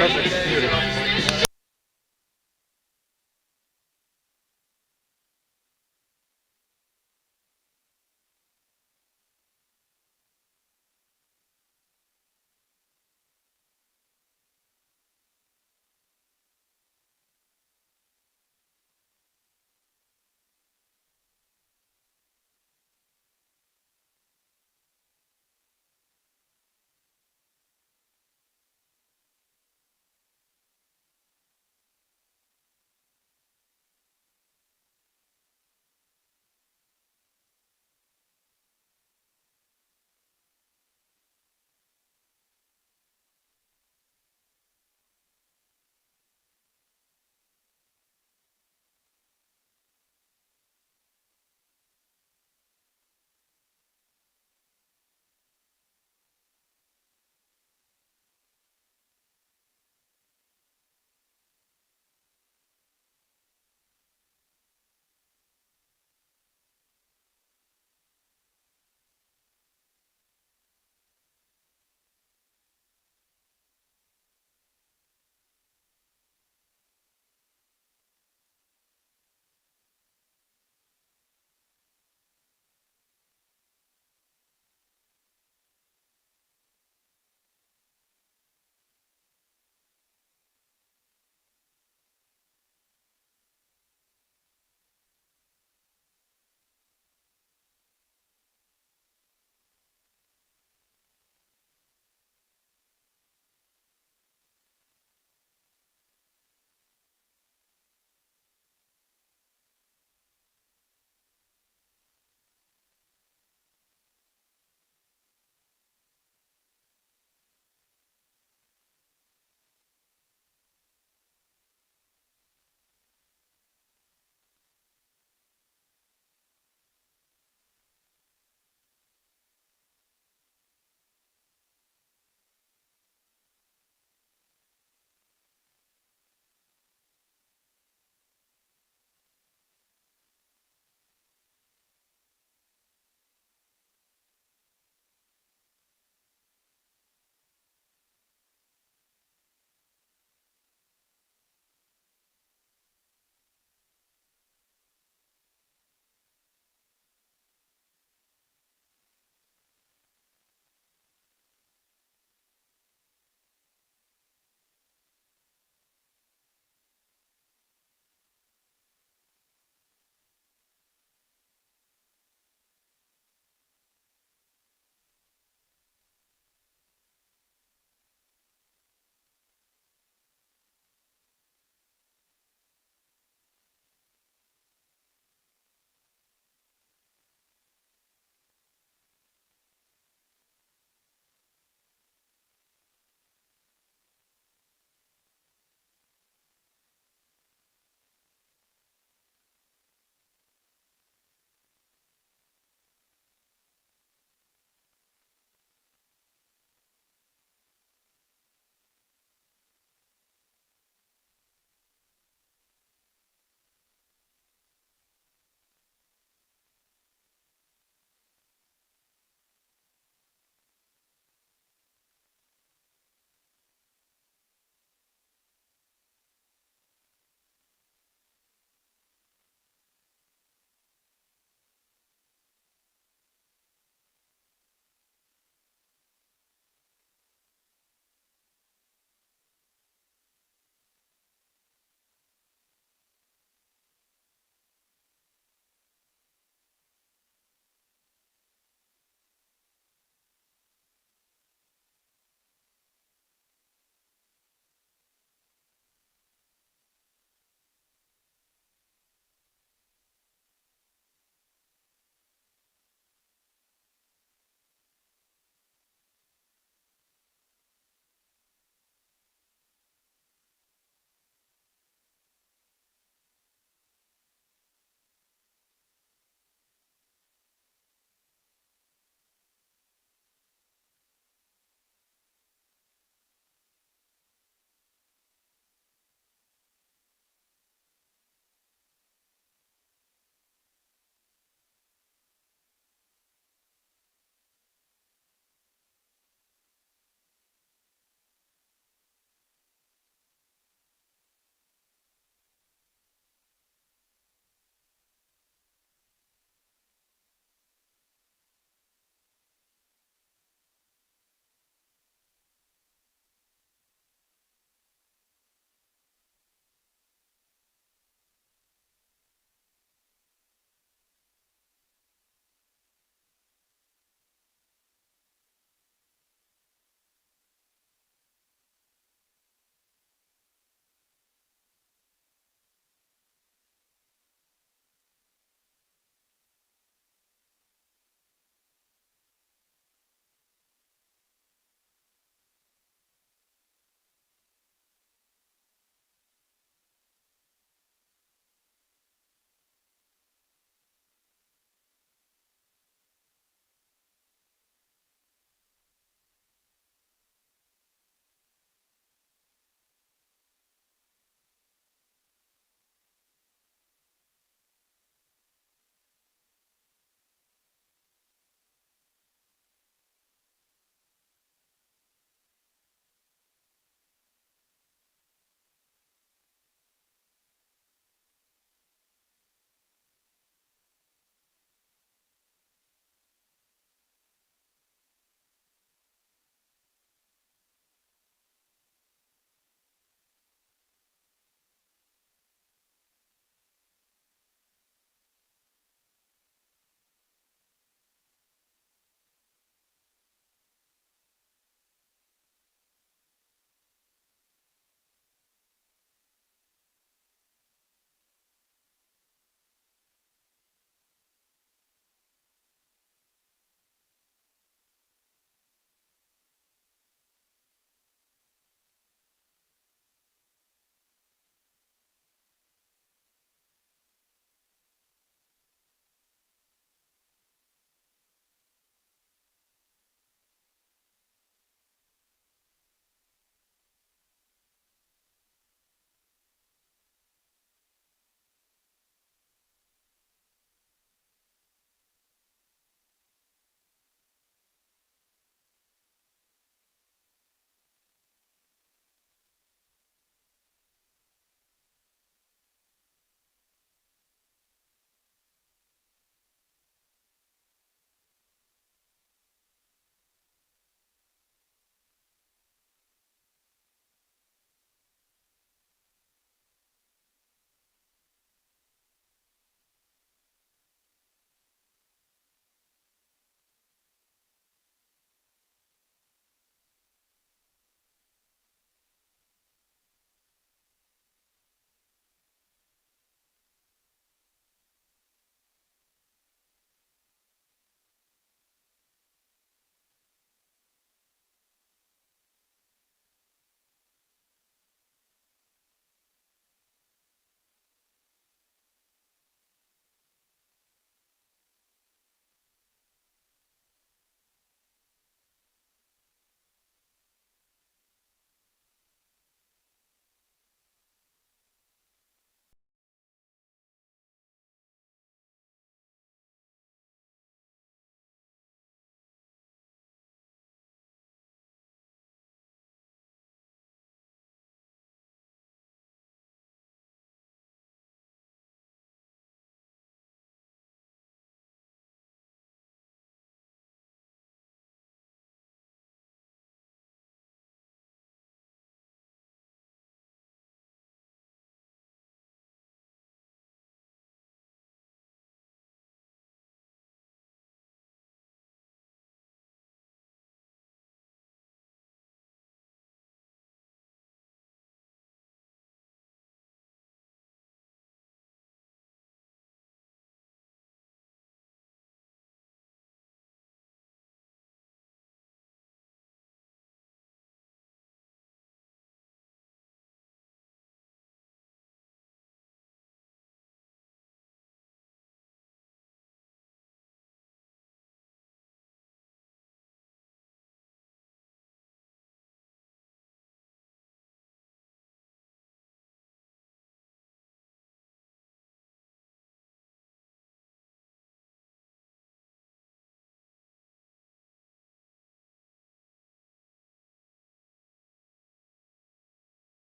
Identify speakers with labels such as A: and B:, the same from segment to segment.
A: Perfect.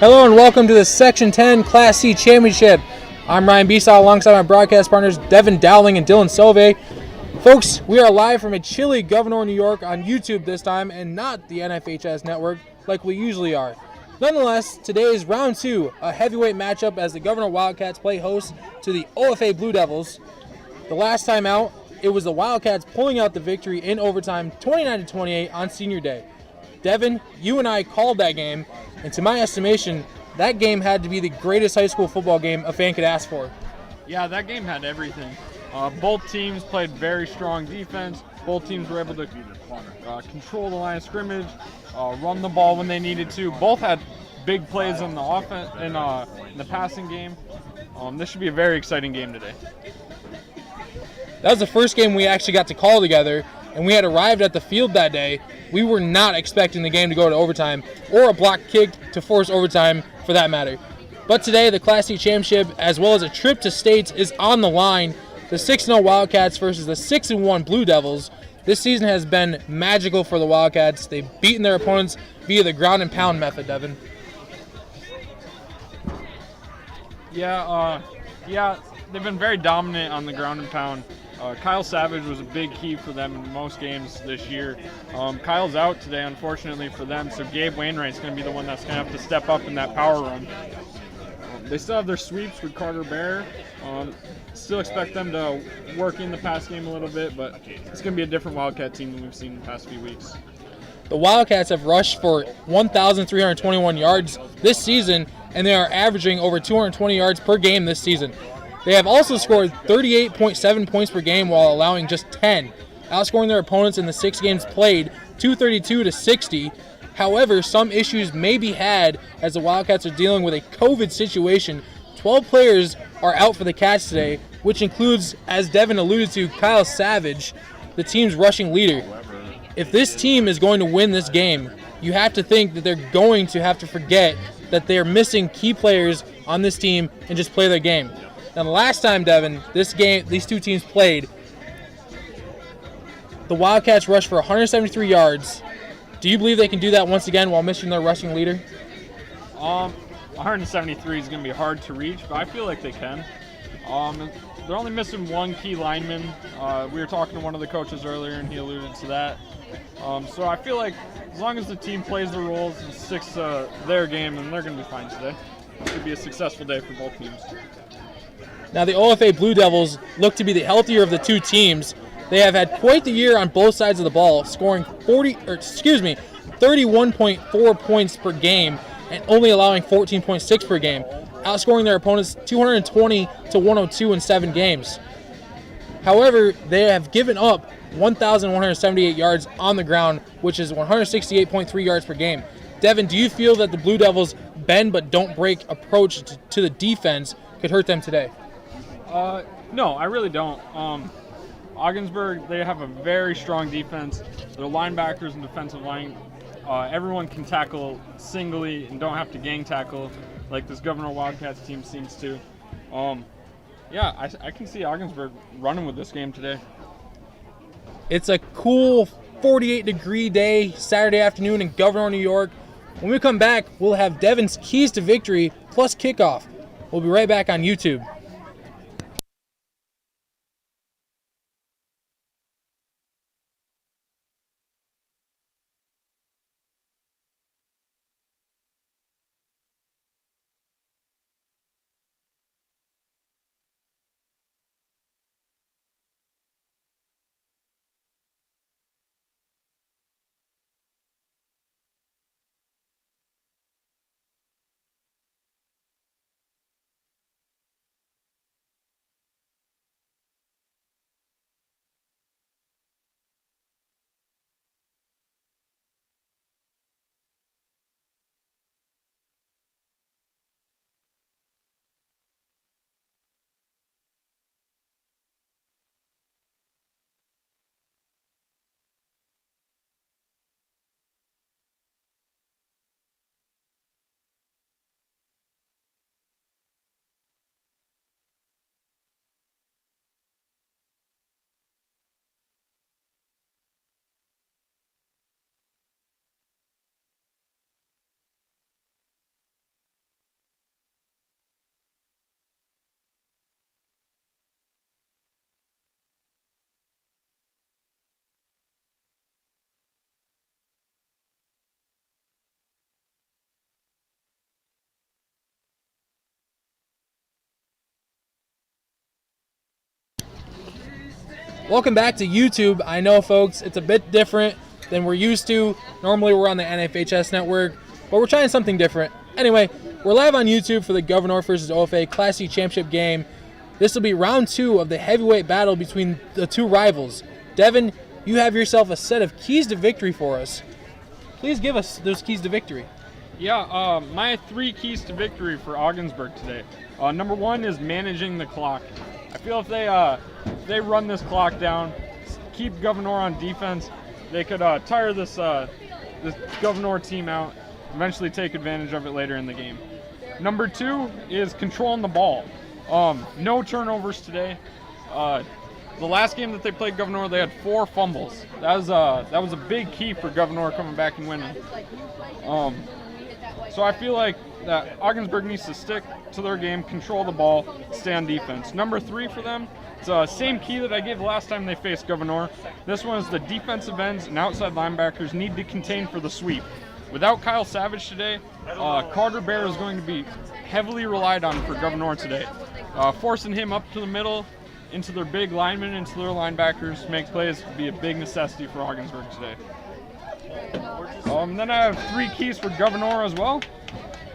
A: Hello and welcome to the Section 10 Class C Championship. I'm Ryan Besaw alongside my broadcast partners Devin Dowling and Dylan Sove. Folks, we are live from a chilly Gouverneur, New York on YouTube this time and not the NFHS network like we usually are. Nonetheless, today is round 2, a heavyweight matchup as the Gouverneur Wildcats play host to the OFA Blue Devils. The last time out, it was the Wildcats pulling out the victory in overtime 29-28 on Senior Day. Devin, you and I called that game, and to my estimation, that game had to be the greatest high school football game a fan could ask for.
B: Yeah, that game had everything. Both teams played very strong defense. Both teams were able to control the line of scrimmage, run the ball when they needed to. Both had big plays in the offense in the passing game. This should be a very exciting game today.
A: That was the first game we actually got to call together, and we had arrived at the field that day. We were not expecting the game to go to overtime or a block kick to force overtime for that matter. But today, the Class C Championship, as well as a trip to states, is on the line. The 6-0 Wildcats versus the 6-1 Blue Devils. This season has been magical for the Wildcats. They've beaten their opponents via the ground and pound method, Devin.
B: Yeah, they've been very dominant on the ground and pound. Kyle Savage was a big key for them in most games this year. Kyle's out today, unfortunately for them, so Gabe Wainwright's going to be the one that's going to have to step up in that power run. They still have their sweeps with Carter Bear. Still expect them to work in the pass game a little bit, but it's going to be a different Wildcat team than we've seen in the past few weeks.
A: The Wildcats have rushed for 1,321 yards this season, and they are averaging over 220 yards per game this season. They have also scored 38.7 points per game while allowing just 10, outscoring their opponents in the 6 games played 232-60. However, some issues may be had as the Wildcats are dealing with a COVID situation. 12 players are out for the Cats today, which includes, as Devin alluded to, Kyle Savage, the team's rushing leader. If this team is going to win this game, you have to think that they're going to have to forget that they're missing key players on this team and just play their game. Now, the last time, Devin, these two teams played, the Wildcats rushed for 173 yards. Do you believe they can do that once again while missing their rushing leader?
B: 173 is going to be hard to reach, but I feel like they can. They're only missing one key lineman. We were talking to one of the coaches earlier, and he alluded to that. So I feel like as long as the team plays their roles and sticks to their game, then they're going to be fine today. It should be a successful day for both teams.
A: Now, the OFA Blue Devils look to be the healthier of the two teams. They have had quite the year on both sides of the ball, scoring 31.4 points per game and only allowing 14.6 per game, outscoring their opponents 220-102 in 7 games. However, they have given up 1,178 yards on the ground, which is 168.3 yards per game. Devin, do you feel that the Blue Devils' bend but don't break approach to the defense could hurt them today?
B: No, I really don't. Ogdensburg, they have a very strong defense. Their linebackers and defensive line, everyone can tackle singly and don't have to gang tackle like this Gouverneur Wildcats team seems to. I can see Ogdensburg running with this game today.
A: It's a cool 48-degree day, Saturday afternoon in Gouverneur, New York. When we come back, we'll have Devin's keys to victory plus kickoff. We'll be right back on YouTube. Welcome back to YouTube. I know, folks, it's a bit different than we're used to. Normally, we're on the NFHS network, but we're trying something different. Anyway, we're live on YouTube for the Gouverneur versus OFA Class C Championship game. This will be round 2 of the heavyweight battle between the two rivals. Devin, you have yourself a set of keys to victory for us. Please give us those keys to victory.
B: Yeah, my 3 keys to victory for Ogdensburg today. Number 1 is managing the clock. I feel if they run this clock down, keep Gouverneur on defense, they could tire this Gouverneur team out, eventually take advantage of it later in the game. Number 2 is controlling the ball. No turnovers today. The last game that they played Gouverneur, they had 4 fumbles. That was a big key for Gouverneur coming back and winning. So I feel like that Ogdensburg needs to stick to their game, control the ball, stay on defense. Number 3 for them, it's the same key that I gave the last time they faced Gouverneur. This one is the defensive ends and outside linebackers need to contain for the sweep. Without Kyle Savage today, Carter Bear is going to be heavily relied on for Gouverneur today. Forcing him up to the middle, into their big linemen, into their linebackers, make plays would be a big necessity for Ogdensburg today. Then I have 3 keys for Gouverneur as well.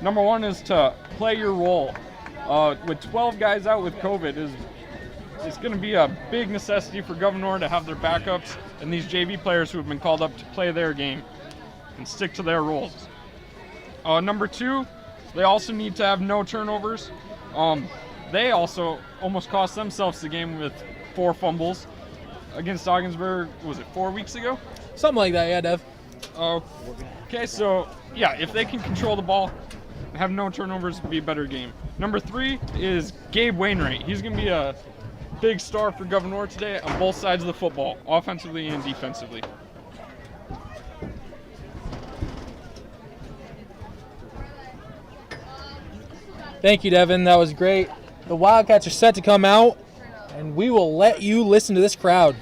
B: Number 1 is to play your role. With 12 guys out with COVID, it's going to be a big necessity for Gouverneur to have their backups and these JV players who have been called up to play their game and stick to their roles. Number 2, they also need to have no turnovers. They also almost cost themselves the game with 4 fumbles against Ogdensburg. Was it 4 weeks ago?
A: Something like that, yeah, Dev.
B: Okay, so yeah, if they can control the ball, have no turnovers, it'd be a better game. Number 3 is Gabe Wainwright. He's going to be a big star for Gouverneur today on both sides of the football, offensively and defensively.
A: Thank you, Devin. That was great. The Wildcats are set to come out, and we will let you listen to this crowd.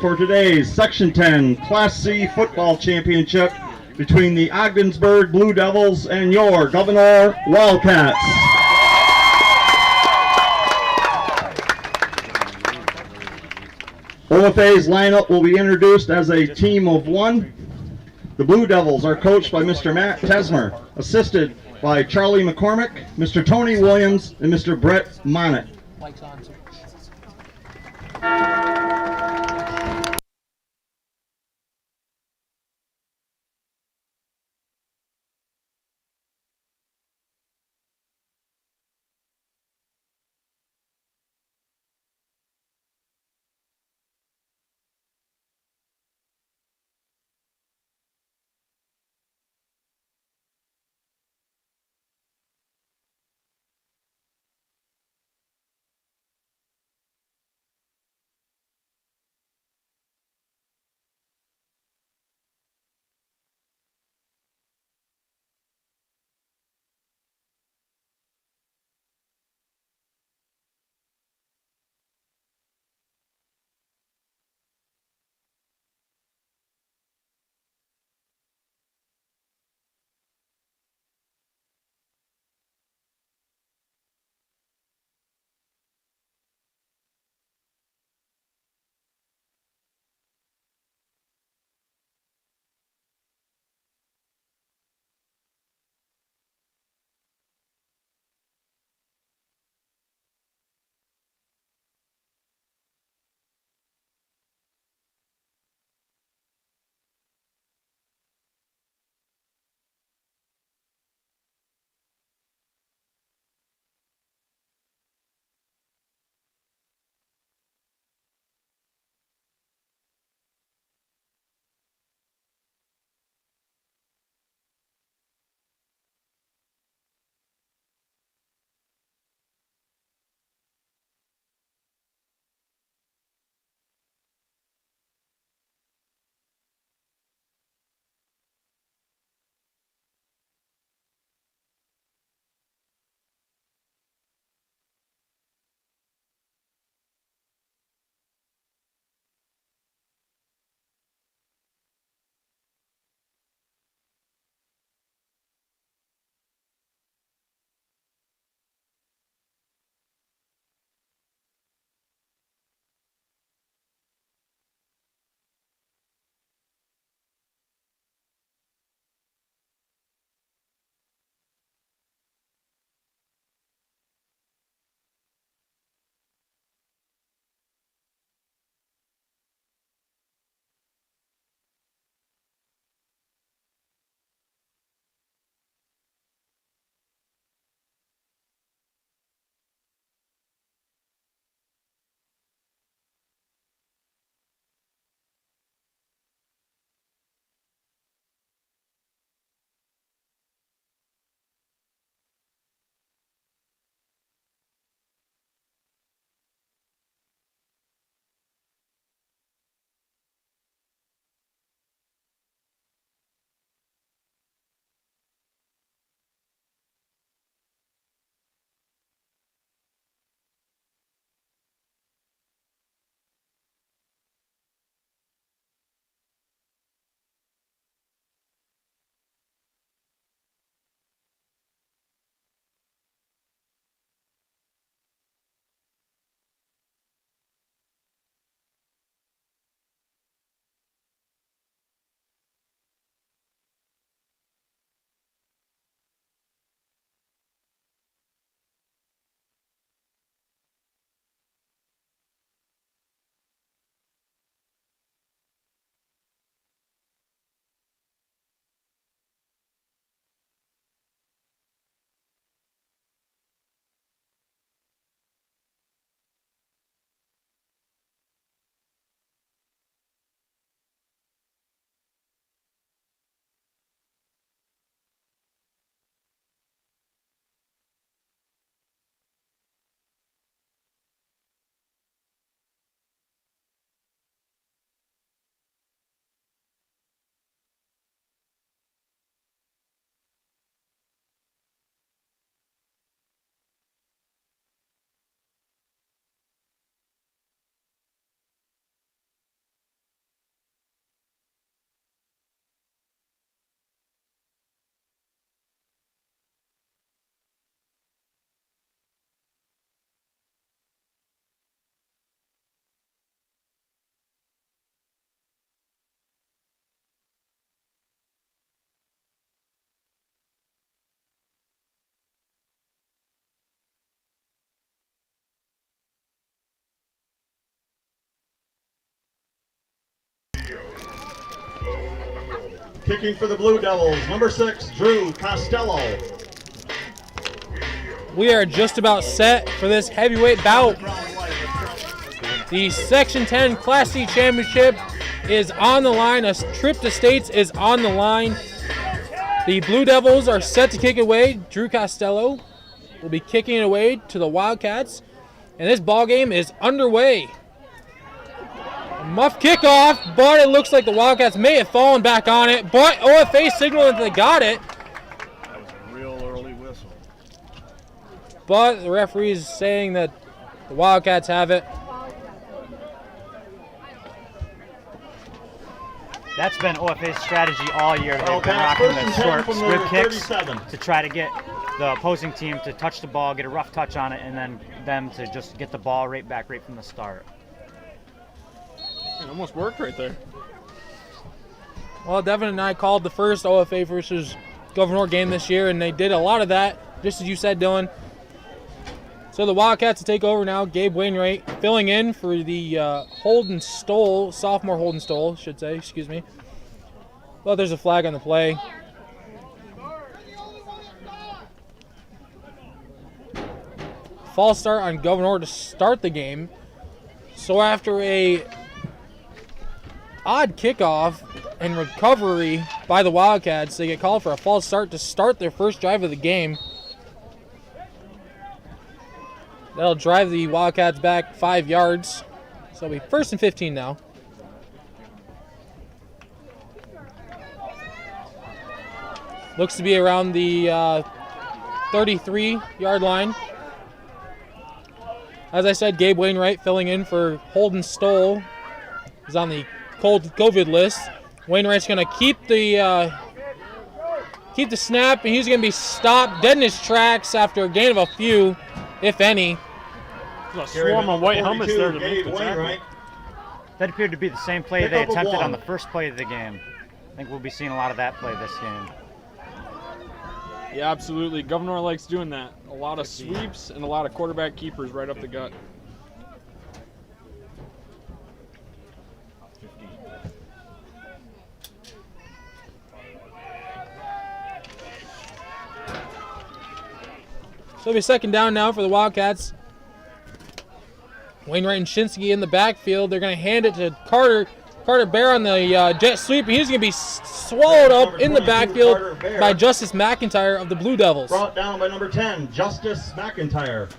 C: for today's Section 10 Class C football championship between the Ogdensburg Blue Devils and your Gouverneur Wildcats. OFA's lineup will be introduced as a team of one. The Blue Devils are coached by Mr. Matt Tesmer, assisted by Charlie McCormick, Mr. Tony Williams, and Mr. Brett Monett. Kicking for the Blue Devils, number 6, Drew Costello.
A: We are just about set for this heavyweight bout. The Section 10 Class C Championship is on the line. A trip to states is on the line. The Blue Devils are set to kick away. Drew Costello will be kicking it away to the Wildcats. And this ball game is underway. A muff kickoff, but it looks like the Wildcats may have fallen back on it. But OFA signaled that they got it.
D: That was a real early whistle.
A: But the referee is saying that the Wildcats have it.
E: That's been OFA's strategy all year. They've been rocking the short squib kicks to try to get the opposing team to touch the ball, get a rough touch on it, and then them to just get the ball right back right from the start.
B: It almost worked right there.
A: Well, Devin and I called the first OFA versus Gouverneur game this year, and they did a lot of that, just as you said, Dylan. So the Wildcats will take over now. Gabe Wainwright filling in for the Holden Stoll, sophomore Holden Stoll, should say, excuse me. Well, there's a flag on the play. False start on Gouverneur to start the game. So after a odd kickoff and recovery by the Wildcats, they get called for a false start to start their first drive of the game. That'll drive the Wildcats back 5 yards. So it'll be 1st and 15 now. Looks to be around the 33-yard line. As I said, Gabe Wainwright filling in for Holden Stoll is on the COVID list. Wainwright's going to keep the snap, and he's going to be stopped dead in his tracks after a gain of a few, if any.
B: There's a swarm of white helmets there to make the tackle.
E: That appeared to be the same play they attempted on the first play of the game. I think we'll be seeing a lot of that play this game.
B: Yeah, absolutely. Gouverneur likes doing that. A lot of sweeps and a lot of quarterback keepers right up the gut.
A: So it'll be 2nd down now for the Wildcats. Wainwright and Shinsky in the backfield. They're going to hand it to Carter. Carter Bear on the jet sweep. He's going to be swallowed up in the backfield by Justice McIntyre of the Blue Devils.
C: Brought down by number 10, Justice McIntyre.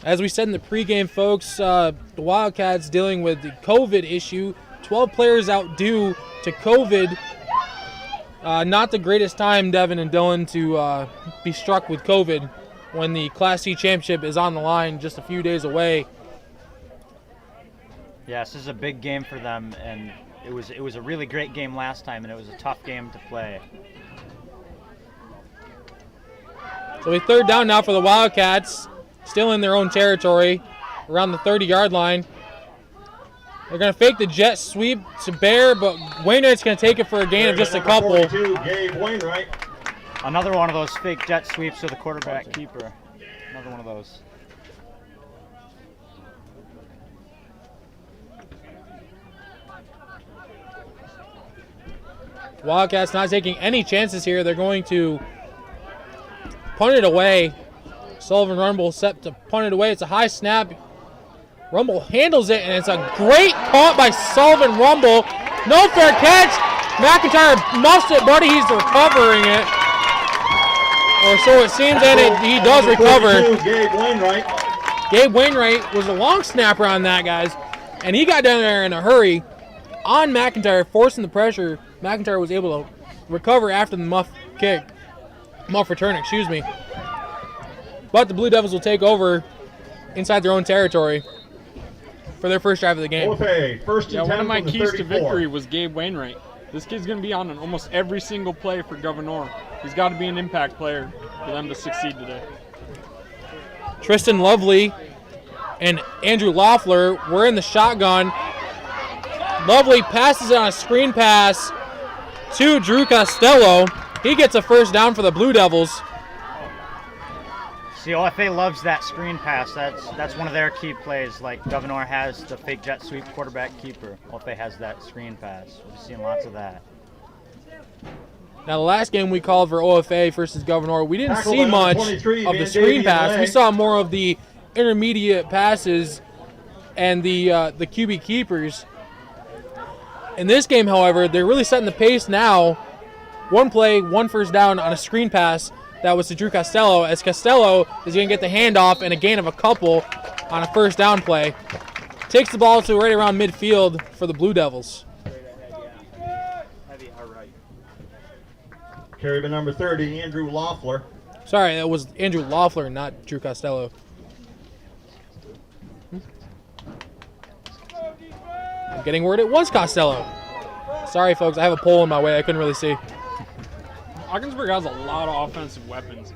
A: As we said in the pregame, folks, the Wildcats dealing with the COVID issue. 12 players out due to COVID. Not the greatest time, Devin and Dylan, to be struck with COVID when the Class C championship is on the line just a few days away.
E: Yes, this is a big game for them, and it was a really great game last time, and it was a tough game to play.
A: So we 3rd down now for the Wildcats, still in their own territory, around the 30-yard line. They're going to fake the jet sweep to Bear, but Wainwright's going to take it for a gain of just a couple.
C: 42, Gabe Wainwright.
E: Another one of those fake jet sweeps to the quarterback keeper. Another one of those.
A: Wildcats not taking any chances here. They're going to punt it away. Sullivan Rumble set to punt it away. It's a high snap. Rumble handles it, and it's a great caught by Sullivan Rumble. No fair catch. McIntyre muffs it, buddy. He's recovering it. Or so it seems, and he does recover.
C: Gabe Wainwright.
A: Gabe Wainwright was a long snapper on that, guys, and he got down there in a hurry on McIntyre, forcing the pressure. McIntyre was able to recover after the muff return, excuse me. But the Blue Devils will take over inside their own territory for their first drive of the game.
C: Okay, 1st and 10
B: one of my
C: from the
B: keys to
C: 34.
B: victory was Gabe Wainwright. This kid's going to be on almost every single play for Gouverneur. He's got to be an impact player for them to succeed today.
A: Tristan Lovely and Andrew Loeffler were in the shotgun. Lovely passes it on a screen pass to Drew Costello. He gets a 1st down for the Blue Devils.
E: See, OFA loves that screen pass. That's one of their key plays. Like Gouverneur has the fake jet sweep quarterback keeper. OFA has that screen pass. We're seeing lots of that.
A: Now, the last game we called for OFA versus Gouverneur, we didn't
C: Tackle
A: see
C: by number
A: much
C: 23,
A: of the
C: Van
A: screen
C: Davian
A: pass. We
C: leg.
A: saw more of the intermediate passes and the QB keepers. In this game, however, they're really setting the pace now. One play, one first down on a screen pass that was to Drew Costello, as Costello is going to get the handoff and a gain of a couple on a first down play. Takes the ball to right around midfield for the Blue Devils.
C: Carry by number 30, Andrew Loeffler.
A: Sorry, that was Andrew Loeffler, not Drew Costello. I'm getting word it was Costello. Sorry, folks, I have a pole in my way. I couldn't really see.
B: Ogdensburg has a lot of offensive weapons.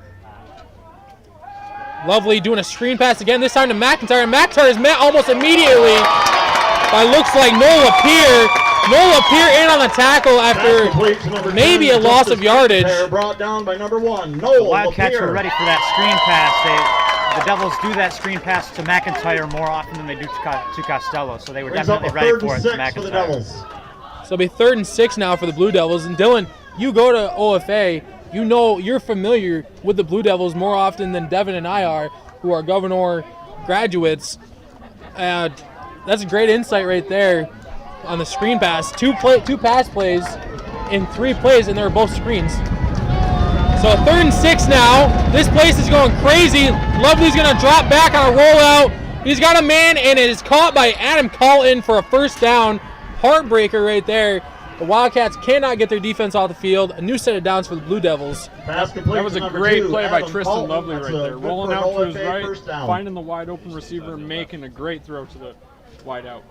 A: Lovely doing a screen pass again, this time to McIntyre. And McIntyre is met almost immediately by looks like Nola Peer. Nola Peer in on the tackle after maybe a loss of yardage.
C: They're brought down by number 1, Nola
E: Wildcats
C: Peer.
E: were ready for that screen pass. The Devils do that screen pass to McIntyre more often than they do to Costello, so they were
C: Brings up
E: definitely
C: a
E: ready
C: 3rd
E: for
C: and
E: it to
C: 6 for the
E: McIntyre.
C: Devils.
A: So it'll be 3rd and 6 now for the Blue Devils. And Dylan, you go to OFA, you know you're familiar with the Blue Devils more often than Devin and I are, who are Gouverneur graduates. That's a great insight right there on the screen pass. Two pass plays in 3 plays, and they were both screens. So 3rd and 6 now. This place is going crazy. Lovely's going to drop back on a rollout. He's got a man, and it is caught by Adam Colton for a first down. Heartbreaker right there. The Wildcats cannot get their defense off the field. A new set of downs for the Blue Devils.
C: Pass complete
B: That was
C: to
B: a
C: number
B: great
C: 2,
B: play by
C: Adam
B: Tristan
C: Colton.
B: Lovely
C: That's
B: right
C: a
B: there.
C: good
B: Rolling
C: for an
B: out to his
C: OFA
B: right,
C: first down.
B: finding the wide open receiver, making a great throw to the wide out.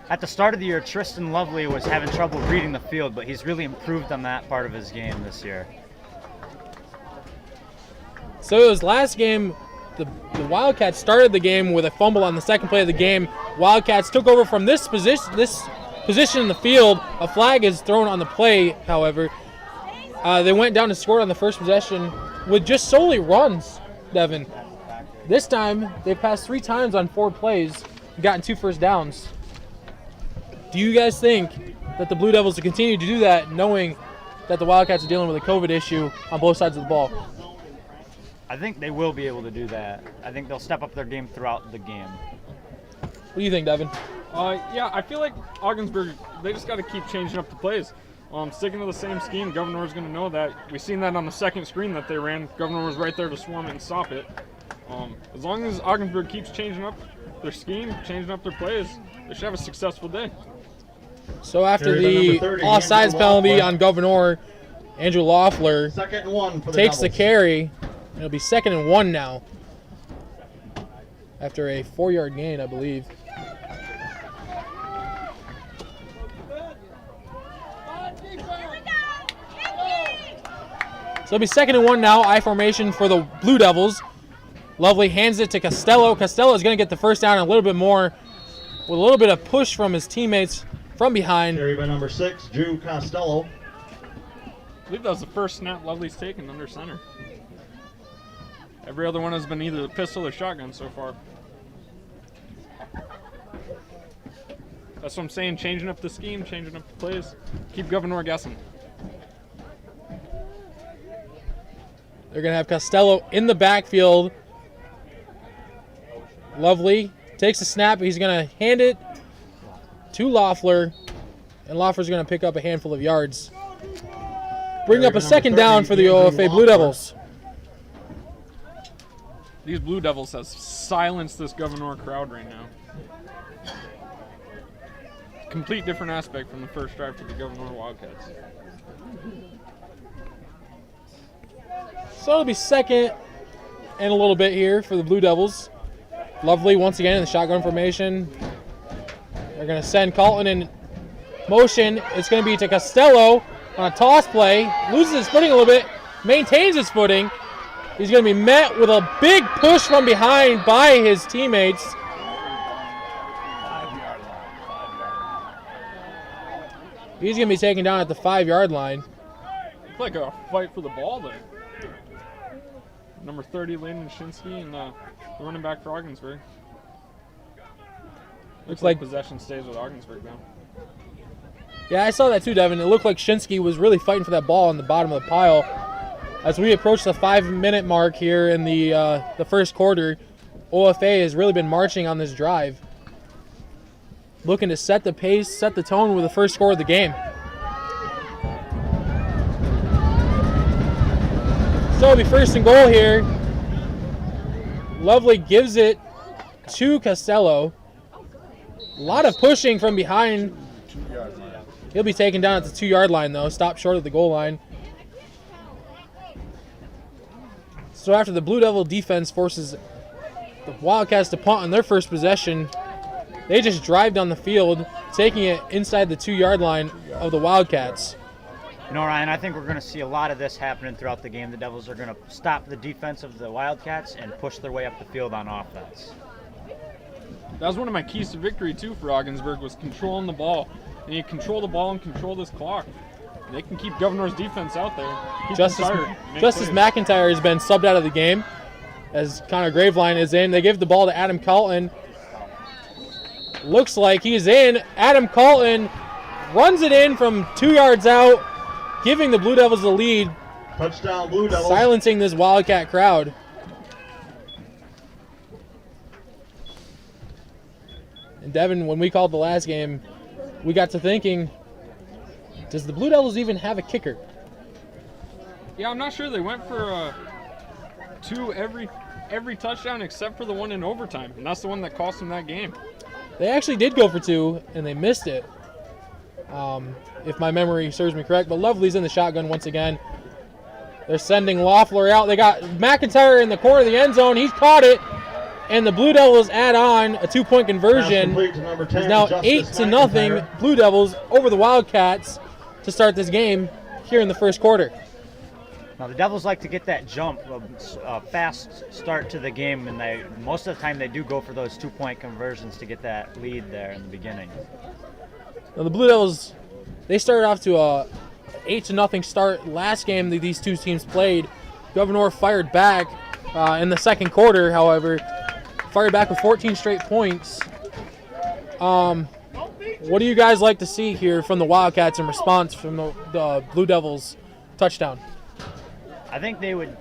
E: At the start of the year, Tristan Lovely was having trouble reading the field, but he's really improved on that part of his game this year.
A: So it was last game, the Wildcats started the game with a fumble on the second play of the game. Wildcats took over from this position in the field. A flag is thrown on the play, however. They went down and scored on the first possession with just solely runs, Devin. This time, they passed 3 times on 4 plays and gotten 2 first downs. Do you guys think that the Blue Devils will continue to do that, knowing that the Wildcats are dealing with a COVID issue on both sides of the ball?
E: I think they will be able to do that. I think they'll step up their game throughout the game.
A: What do you think, Devin?
B: Yeah, I feel like Ogdensburg, they just got to keep changing up the plays. Sticking to the same scheme, Gouverneur's going to know that. We've seen that on the second screen that they ran. Gouverneur was right there to swarm it and stop it. As long as Ogdensburg keeps changing up their scheme, changing up their plays, they should have a successful day.
A: So after
C: Carry by
A: the
C: number 30,
A: offsides
C: Andrew
A: penalty
C: Loeffler.
A: on Gouverneur, Andrew Loeffler
C: 2nd and 1 for the
A: takes the
C: Devils.
A: carry. It'll be 2nd and 1 now after a 4-yard gain, I believe. So it'll be 2nd and 1 now, I formation for the Blue Devils. Lovely hands it to Costello. Costello is going to get the first down a little bit more with a little bit of push from his teammates from behind.
C: Carry by number 6, Drew Costello.
B: I believe that was the first snap Lovely's taken under center. Every other one has been either the pistol or shotgun so far. That's what I'm saying, changing up the scheme, changing up the plays. Keep Gouverneur guessing.
A: They're going to have Costello in the backfield. Lovely takes the snap. He's going to hand it to Loeffler, and Loeffler's going to pick up a handful of yards. Bring up a 2nd down for the OFA Blue Devils.
B: These Blue Devils have silenced this Gouverneur crowd right now. Complete different aspect from the first drive for the Gouverneur Wildcats.
A: So it'll be 2nd and a little bit here for the Blue Devils. Lovely once again in the shotgun formation. They're going to send Colton in motion. It's going to be to Costello on a toss play. Loses his footing a little bit. Maintains his footing. He's going to be met with a big push from behind by his teammates. He's going to be taken down at the 5-yard line.
B: Looks like a fight for the ball there. Number 30, Landon Shinsky, and the running back for Ogdensburg. Looks like possession stays with Ogdensburg now.
A: Yeah, I saw that too, Devin. It looked like Shinsky was really fighting for that ball on the bottom of the pile. As we approach the 5-minute mark here in the first quarter, OFA has really been marching on this drive, looking to set the pace, set the tone with the first score of the game. So it'll be first and goal here. Lovely gives it to Costello. A lot of pushing from behind. He'll be taken down at the 2-yard line, though. Stopped short of the goal line. So after the Blue Devil defense forces the Wildcats to punt on their first possession, they just drive down the field, taking it inside the 2-yard line of the Wildcats.
E: You know, Ryan, I think we're going to see a lot of this happening throughout the game. The Devils are going to stop the defense of the Wildcats and push their way up the field on offense.
B: That was one of my keys to victory, too, for Ogdensburg, was controlling the ball. And you control the ball and control this clock. They can keep Governor's defense out there.
A: Justice McIntyre has been subbed out of the game as Connor Graveline is in. They give the ball to Adam Colton. Looks like he's in. Adam Colton runs it in from 2 yards out, giving the Blue Devils the lead.
C: Touchdown, Blue Devils.
A: Silencing this Wildcat crowd. And Devin, when we called the last game, we got to thinking, does the Blue Devils even have a kicker?
B: Yeah, I'm not sure. They went for 2 every touchdown except for the one in overtime, and that's the one that cost them that game.
A: They actually did go for 2, and they missed it, if my memory serves me correct. But Lovely's in the shotgun once again. They're sending Loeffler out. They got McIntyre in the corner of the end zone. He's caught it, and the Blue Devils add on a 2-point conversion. It's now 8-0 Blue Devils over the Wildcats to start this game here in the first quarter.
E: Now the Devils like to get that jump, a fast start to the game, and most of the time they do go for those 2-point conversions to get that lead there in the beginning.
A: Now the Blue Devils, they started off to a 8-0 start last game that these two teams played. Gouverneur fired back in the second quarter, however, fired back with 14 straight points. What do you guys like to see here from the Wildcats in response from the Blue Devils touchdown?
E: I think it would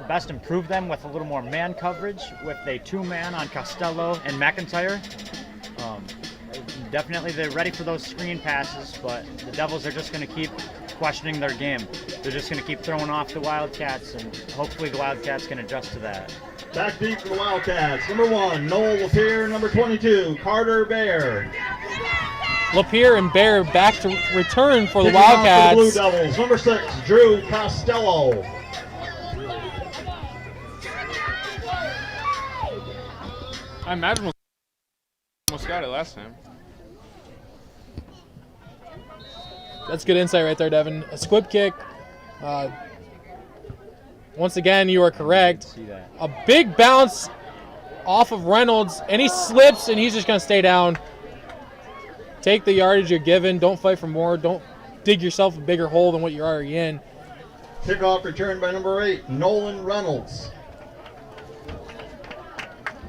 E: best improve them with a little more man coverage with a 2-man on Costello and McIntyre. Definitely they're ready for those screen passes, but the Devils are just going to keep questioning their game. They're just going to keep throwing off the Wildcats, and hopefully the Wildcats can adjust to that.
C: Back deep for the Wildcats. Number 1, Noel Lapierre. Number 22, Carter Bear.
A: Lapierre and Bear back to return for the
C: Kicking off
A: Wildcats.
C: for the Blue Devils. Number 6, Drew Costello.
B: I imagine we almost got it last time.
A: That's good insight right there, Devin. A squib kick. Once again, you are correct. A big bounce off of Reynolds, and he slips, and he's just going to stay down. Take the yardage you're given. Don't fight for more. Don't dig yourself a bigger hole than what you're already in.
C: Kickoff return by number 8, Nolan Reynolds.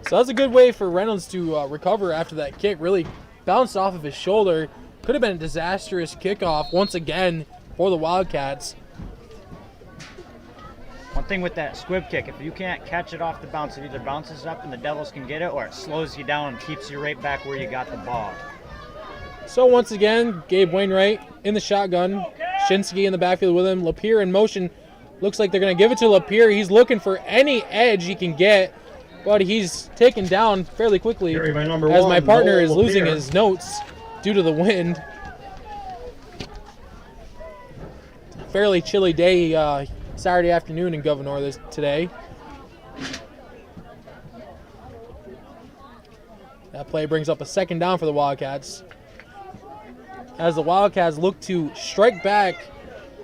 A: So that's a good way for Reynolds to recover after that kick. Really bounced off of his shoulder. Could have been a disastrous kickoff once again for the Wildcats.
E: One thing with that squib kick, if you can't catch it off the bounce, it either bounces up and the Devils can get it, or it slows you down and keeps you right back where you got the ball.
A: So once again, Gabe Wainwright in the shotgun. Shinsky in the backfield with him. Lapierre in motion. Looks like they're going to give it to Lapierre. He's looking for any edge he can get, but he's taken down fairly quickly as my partner is losing his notes due to the wind. Fairly chilly day Saturday afternoon in Gouverneur today. That play brings up a second down for the Wildcats, as the Wildcats look to strike back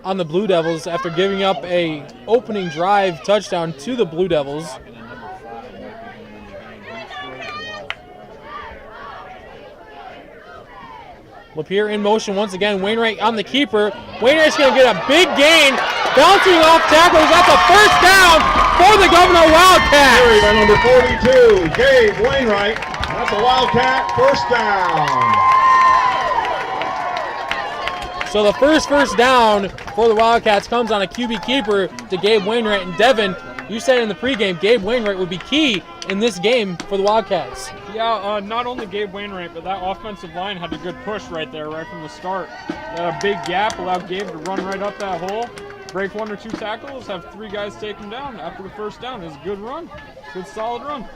A: on the Blue Devils after giving up a opening drive touchdown to the Blue Devils. Lapierre in motion once again. Wainwright on the keeper. Wainwright's going to get a big gain. Bouncing off tackle. He's got the first down for the Gouverneur Wildcats.
C: Carry by number 42, Gabe Wainwright. That's a Wildcat first down.
A: So the first down for the Wildcats comes on a QB keeper to Gabe Wainwright. And Devin, you said in the pregame, Gabe Wainwright would be key in this game for the Wildcats.
B: Yeah, not only Gabe Wainwright, but that offensive line had a good push right there, right from the start. They had a big gap, allowed Gabe to run right up that hole, break 1 or 2 tackles, have 3 guys take him down after the first down. It was a good run, good solid run.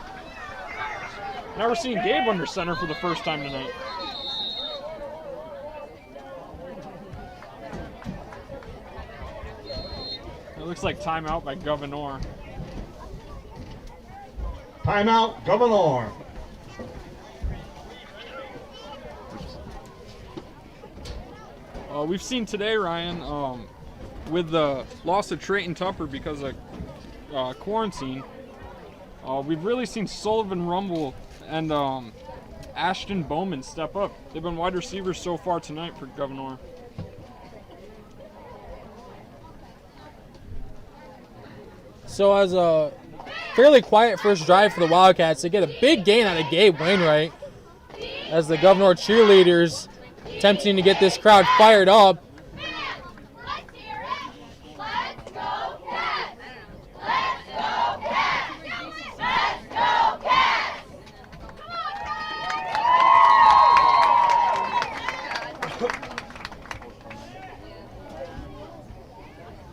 B: Now we're seeing Gabe under center for the first time tonight. It looks like timeout by Gouverneur.
C: Timeout, Gouverneur.
B: We've seen today, Ryan, with the loss of Trayton Tupper because of quarantine, we've really seen Sullivan Rumble and Ashton Bowman step up. They've been wide receivers so far tonight for Gouverneur.
A: So as a fairly quiet first drive for the Wildcats, they get a big gain out of Gabe Wainwright as the Gouverneur cheerleaders attempting to get this crowd fired up.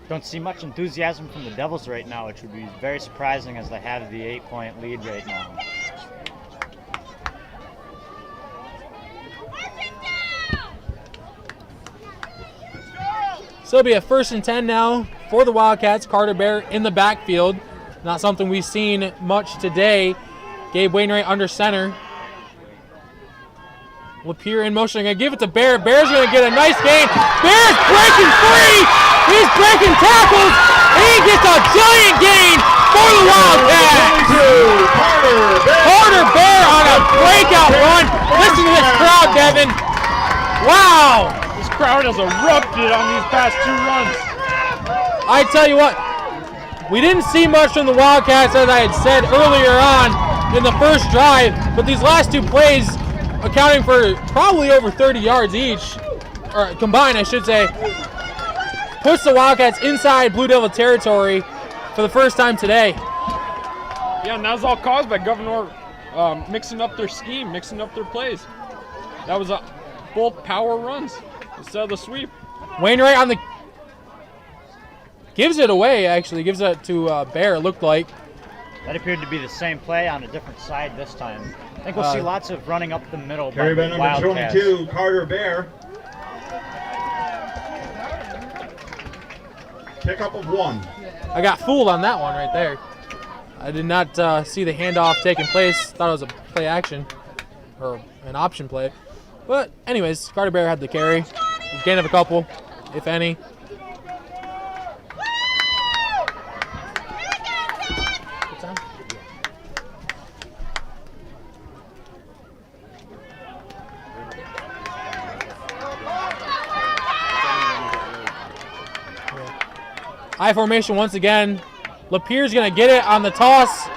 E: Don't see much enthusiasm from the Devils right now, which would be very surprising as they have the 8-point lead right now.
A: So it'll be a 1st and 10 now for the Wildcats. Carter Bear in the backfield. Not something we've seen much today. Gabe Wainwright under center. Lapeer in motion. Going to give it to Bear. Bear's going to get a nice gain. Bear's breaking free. He's breaking tackles. And he gets a giant gain for the Wildcats. Carter Bear on a breakout run. Listen to this crowd, Devin. Wow.
B: This crowd has erupted on these past 2 runs.
A: I tell you what, we didn't see much from the Wildcats, as I had said earlier on in the first drive, but these last 2 plays, accounting for probably over 30 yards each, or combined I should say, puts the Wildcats inside Blue Devil territory for the first time today.
B: Yeah, and that was all caused by Gouverneur mixing up their scheme, mixing up their plays. That was both power runs instead of the sweep.
A: Wainwright on the gives it away, actually. Gives it to Bear, it looked like.
E: That appeared to be the same play on a different side this time. I think we'll see lots of running up the middle by
C: Carry by
E: the
C: number
E: Wildcats.
C: 22, Carter Bear. Pickup of 1.
A: I got fooled on that one right there. I did not see the handoff taking place. Thought it was a play action or an option play. But anyways, Carter Bear had the carry. Gain of a couple, if any. I formation once again. Lapeer's going to get it on the toss.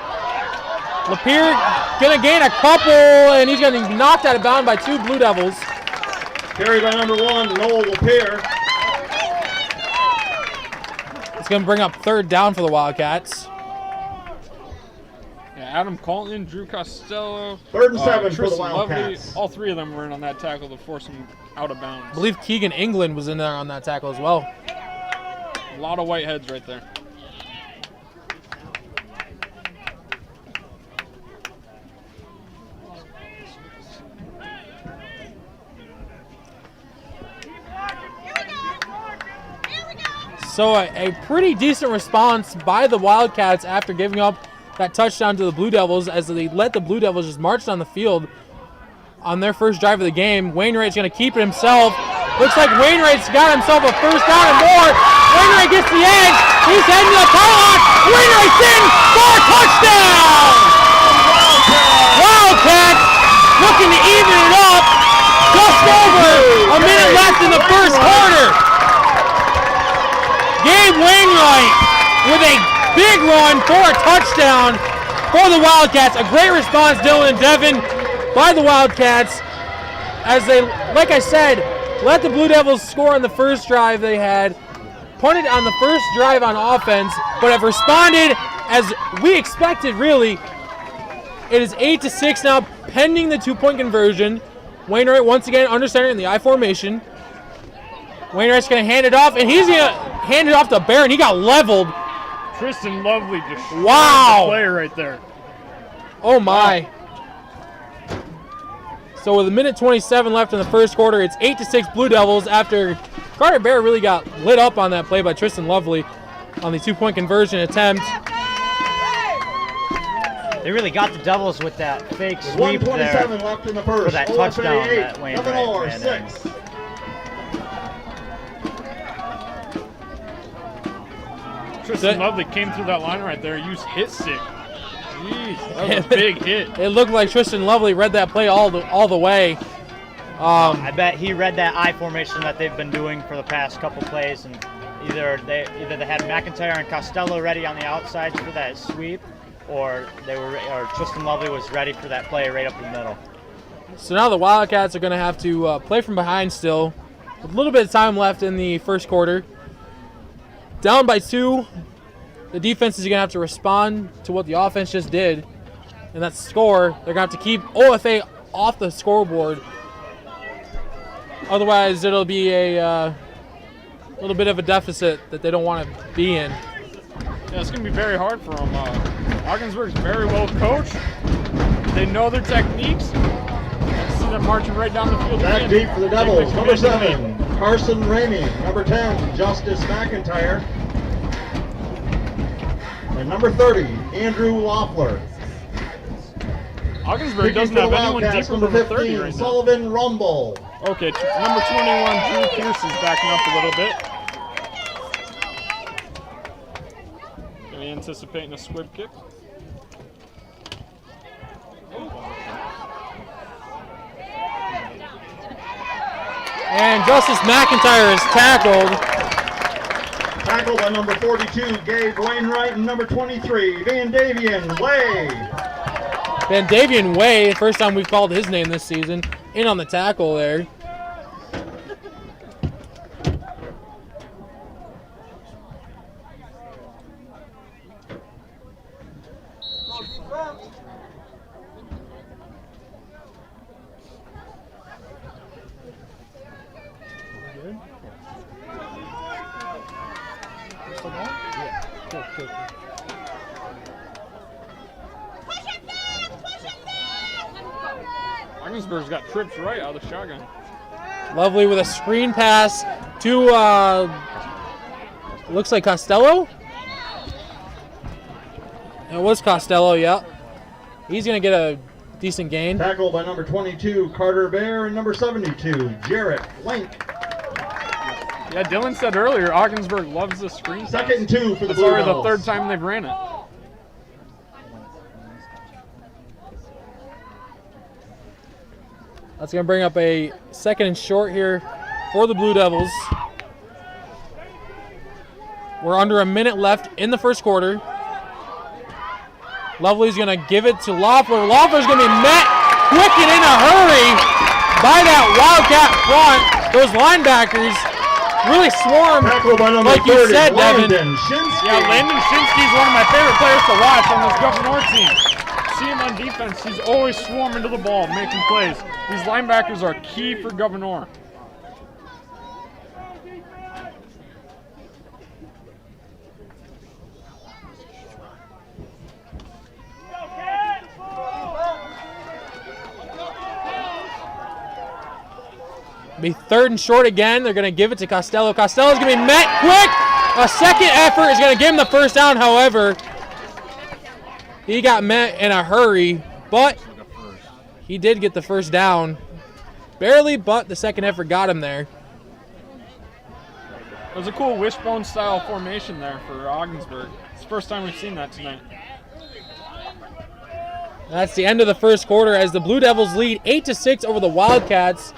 A: Lapeer going to gain a couple, and he's going to be knocked out of bounds by 2 Blue Devils.
C: Carry by number 1, Noel Lapeer.
A: It's going to bring up 3rd down for the Wildcats.
B: Yeah, Adam Colton, Drew Costello.
C: 3rd and 7 for the
B: Tristan
C: Wildcats.
B: Lovely, all 3 of them were in on that tackle to force him out of bounds.
A: I believe Keegan England was in there on that tackle as well.
B: A lot of white heads right there.
A: So a pretty decent response by the Wildcats after giving up that touchdown to the Blue Devils, as they let the Blue Devils just march down the field on their first drive of the game. Wainwright's going to keep it himself. Looks like Wainwright's got himself a 1st down and more. Wainwright gets the edge. He's heading to the pylon. Wainwright's in for a touchdown! Wildcats looking to even it up. Just over a minute left in the first quarter. Gabe Wainwright with a big run for a touchdown for the Wildcats. A great response, Dylan and Devin, by the Wildcats, as they, like I said, let the Blue Devils score on the first drive they had, punted on the first drive on offense, but have responded as we expected, really. It is 8-6 now, pending the 2-point conversion. Wainwright once again under center in the I formation. Wainwright's going to hand it off, and he's going to hand it off to Bear, and he got leveled.
B: Tristan Lovely just
A: Wow.
B: the player right there.
A: Oh, my. So with 1:27 left in the first quarter, it's 8-6 Blue Devils after Carter Bear really got lit up on that play by Tristan Lovely on the 2-point conversion attempt.
E: They really got the Devils with that fake
C: With
E: sweep
C: 1:27
E: there
C: left in the first.
E: for that
C: OFA
E: touchdown
C: 8,
E: that Wainwright
C: Gouverneur
E: ran in.
C: 6.
B: Tristan Lovely came through that line right there. Used hit stick. Jeez, that was a big hit.
A: It looked like Tristan Lovely read that play all the way.
E: I bet he read that I formation that they've been doing for the past couple plays, and either they had McIntyre and Costello ready on the outsides for that sweep, or Tristan Lovely was ready for that play right up the middle.
A: So now the Wildcats are going to have to play from behind still, with a little bit of time left in the first quarter. Down by 2, the defense is going to have to respond to what the offense just did, and that score. They're going to have to keep OFA off the scoreboard. Otherwise, it'll be a little bit of a deficit that they don't want to be in.
B: Yeah, it's going to be very hard for them. Ogdensburg's very well coached. They know their techniques. I see them marching right down the field.
C: Back
B: again.
C: deep for the Devils. Number
B: They command
C: 7, Carson Ramey. Number 10, Justice McIntyre. And number 30, Andrew Loeffler.
B: Ogdensburg doesn't have anyone deeper
C: Number
B: than the 30
C: 15,
B: right now.
C: Sullivan Rumble.
B: Okay, number 21, Drew Pierce is backing up a little bit. Maybe anticipating a squib kick.
A: And Justice McIntyre is tackled.
C: Tackled by number 42, Gabe Wainwright, and number 23, Van Davian Way.
A: Van Davian Way, first time we've called his name this season, in on the tackle there.
B: Ogdensburg's got trips right out of the shotgun.
A: Lovely with a screen pass to, looks like Costello. It was Costello, yeah. He's going to get a decent gain.
C: Tackled by number 22, Carter Bear, and number 72, Jarrett Link.
B: Yeah, Dylan said earlier, Ogdensburg loves the screen pass.
C: 2nd and 2 for the
B: It's
C: Blue
B: already the
C: Devils.
B: third time they've ran it.
A: That's going to bring up a 2nd and short here for the Blue Devils. We're under a minute left in the first quarter. Lovely's going to give it to Loeffler. Loeffler's going to be met quick and in a hurry by that Wildcat front. Those linebackers really swarm,
C: Tackled by number
A: like you
C: 30,
A: said, Devin.
C: Landon Shinsky.
B: Yeah, Landon Shinsky is one of my favorite players to watch on this Gouverneur team. See him on defense, he's always swarming to the ball, making plays. These linebackers are key for Gouverneur.
A: Be 3rd and short again. They're going to give it to Costello. Costello's going to be met quick. A second effort is going to give him the first down. However, he got met in a hurry, but he did get the first down. Barely, but the second effort got him there.
B: It was a cool wishbone style formation there for Ogdensburg. It's the first time we've seen that tonight.
A: That's the end of the first quarter as the Blue Devils lead 8-6 over the Wildcats.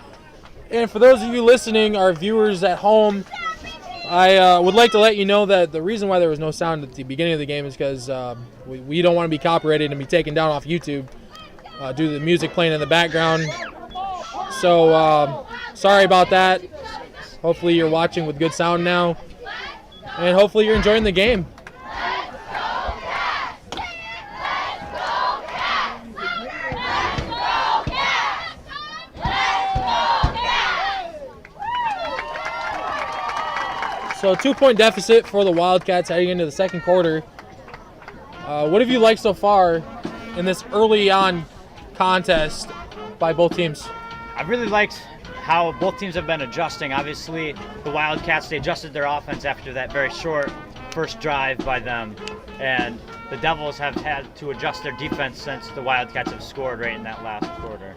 A: And for those of you listening, our viewers at home, I would like to let you know that the reason why there was no sound at the beginning of the game is because we don't want to be copyrighted and be taken down off YouTube due to the music playing in the background. So sorry about that. Hopefully you're watching with good sound now. And hopefully you're enjoying the game. So 2-point deficit for the Wildcats heading into the second quarter. What have you liked so far in this early on contest by both teams?
E: I've really liked how both teams have been adjusting. Obviously, the Wildcats, they adjusted their offense after that very short first drive by them. And the Devils have had to adjust their defense since the Wildcats have scored right in that last quarter.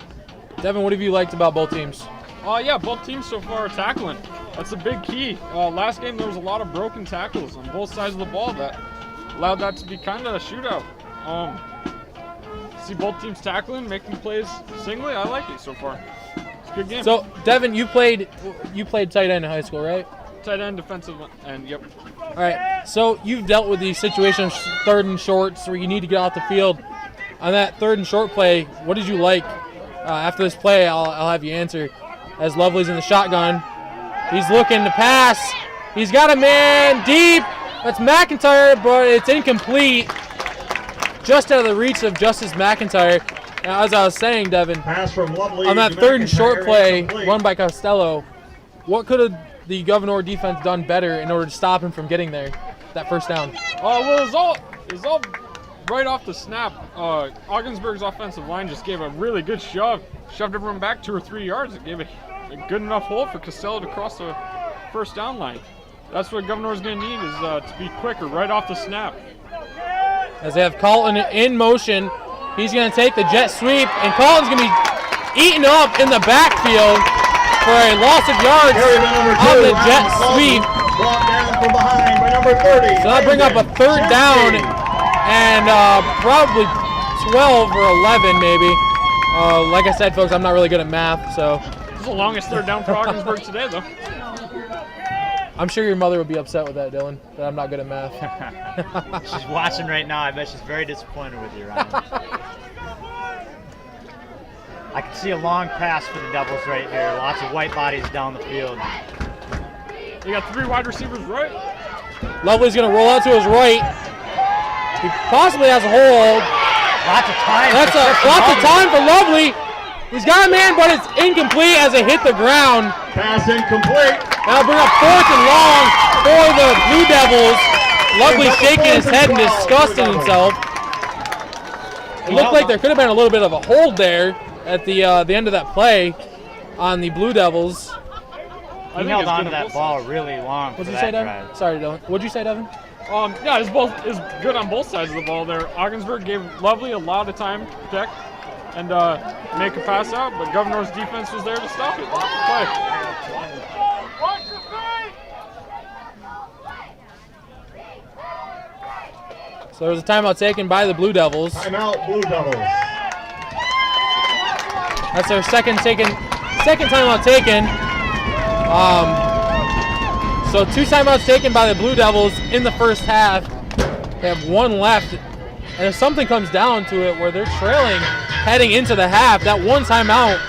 A: Devin, what have you liked about both teams?
B: Yeah, both teams so far are tackling. That's a big key. Last game there was a lot of broken tackles on both sides of the ball that allowed that to be kind of a shootout. See both teams tackling, making plays singly. I like it so far. It's a good game.
A: So, Devin, you played tight end in high school, right?
B: Tight end, defensive end, yep.
A: All right. So you've dealt with these situations, third and shorts, where you need to get off the field. On that third and short play, what did you like? After this play, I'll have you answer. As Lovely's in the shotgun, he's looking to pass. He's got a man deep. That's McIntyre, but it's incomplete. Just out of the reach of Justice McIntyre. Now, as I was saying, Devin,
C: Pass from Lovely
A: on that
C: to
A: third and short
C: McIntyre,
A: play
C: incomplete.
A: run by Costello, what could have the Gouverneur defense done better in order to stop him from getting there, that first down?
B: Well, it was all right off the snap. Ogdensburg's offensive line just gave a really good shove. Shoved everyone back 2 or 3 yards. It gave a good enough hole for Costello to cross the first down line. That's what Governor's going to need is to be quicker right off the snap.
A: As they have Colton in motion, he's going to take the jet sweep, and Colton's going to be eaten up in the backfield for a loss of yards
C: Carry by number 2,
A: on the
C: Ryan
A: jet
C: Colton,
A: sweep.
C: Brought down from behind by number 30.
A: So that'll bring up a third down and probably 12 or 11 maybe. Like I said, folks, I'm not really good at math, so
B: This is the longest third down for Ogdensburg today, though.
A: I'm sure your mother would be upset with that, Dylan, that I'm not good at math.
E: She's watching right now. I bet she's very disappointed with you, Ryan. I can see a long pass for the Devils right here. Lots of white bodies down the field.
B: You got 3 wide receivers right.
A: Lovely's going to roll out to his right. He possibly has a hold.
E: Lots of time.
A: That's lots of time for Lovely. He's got a man, but it's incomplete as it hit the ground.
C: Pass incomplete.
A: That'll bring up 4th and long for the Blue Devils. Lovely shaking his head and disgusting himself. It looked like there could have been a little bit of a hold there at the end of that play on the Blue Devils.
E: He held on to that ball really long.
A: What'd
E: for
A: you
E: that
A: say, Devin?
E: drive.
A: Sorry, Dylan. What'd you say, Devin?
B: Yeah, it's good on both sides of the ball there. Ogdensburg gave Lovely a lot of time to protect and make a pass out, but Governor's defense was there to stop it. Play.
A: So there was a timeout taken by the Blue Devils.
C: Timeout, Blue Devils.
A: That's their second timeout taken. So 2 timeouts taken by the Blue Devils in the first half. They have 1 left. And if something comes down to it where they're trailing heading into the half, that 1 timeout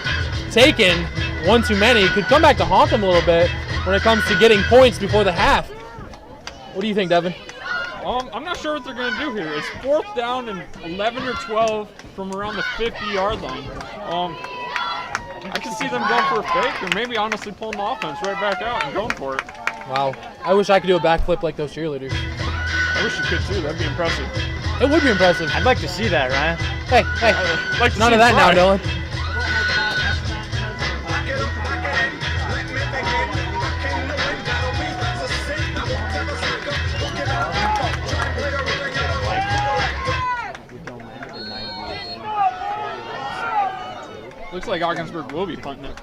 A: taken, 1 too many, could come back to haunt them a little bit when it comes to getting points before the half. What do you think, Devin?
B: I'm not sure what they're going to do here. It's 4th down and 11 or 12 from around the 50-yard line. I can see them going for a fake or maybe honestly pulling the offense right back out and going for it.
A: Wow. I wish I could do a backflip like those cheerleaders.
B: I wish you could too. That'd be impressive.
A: It would be impressive.
E: I'd like to see that, Ryan.
A: Hey,
B: Like to
A: none
B: see
A: of that now,
B: try.
A: Dylan.
B: Looks like Ogdensburg will be punting it.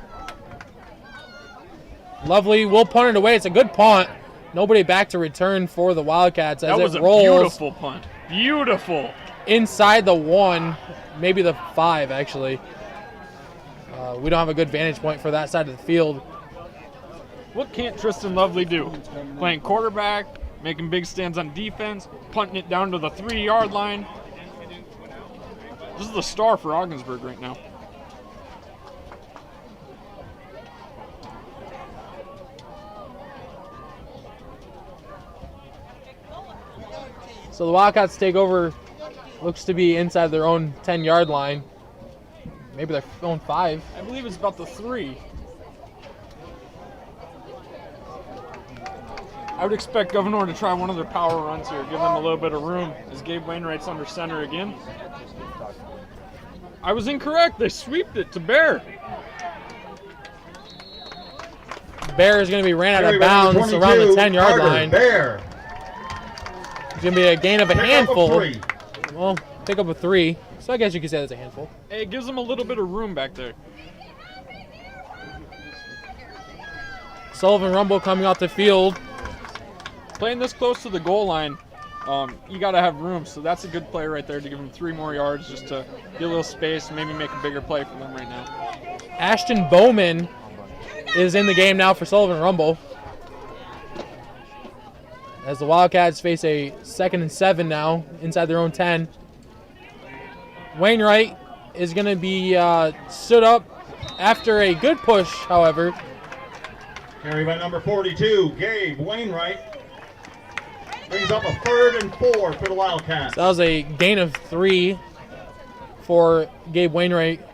A: Lovely. We'll punt it away. It's a good punt. Nobody back to return for the Wildcats as
B: That was
A: it
B: a
A: rolls
B: beautiful punt. Beautiful.
A: inside the 1, maybe the 5 actually. We don't have a good vantage point for that side of the field.
B: What can't Tristan Lovely do? Playing quarterback, making big stands on defense, punting it down to the 3-yard line. This is the star for Ogdensburg right now.
A: So the Wildcats take over, looks to be inside their own 10-yard line. Maybe their own 5.
B: I believe it's about the 3. I would expect Gouverneur to try one of their power runs here, give them a little bit of room as Gabe Wainwright's under center again. I was incorrect. They sweeped it to Bear.
A: Bear is going to be ran out of bounds around the 10-yard line.
C: Bear.
A: It's going to be a gain of a handful.
C: 3.
A: Well, pick up a 3. So I guess you could say that's a handful.
B: It gives them a little bit of room back there.
A: Sullivan Rumble coming off the field.
B: Playing this close to the goal line, you got to have room. So that's a good play right there to give them 3 more yards just to get a little space and maybe make a bigger play for them right now.
A: Ashton Bowman is in the game now for Sullivan Rumble. As the Wildcats face a 2nd and 7 now inside their own 10. Wainwright is going to be stood up after a good push, however.
C: Carry by number 42, Gabe Wainwright. Brings up a 3rd and 4 for the Wildcats.
A: So that was a gain of 3 for Gabe Wainwright.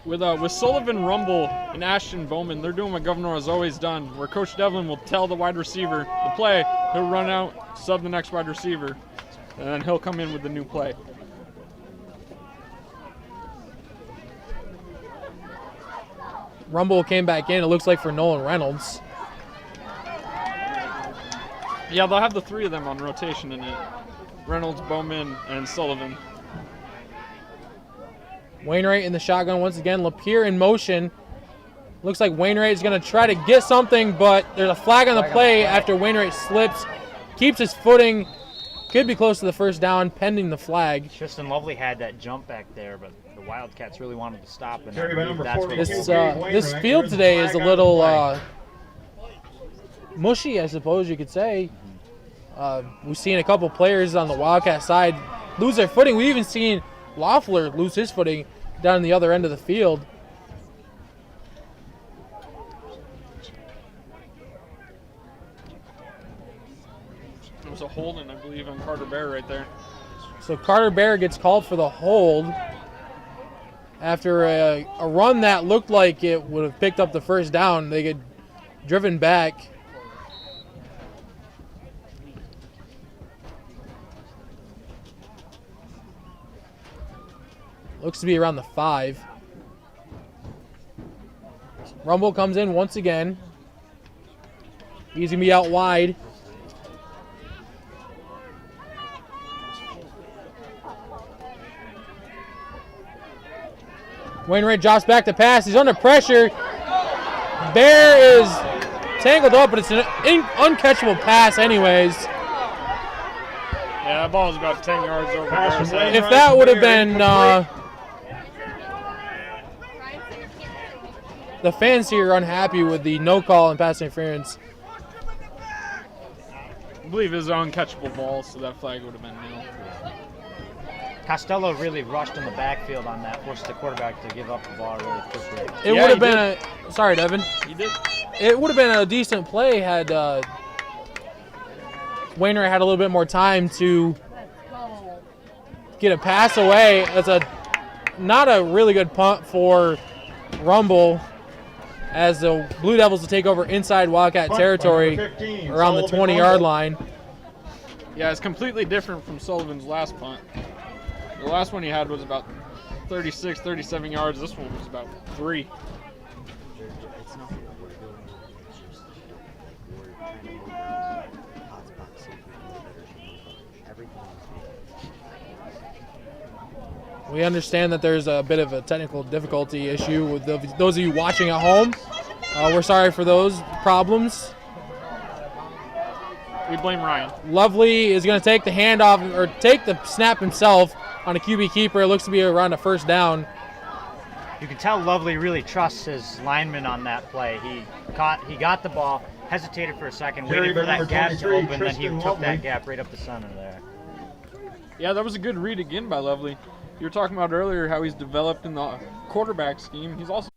B: With Sullivan Rumble and Ashton Bowman, they're doing what Gouverneur has always done, where Coach Devlin will tell the wide receiver the play, he'll run out, sub the next wide receiver, and then he'll come in with the new play.
A: Rumble came back in, it looks like, for Nolan Reynolds.
B: Yeah, they'll have the 3 of them on rotation in it. Reynolds, Bowman, and Sullivan.
A: Wainwright in the shotgun once again. Lapierre in motion. Looks like Wainwright is going to try to get something, but there's a flag on the play after Wainwright slips. Keeps his footing. Could be close to the first down, pending the flag.
E: Tristan Lovely had that jump back there, but the Wildcats really wanted to stop. And
C: Carry by number
E: that's what
C: 42.
A: This field today is a little mushy, I suppose you could say. We've seen a couple players on the Wildcat side lose their footing. We've even seen Loeffler lose his footing down the other end of the field.
B: It was a holding, I believe, on Carter Bear right there.
A: So Carter Bear gets called for the hold after a run that looked like it would have picked up the first down. They get driven back. Looks to be around the 5. Rumble comes in once again. He's going to be out wide. Wainwright drops back to pass. He's under pressure. Bear is tangled up, but it's an uncatchable pass anyways.
B: Yeah, that ball was about 10 yards over Bear's head.
A: If that would have been... the fans here are unhappy with the no call and pass interference.
B: I believe it was an uncatchable ball, so that flag would have been nil.
E: Costello really rushed in the backfield on that, forced the quarterback to give up the ball really quickly.
A: It would have been a... Sorry, Devin.
B: He did.
A: It would have been a decent play had Wainwright had a little bit more time to get a pass away. That's not a really good punt for Rumble, as the Blue Devils will take over inside Wildcat territory around the 20-yard line.
B: Yeah, it's completely different from Sullivan's last punt. The last one he had was about 36, 37 yards. This one was about 3.
A: We understand that there's a bit of a technical difficulty issue with those of you watching at home. We're sorry for those problems.
B: We blame Ryan.
A: Lovely is going to take the handoff, or take the snap himself on a QB keeper. It looks to be around a first down.
E: You can tell Lovely really trusts his lineman on that play. He got the ball, hesitated for a second, waited for that gap to open, then he took that gap right up the center there.
B: Yeah, that was a good read again by Lovely. You were talking about earlier how he's developed in the quarterback scheme. He's also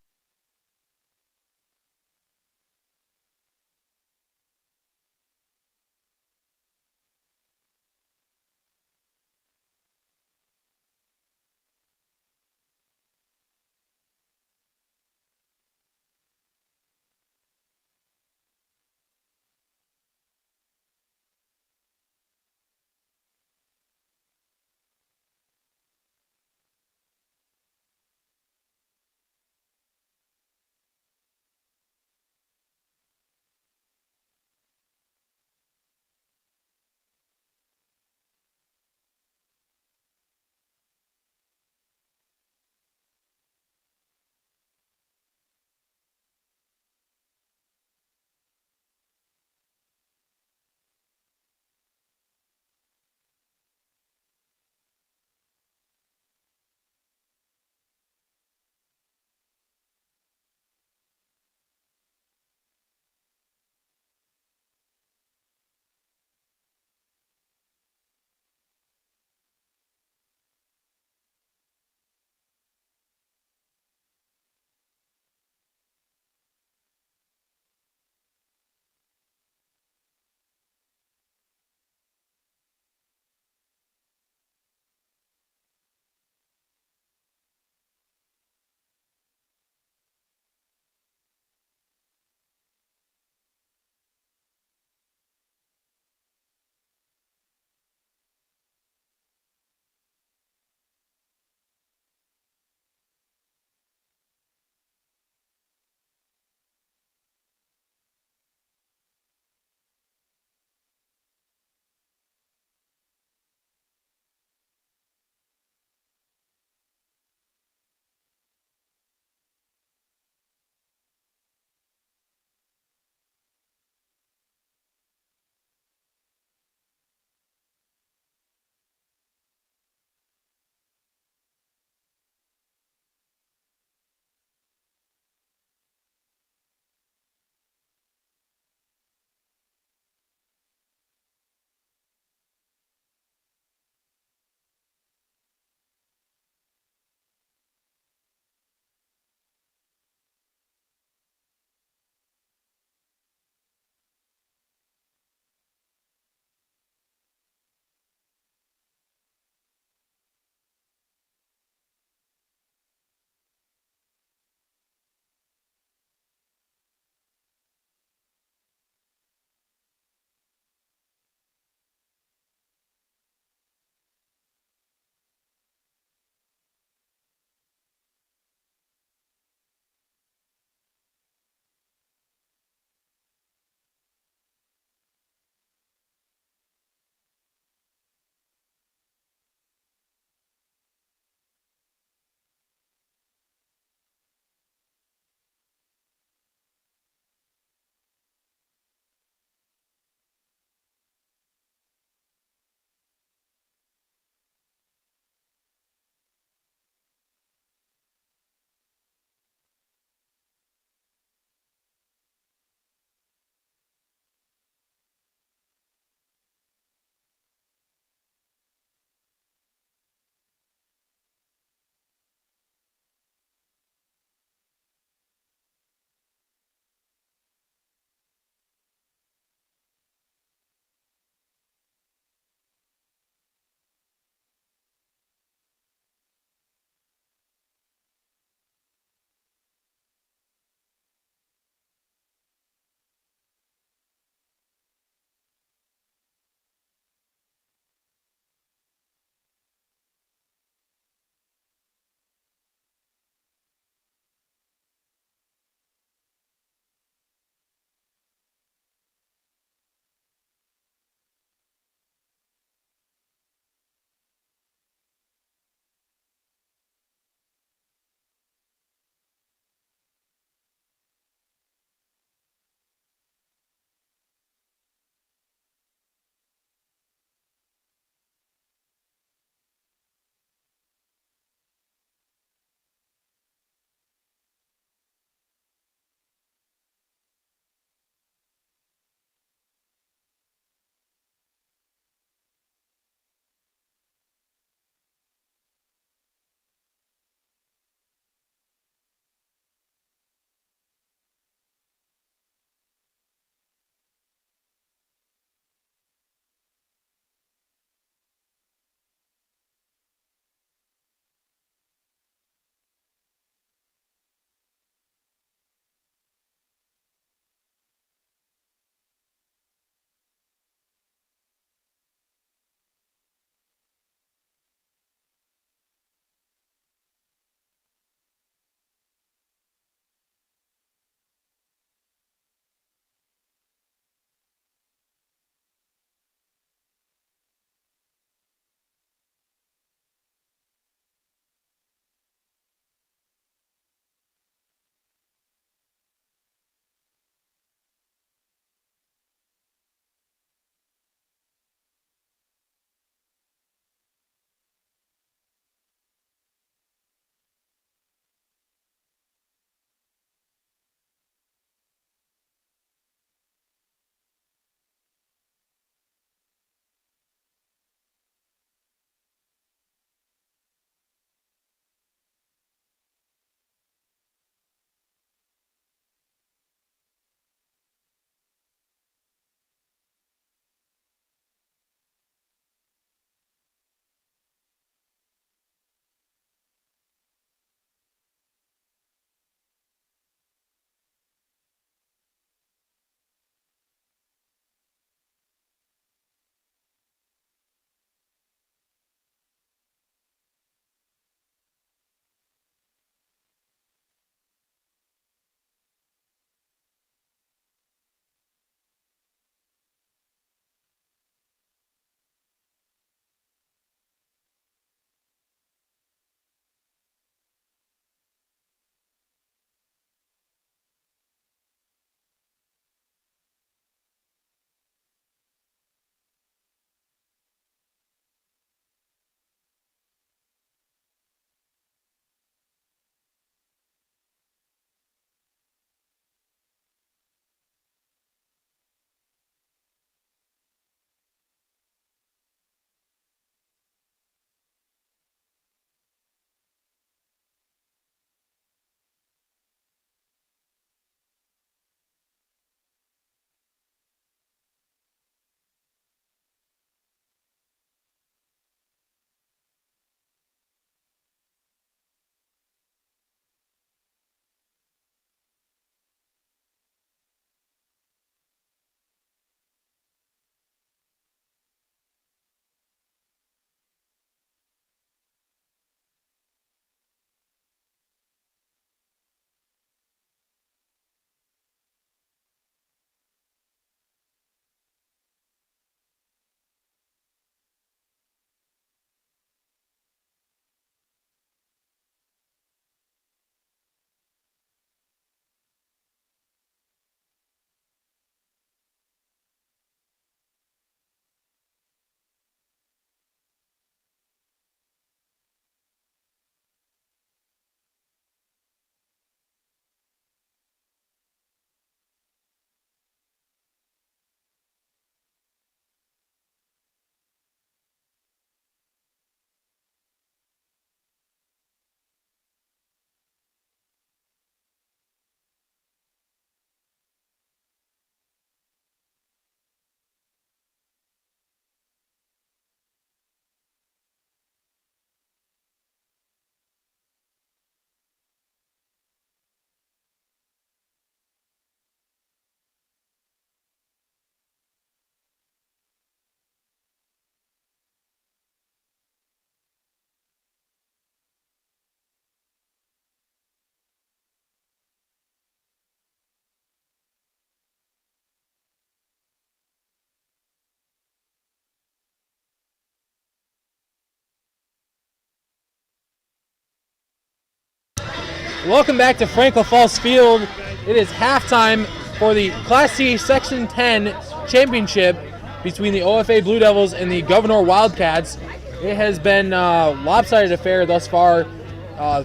A: Welcome back to Franklin Falls Field. It is halftime for the Class C Section 10 championship between the OFA Blue Devils and the Gouverneur Wildcats. It has been a lopsided affair thus far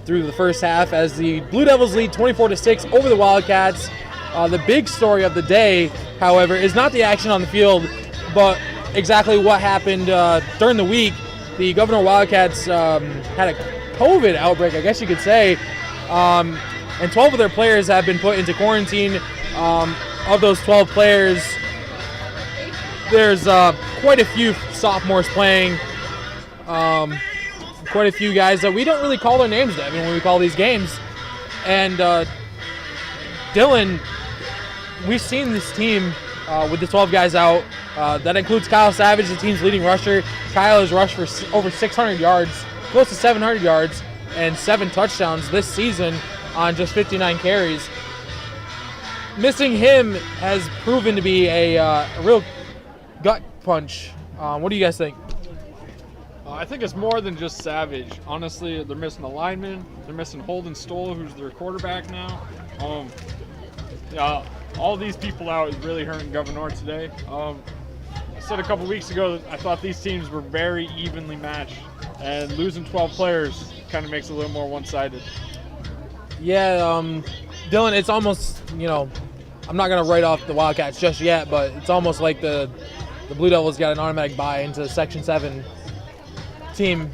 A: through the first half as the Blue Devils lead 24-6 over the Wildcats. The big story of the day, however, is not the action on the field, but exactly what happened during the week. The Gouverneur Wildcats had a COVID outbreak, I guess you could say, and 12 of their players have been put into quarantine. Of those 12 players, there's quite a few sophomores playing, quite a few guys that we don't really call their names, Devin, when we call these games. And Dylan, we've seen this team with the 12 guys out. That includes Kyle Savage, the team's leading rusher. Kyle has rushed for over 600 yards, close to 700 yards, and 7 touchdowns this season on just 59 carries. Missing him has proven to be a real gut punch. What do you guys think?
B: I think it's more than just Savage. Honestly, they're missing a lineman. They're missing Holden Stoll, who's their quarterback now. All these people out is really hurting Gouverneur today. I said a couple weeks ago that I thought these teams were very evenly matched, and losing 12 players kind of makes it a little more one-sided.
A: Yeah, Dylan, it's almost, I'm not going to write off the Wildcats just yet, but it's almost like the Blue Devils got an automatic bye into Section 7 team,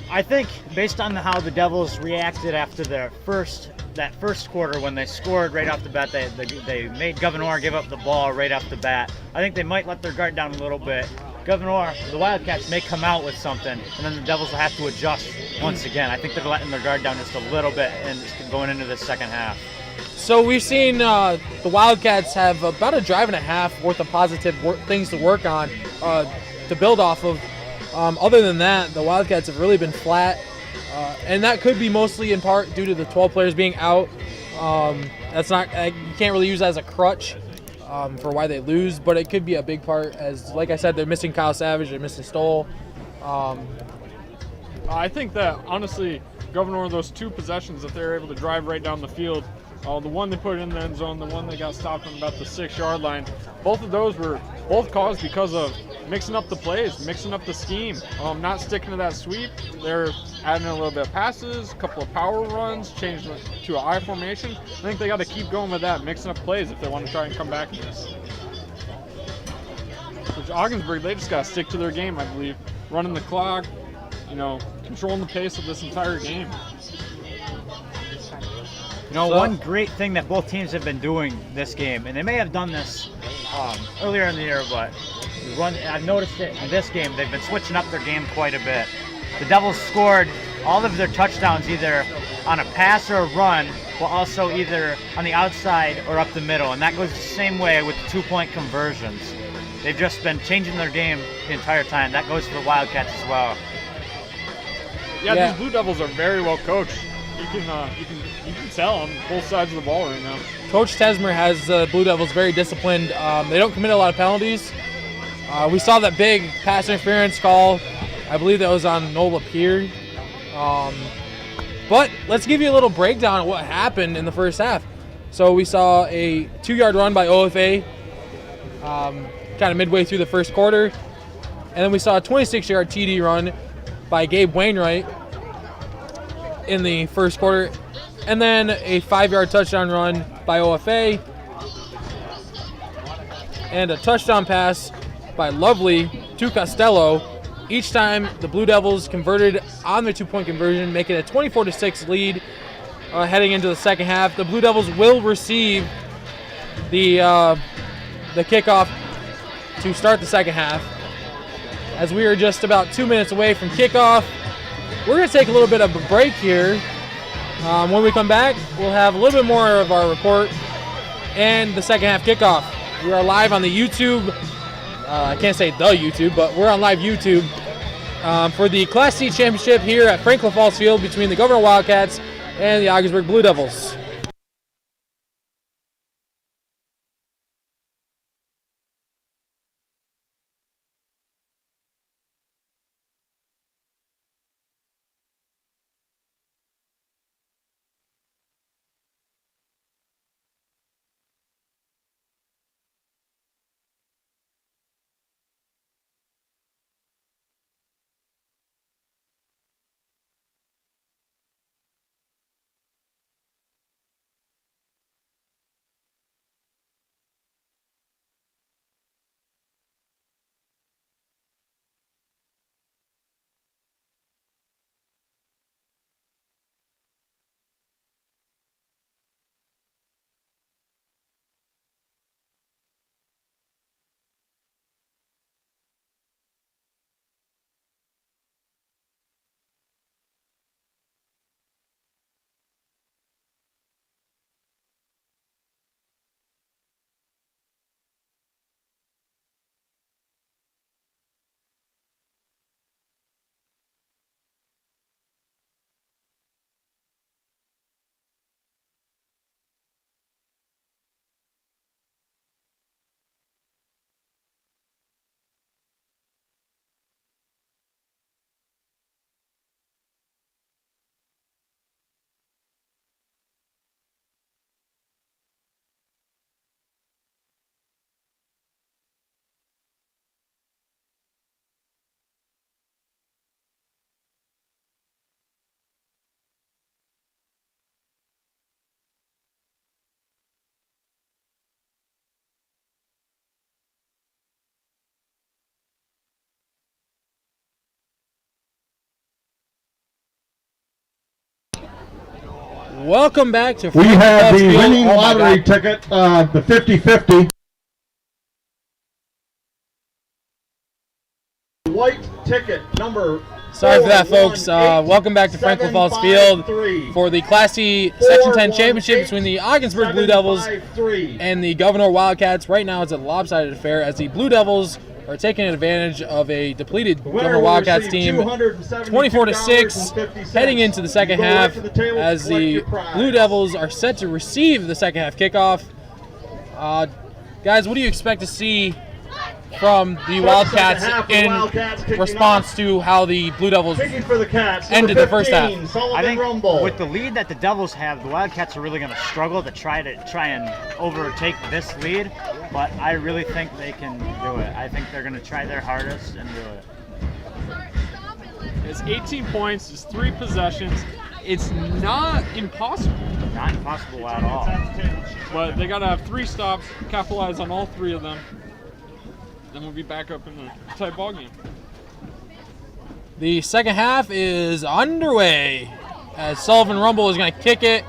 E: I think based on how the Devils reacted after that first quarter when they scored right off the bat, they made Gouverneur give up the ball right off the bat. I think they might let their guard down a little bit. Gouverneur, the Wildcats may come out with something, and then the Devils will have to adjust once again. I think they're letting their guard down just a little bit and going into the second half.
A: So we've seen the Wildcats have about a drive and a half worth of positive things to work on, to build off of. Other than that, the Wildcats have really been flat, and that could be mostly in part due to the 12 players being out. That's not, you can't really use that as a crutch for why they lose, but it could be a big part as, like I said, they're missing Kyle Savage, they're missing Stoll.
B: I think that, honestly, Gouverneur, those 2 possessions that they were able to drive right down the field, the one they put in the end zone, the one that got stopped on about the 6-yard line, both of those were both caused because of mixing up the plays, mixing up the scheme, not sticking to that sweep. They're adding a little bit of passes, a couple of power runs, changing it to an I formation. I think they got to keep going with that, mixing up plays if they want to try and come back in this. Which Ogdensburg, they just got to stick to their game, I believe. Running the clock, controlling the pace of this entire game.
E: One great thing that both teams have been doing this game, and they may have done this earlier in the year, but I've noticed it in this game. They've been switching up their game quite a bit. The Devils scored all of their touchdowns either on a pass or a run, but also either on the outside or up the middle, and that goes the same way with the 2-point conversions. They've just been changing their game the entire time. That goes for the Wildcats as well.
B: Yeah, these Blue Devils are very well coached. You can tell on both sides of the ball right now.
A: Coach Tesmer has the Blue Devils very disciplined. They don't commit a lot of penalties. We saw that big pass interference call. I believe that was on Nola Pier. But let's give you a little breakdown of what happened in the first half. So we saw a 2-yard run by OFA kind of midway through the first quarter. And then we saw a 26-yard TD run by Gabe Wainwright in the first quarter. And then a 5-yard touchdown run by OFA. And a touchdown pass by Lovely to Costello. Each time the Blue Devils converted on their 2-point conversion, making a 24-6 lead heading into the second half. The Blue Devils will receive the kickoff to start the second half. As we are just about 2 minutes away from kickoff, we're going to take a little bit of a break here. When we come back, we'll have a little bit more of our report and the second half kickoff. We are live on the YouTube. I can't say the YouTube, but we're on live YouTube for the Class C championship here at Franklin Falls Field between the Gouverneur Wildcats and the Ogdensburg Blue Devils. welcome back to
C: We have the
A: Field.
C: winning
A: Oh my
C: lottery
A: God.
C: ticket, the 50-50. White ticket number.
A: Sorry for that, folks. Welcome back to Franklin Falls Field for the Class C Section 10 championship between the Ogdensburg Blue Devils and the Gouverneur Wildcats. Right now, it's a lopsided affair as the Blue Devils are taking advantage of a depleted Gouverneur Wildcats team, 24-6, heading into the second half as the Blue Devils are set to receive the second half kickoff. Guys, what do you expect to see from the Wildcats in response to how the Blue Devils ended the first half?
E: I think with the lead that the Devils have, the Wildcats are really going to struggle to try and overtake this lead, but I really think they can do it. I think they're going to try their hardest and do it.
B: It's 18 points, it's 3 possessions. It's not impossible.
E: Not impossible at all.
B: But they got to have 3 stops, capitalize on all 3 of them. Then we'll be back up in the tight ball game.
A: The second half is underway as Sullivan Rumble is going to kick it.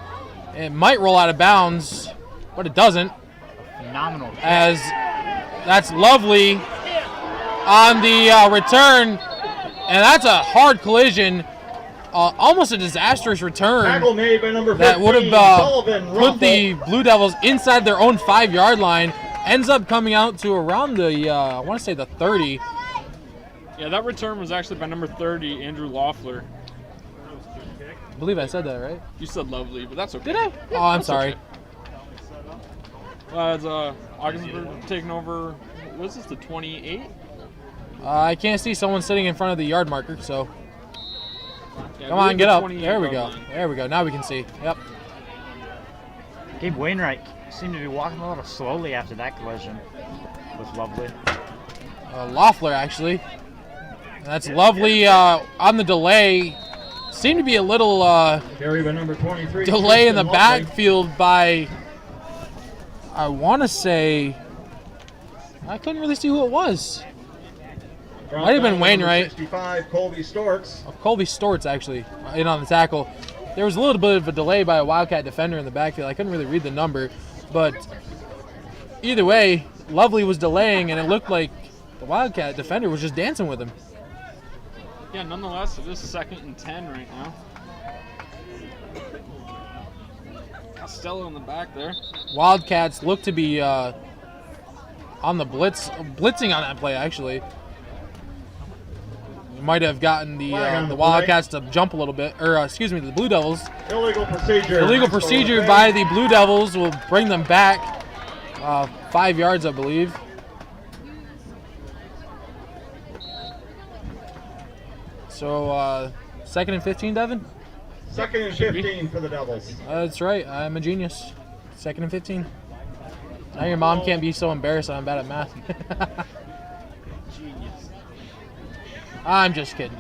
A: It might roll out of bounds, but it doesn't.
E: Phenomenal.
A: As that's Lovely on the return, and that's a hard collision. Almost a disastrous return
C: Tackle made by number 15,
A: that would have
C: Sullivan
A: put
C: Rumble.
A: the Blue Devils inside their own 5-yard line. Ends up coming out to around the, I want to say the 30.
B: Yeah, that return was actually by number 30, Andrew Loeffler.
A: I believe I said that, right?
B: You said Lovely, but that's okay.
A: Did I? Oh, I'm sorry.
B: It's Ogdensburg taking over, what is this, the 28?
A: I can't see someone sitting in front of the yard marker, so
B: Yeah,
A: come on, get up.
B: 28
A: There we go.
B: yard line.
A: There we go. Now we can see. Yep.
E: Gabe Wainwright seemed to be walking a little slowly after that collision with Lovely.
A: Loeffler, actually. And that's Lovely on the delay. Seemed to be a little
C: Carry by number 23.
A: delay in the
C: Lovely.
A: backfield by, I want to say, I couldn't really see who it was. Might have been
C: Number
A: Wainwright.
C: 65, Colby Storks.
A: Colby Storts, actually, in on the tackle. There was a little bit of a delay by a Wildcat defender in the backfield. I couldn't really read the number, but either way, Lovely was delaying, and it looked like the Wildcat defender was just dancing with him.
B: Yeah, nonetheless, it is 2nd and 10 right now. Costello in the back there.
A: Wildcats look to be on the blitzing on that play, actually. Might have gotten the Wildcats to jump a little bit, or excuse me, the Blue Devils.
C: Illegal procedure.
A: Illegal procedure by the Blue Devils will bring them back 5 yards, I believe. So 2nd and 15, Devin?
C: 2nd and 15 for the Devils.
A: That's right. I'm a genius. 2nd and 15. Now your mom can't be so embarrassed that I'm bad at math. I'm just kidding.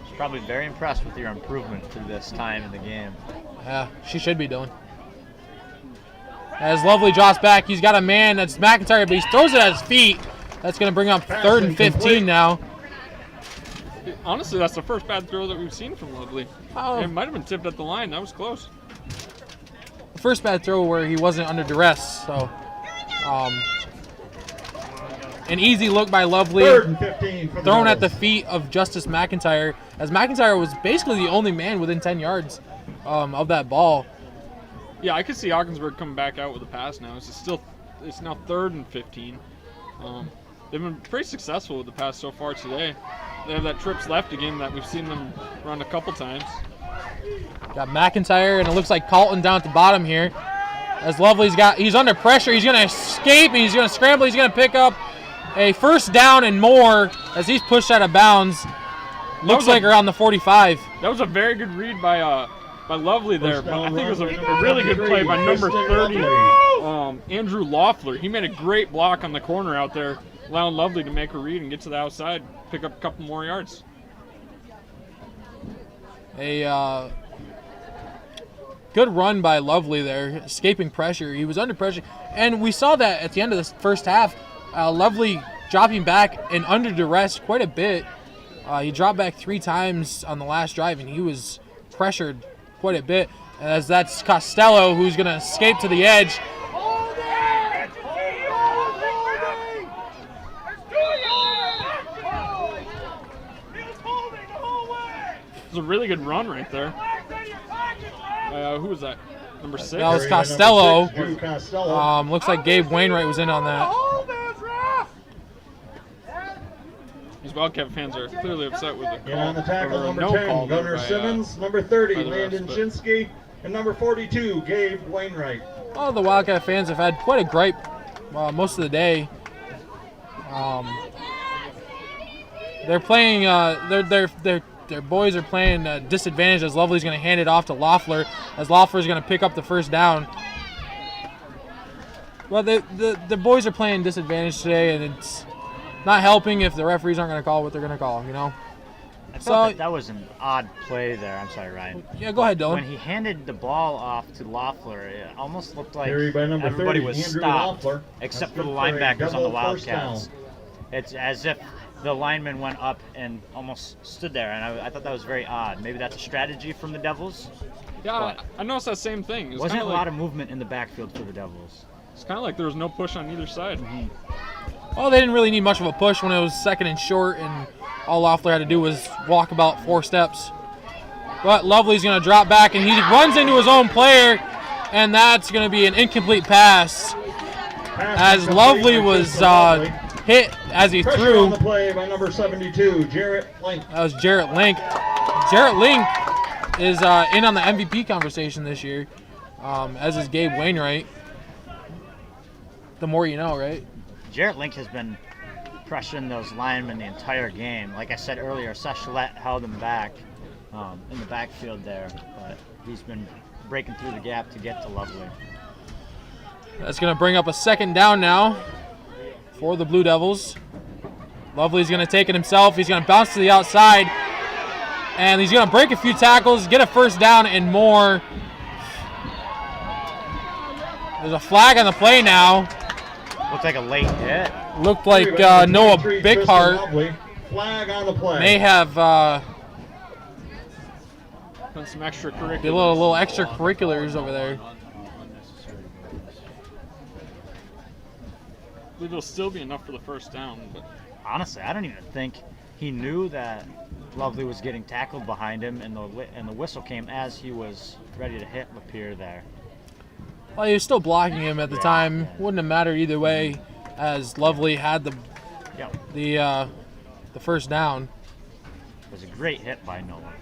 E: She's probably very impressed with your improvement through this time in the game.
A: Yeah, she should be doing. As Lovely drops back, he's got a man that's McIntyre, but he throws it at his feet. That's going to bring up 3rd and 15 now.
B: Honestly, that's the first bad throw that we've seen from Lovely.
A: Oh.
B: It might have been tipped at the line. That was close.
A: The first bad throw where he wasn't under duress. So, an easy look by Lovely.
C: 3rd and 15 for the
A: Thrown at the
C: Devils.
A: feet of Justice McIntyre, as McIntyre was basically the only man within 10 yards of that ball.
B: Yeah, I could see Ogdensburg coming back out with a pass now. It's now 3rd and 15. They've been pretty successful with the pass so far today. They have that trips left again that we've seen them run a couple times.
A: Got McIntyre, and it looks like Colton down at the bottom here. As he's under pressure. He's going to escape, and he's going to scramble. He's going to pick up a first down and more as he's pushed out of bounds. Looks like around the 45.
B: That was a very good read by Lovely there. But I think it was a really good play by number 30, Andrew Loeffler. He made a great block on the corner out there, allowing Lovely to make a read and get to the outside, pick up a couple more yards.
A: A good run by Lovely there, escaping pressure. He was under pressure, and we saw that at the end of this first half. Lovely dropping back and under duress quite a bit. He dropped back 3 times on the last drive, and he was pressured quite a bit, as that's Costello who's going to escape to the edge.
B: It was a really good run right there. Who was that? Number 6?
A: That was Costello.
C: Drew Costello.
A: Looks like Gabe Wainwright was in on that.
B: These Wildcat fans are clearly upset with the
C: And on the tackle,
B: or
C: number
B: no
C: 10,
B: call
C: Gunnar
B: by,
C: Simmons. Number 30,
B: by the refs,
C: Landon
B: but-
C: Shinsky. And number 42, Gabe Wainwright.
A: All the Wildcat fans have had quite a gripe most of the day. They're playing. Their boys are playing disadvantage as Lovely's going to hand it off to Loeffler, as Loeffler's going to pick up the first down. Well, the boys are playing disadvantage today, and it's not helping if the referees aren't going to call what they're going to call. You know.
E: I thought that was an odd play there. I'm sorry, Ryan.
A: Yeah, go ahead, Dylan.
E: When he handed the ball off to Loeffler, it almost looked like
C: Carried by number
E: everybody
C: 30,
E: was
C: Andrew
E: stopped,
C: Loeffler.
E: except
C: That's
E: for the
C: good for a
E: linebackers on the
C: double first
E: Wildcats.
C: down.
E: It's as if the lineman went up and almost stood there, and I thought that was very odd. Maybe that's a strategy from the Devils.
B: Yeah,
E: But
B: I noticed that same thing. It
E: wasn't a
B: kinda
E: lot
B: like,
E: of movement in the backfield for the Devils.
B: It's kind of like there was no push on either side.
A: Well, they didn't really need much of a push when it was second and short, and all Loeffler had to do was walk about 4 steps. But Lovely's going to drop back, and he runs into his own player, and that's going to be an incomplete pass, as Lovely was hit as he
C: Pressure
A: threw.
C: on the play by number 72, Jarrett Link.
A: That was Jarrett Link. Jarrett Link is in on the MVP conversation this year, as is Gabe Wainwright. The more you know, right?
E: Jarrett Link has been pressuring those linemen the entire game. Like I said earlier, Sechlet held him back in the backfield there, but he's been breaking through the gap to get to Lovely.
A: That's going to bring up a second down now for the Blue Devils. Lovely's going to take it himself. He's going to bounce to the outside, and he's going to break a few tackles, get a first down and more. There's a flag on the play now.
E: Looked like a late hit.
A: Looked like Noah Bickhart
C: Flag on the play.
A: may have
B: Done some extracurriculars.
A: a little extracurriculars over there.
B: I believe it'll still be enough for the first down, but
E: Honestly, I don't even think he knew that Lovely was getting tackled behind him, and the whistle came as he was ready to hit Lapierre there.
A: Well, he was still blocking him at the time. Wouldn't have mattered either way, as Lovely had the first down.
E: It was a great hit by Noah.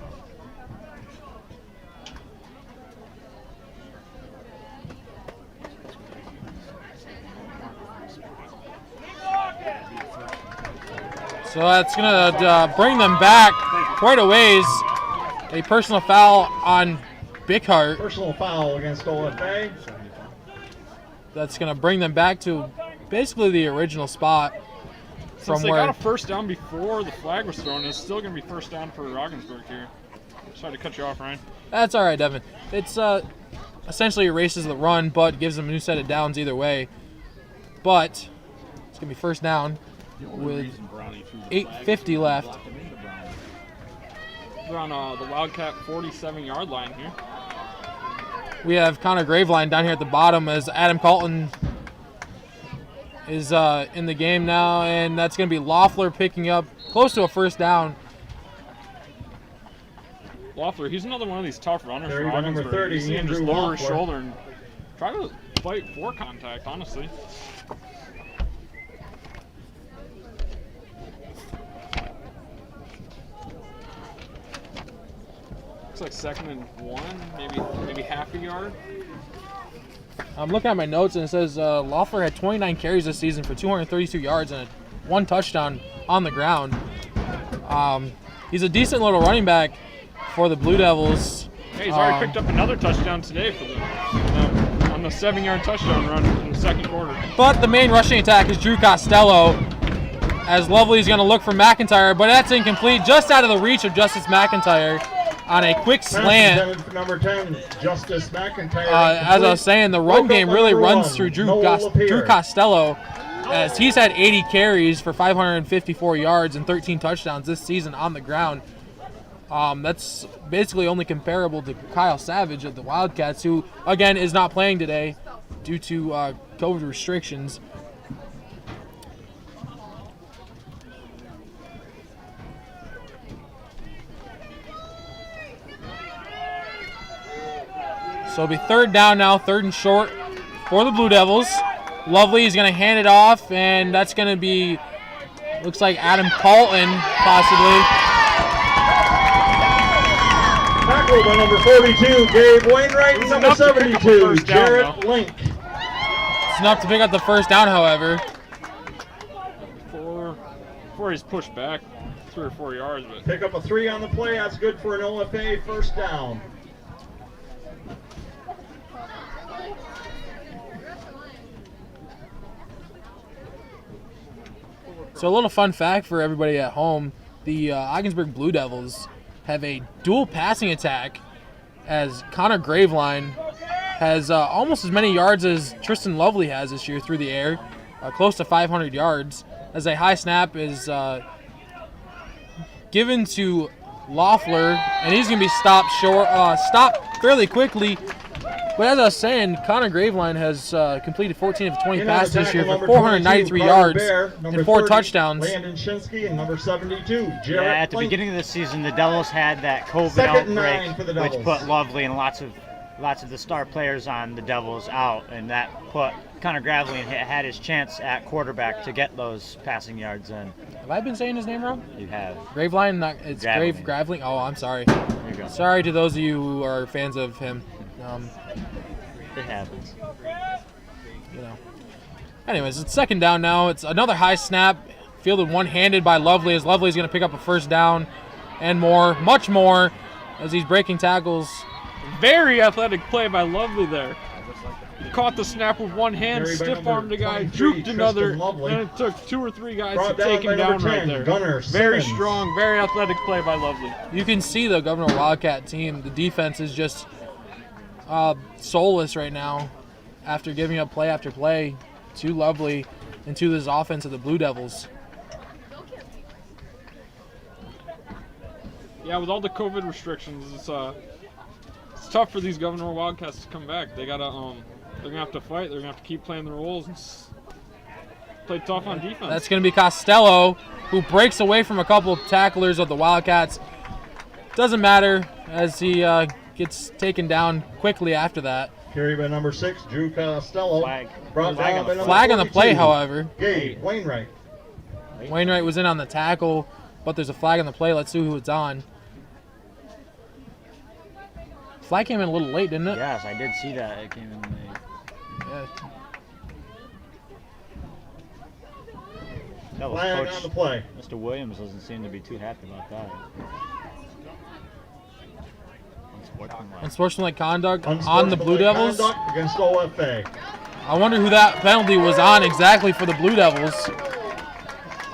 A: So that's going to bring them back quite a ways. A personal foul on Bickhart.
C: Personal foul against OFA.
A: That's going to bring them back to basically the original spot
B: since
A: from
B: they
A: where.
B: got a first down before the flag was thrown, it's still going to be first down for Ogdensburg here. Sorry to cut you off, Ryan.
A: That's all right, Devin. It's essentially erases the run, but gives them a new set of downs either way. But it's going to be first down with 8:50 left.
B: They're on the Wildcat 47-yard line here.
A: We have Connor Graveline down here at the bottom as Adam Colton is in the game now, and that's going to be Loeffler picking up close to a first down.
B: Loeffler, he's another one of these tough runners for
C: Carried by number
B: Ogdensburg.
C: 30,
B: You see him just
C: Andrew
B: lower his
C: Loeffler.
B: shoulder and try to fight for contact, honestly. Looks like second and 1, maybe half a yard.
A: I'm looking at my notes, and it says Loeffler had 29 carries this season for 232 yards and 1 touchdown on the ground. He's a decent little running back for the Blue Devils.
B: Hey, he's already picked up another touchdown today for on the 7-yard touchdown run in the second quarter.
A: But the main rushing attack is Drew Costello, as Lovely's going to look for McIntyre, but that's incomplete, just out of the reach of Justice McIntyre on a quick slant.
C: Intended for number 10, Justice McIntyre.
A: As I was saying, the run
C: Broke
A: game
C: up
A: really
C: number
A: runs
C: 1,
A: through Drew
C: Noah Lapierre.
A: Costello, as he's had 80 carries for 554 yards and 13 touchdowns this season on the ground. That's basically only comparable to Kyle Savage of the Wildcats, who, again, is not playing today due to COVID restrictions. So it'll be third down now, third and short for the Blue Devils. Lovely is going to hand it off, and that's going to be, looks like Adam Colton, possibly.
C: Tackled by number 42, Gabe Wainwright, and number 72, Jarrett Link.
A: It's enough to pick up the first down, however.
B: Before he's pushed back 3 or 4 yards. But
C: Pick up a 3 on the play. That's good for an OFA first down.
A: So a little fun fact for everybody at home, the Ogdensburg Blue Devils have a dual passing attack, as Connor Graveline has almost as many yards as Tristan Lovely has this year through the air, close to 500 yards, as a high snap is given to Loeffler, and he's going to be stopped fairly quickly. But as I was saying, Connor Graveline has completed 14 of 20 passes this year for 493 yards and 4 touchdowns.
C: Landon Shinsky and number 72, Jarrett
E: at the
C: Link.
E: beginning of the season, the Devils had that COVID
C: Second and 9
E: outbreak,
C: for the
E: which
C: Devils.
E: put Lovely and lots of the star players on the Devils out, and that put Connor Graveline had his chance at quarterback to get those passing yards in.
A: Have I been saying his name wrong?
E: You have.
A: Graveline, it's
E: Graveline.
A: Graveline. Oh, I'm sorry.
E: There you go.
A: Sorry to those of you who are fans of him.
E: It happens.
A: You know. Anyways, it's second down now. It's another high snap, fielded one-handed by Lovely, as Lovely's going to pick up a first down and more, much more, as he's breaking tackles.
B: very athletic play by Lovely there. Caught the snap with one hand, stiff-armed a guy, juked another, and it took 2 or 3 guys to take him down right there. Very strong, very athletic play by Lovely.
A: You can see the Gouverneur Wildcat team, the defense is just soulless right now after giving up play after play to Lovely and to this offense of the Blue Devils.
B: Yeah, with all the COVID restrictions, it's tough for these Gouverneur Wildcats to come back. They gotta they're gonna have to fight. They're gonna have to keep playing their roles and play tough on defense.
A: That's gonna be Costello, who breaks away from a couple of tacklers of the Wildcats. Doesn't matter, as he gets taken down quickly after that.
C: Carried by number 6, Drew Costello.
E: Flag.
C: Brought down by number
A: Flag on the
C: 42,
A: play, however.
C: Gabe Wainwright.
A: Wainwright was in on the tackle, but there's a flag on the play. Let's see who it's on. Flag came in a little late, didn't it?
E: Yes, I did see that. It came in late.
A: Yeah.
E: That was
C: Flag
E: Coach
C: on the play.
E: Mr. Williams doesn't seem to be too happy about that.
A: Unsportsmanlike conduct on the Blue Devils.
C: Conduct against OFA.
A: I wonder who that penalty was on exactly for the Blue Devils.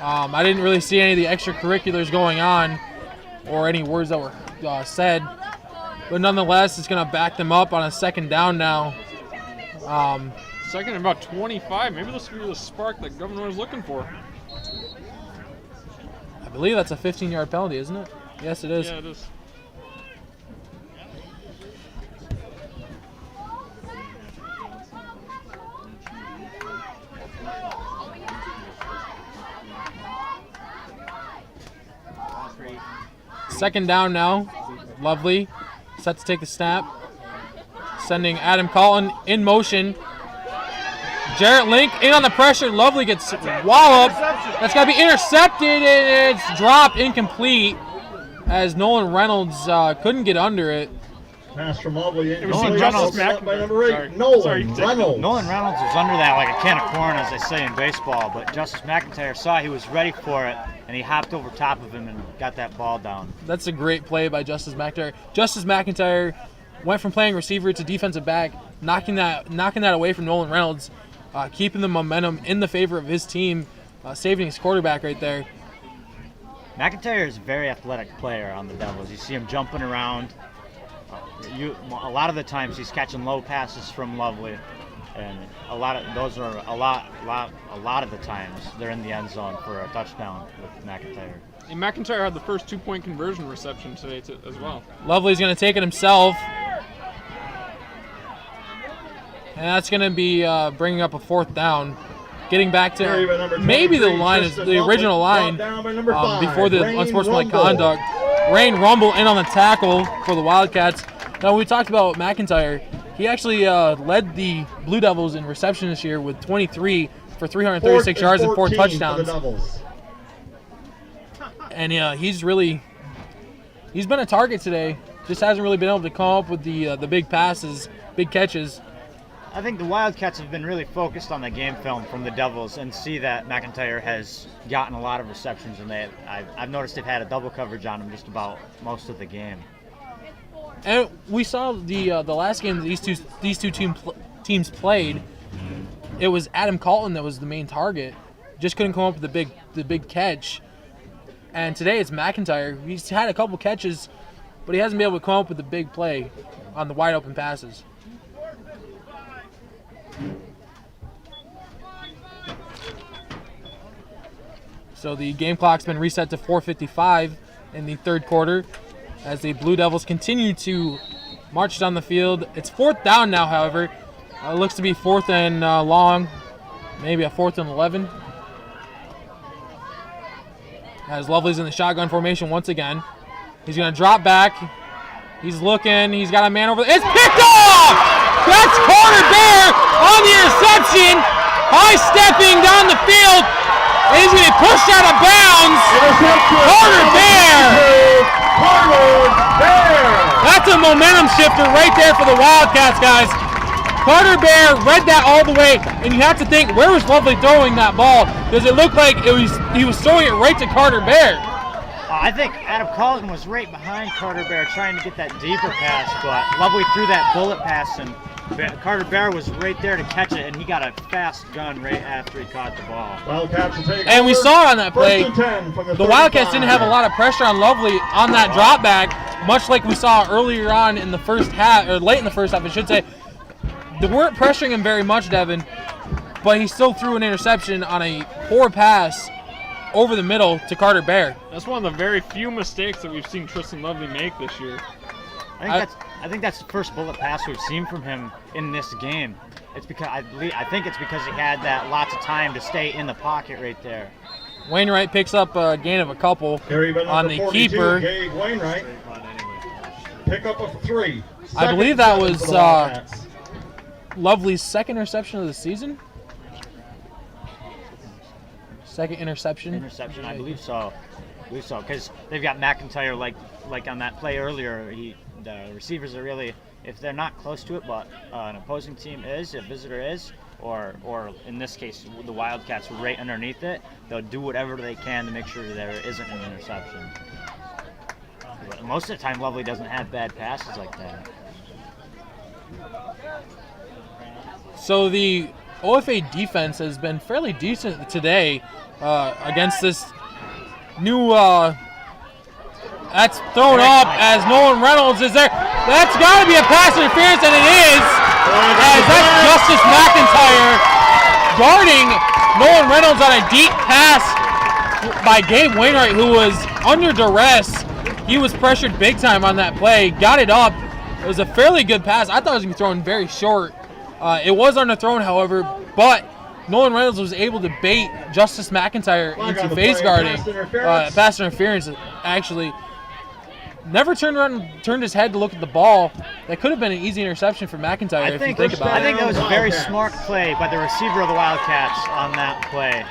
A: I didn't really see any of the extracurriculars going on or any words that were said. But nonetheless, it's going to back them up on a second down now.
B: Second and about 25. Maybe this will be the spark that Gouverneur is looking for.
A: I believe that's a 15-yard penalty, isn't it? Yes, it is.
B: Yeah, it is.
A: Second down now. Lovely. Set to take the snap. Sending Adam Colton in motion. Jarrett Link in on the pressure. Lovely gets walloped. That's got to be intercepted, and it's dropped incomplete as Nolan Reynolds couldn't get under it.
C: Pass from Lovely.
E: Nolan Reynolds
C: by number 8. Nolan Reynolds.
E: Nolan Reynolds was under that like a can of corn, as they say in baseball, but Justice McIntyre saw he was ready for it, and he hopped over top of him and got that ball down.
A: That's a great play by Justice McIntyre. Justice McIntyre went from playing receiver to defensive back, knocking that away from Nolan Reynolds, keeping the momentum in the favor of his team, saving his quarterback right there.
E: McIntyre is a very athletic player on the Devils. You see him jumping around. A lot of the times he's catching low passes from Lovely, and a lot of the times they're in the end zone for a touchdown with McIntyre.
B: And McIntyre had the first 2-point conversion reception today as well.
A: Lovely's going to take it himself. And that's going to be bringing up a 4th down. Getting back to maybe the line, the original line before the unsportsmanlike conduct. Rain Rumble in on the tackle for the Wildcats. Now, we talked about McIntyre. He actually led the Blue Devils in reception this year with 23 for 336 yards and 4 touchdowns. And he's been a target today. Just hasn't really been able to come up with the big passes, big catches.
E: I think the Wildcats have been really focused on the game film from the Devils and see that McIntyre has gotten a lot of receptions, and I've noticed they've had a double coverage on him just about most of the game.
A: And we saw the last game that these two teams played. It was Adam Colton that was the main target. Just couldn't come up with the big catch. And today it's McIntyre. He's had a couple catches, but he hasn't been able to come up with the big play on the wide open passes. So the game clock's been reset to 4:55 in the 3rd quarter as the Blue Devils continue to march down the field. It's 4th down now, however. It looks to be 4th and long, maybe a 4th and 11. As Lovely's in the shotgun formation once again. He's going to drop back. He's looking. He's got a man over there. It's picked off! That's Carter Bear on the interception. High-stepping down the field. He's going to be pushed out of bounds. Carter Bear! That's a momentum shifter right there for the Wildcats, guys. Carter Bear read that all the way, and you have to think, where was Lovely throwing that ball? Because it looked like he was throwing it right to Carter Bear.
E: I think Adam Colton was right behind Carter Bear trying to get that deeper pass, but Lovely threw that bullet pass, and Carter Bear was right there to catch it, and he got a fast gun right after he caught the ball.
A: And we saw on that play, the Wildcats didn't have a lot of pressure on Lovely on that drop back, much like we saw earlier on in the first half, or late in the first half, I should say. They weren't pressuring him very much, Devin, but he still threw an interception on a poor pass over the middle to Carter Bear.
B: That's one of the very few mistakes that we've seen Tristan Lovely make this year.
E: I think that's the first bullet pass we've seen from him in this game. It's because I think it's because he had that lots of time to stay in the pocket right there.
A: Wainwright picks up a gain of a couple on the keeper.
C: Gabe Wainwright. Pick up of 3.
A: I believe that was Lovely's 2nd interception of the season. 2nd interception.
E: I believe so. Because they've got McIntyre like on that play earlier. The receivers are really, if they're not close to it, but an opposing team is, a visitor is, or in this case the Wildcats right underneath it, they'll do whatever they can to make sure there isn't an interception. But most of the time, Lovely doesn't have bad passes like that.
A: So the OFA defense has been fairly decent today against this new. That's thrown up as Nolan Reynolds is there. That's got to be a pass interference, and it is. As that's Justice McIntyre guarding Nolan Reynolds on a deep pass by Gabe Wainwright, who was under duress. He was pressured big time on that play. Got it up. It was a fairly good pass. I thought it was going to be thrown very short. It was underthrown, however, but Nolan Reynolds was able to bait Justice McIntyre into face guarding. Pass interference, actually. Never turned around and turned his head to look at the ball. That could have been an easy interception for McIntyre if you think about it.
E: I think that was a very smart play by the receiver of the Wildcats on that play.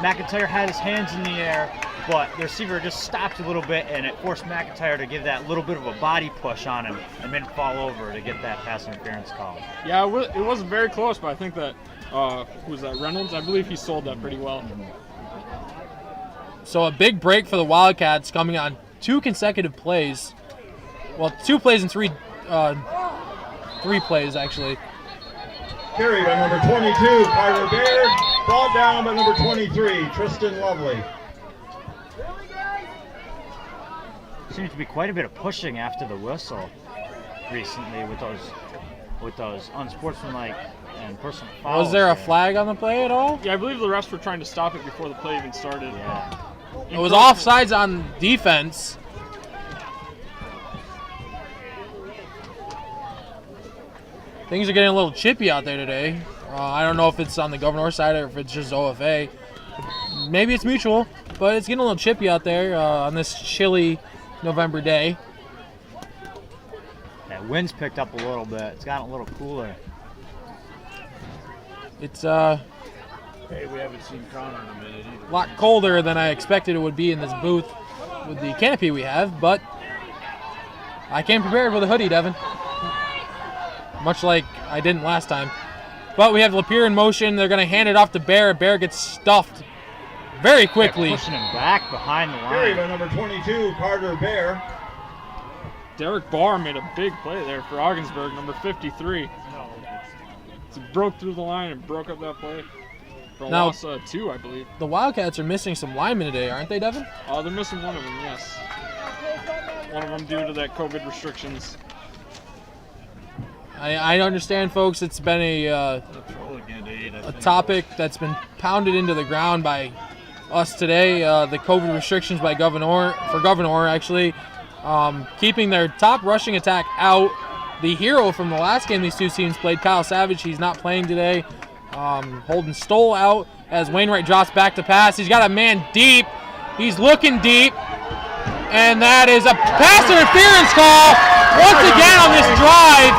E: McIntyre had his hands in the air, but the receiver just stopped a little bit, and it forced McIntyre to give that little bit of a body push on him and made him fall over to get that pass interference call.
B: Yeah, it wasn't very close, but I think that, who was that, Reynolds? I believe he sold that pretty well.
A: So a big break for the Wildcats coming on 2 consecutive plays. Well, 2 plays and 3 plays, actually.
C: Carry by number 22, Carter Bear. Brought down by number 23, Tristan Lovely.
E: Seems to be quite a bit of pushing after the whistle recently with those unsportsmanlike and personal fouls.
A: Was there a flag on the play at all?
B: Yeah, I believe the refs were trying to stop it before the play even started.
E: Yeah.
A: It was offsides on defense. Things are getting a little chippy out there today. I don't know if it's on the Gouverneur side or if it's just OFA. Maybe it's mutual, but it's getting a little chippy out there on this chilly November day.
E: That wind's picked up a little bit. It's gotten a little cooler.
A: It's
D: Hey, we haven't seen Connor in a minute either.
A: a lot colder than I expected it would be in this booth with the canopy we have, but I came prepared with a hoodie, Devin. Much like I didn't last time. But we have Lapeer in motion. They're going to hand it off to Bear. Bear gets stuffed very quickly.
E: They're pushing him back behind the
C: Carried by
E: line.
C: number 22, Carter Bear.
B: Derek Barr made a big play there for Ogdensburg, number 53. So broke through the line and broke up that play for a
A: Now-
B: loss 2, I believe.
A: The Wildcats are missing some linemen today, aren't they, Devin?
B: They're missing one of them, yes. One of them due to that COVID restrictions.
A: I understand, folks, it's been a topic that's been pounded into the ground by us today. The COVID restrictions by Gouverneur, actually, keeping their top rushing attack out. The hero from the last game these two teams played, Kyle Savage, he's not playing today. Holden Stoll out as Wainwright drops back to pass. He's got a man deep. He's looking deep. And that is a pass interference call once again on this drive.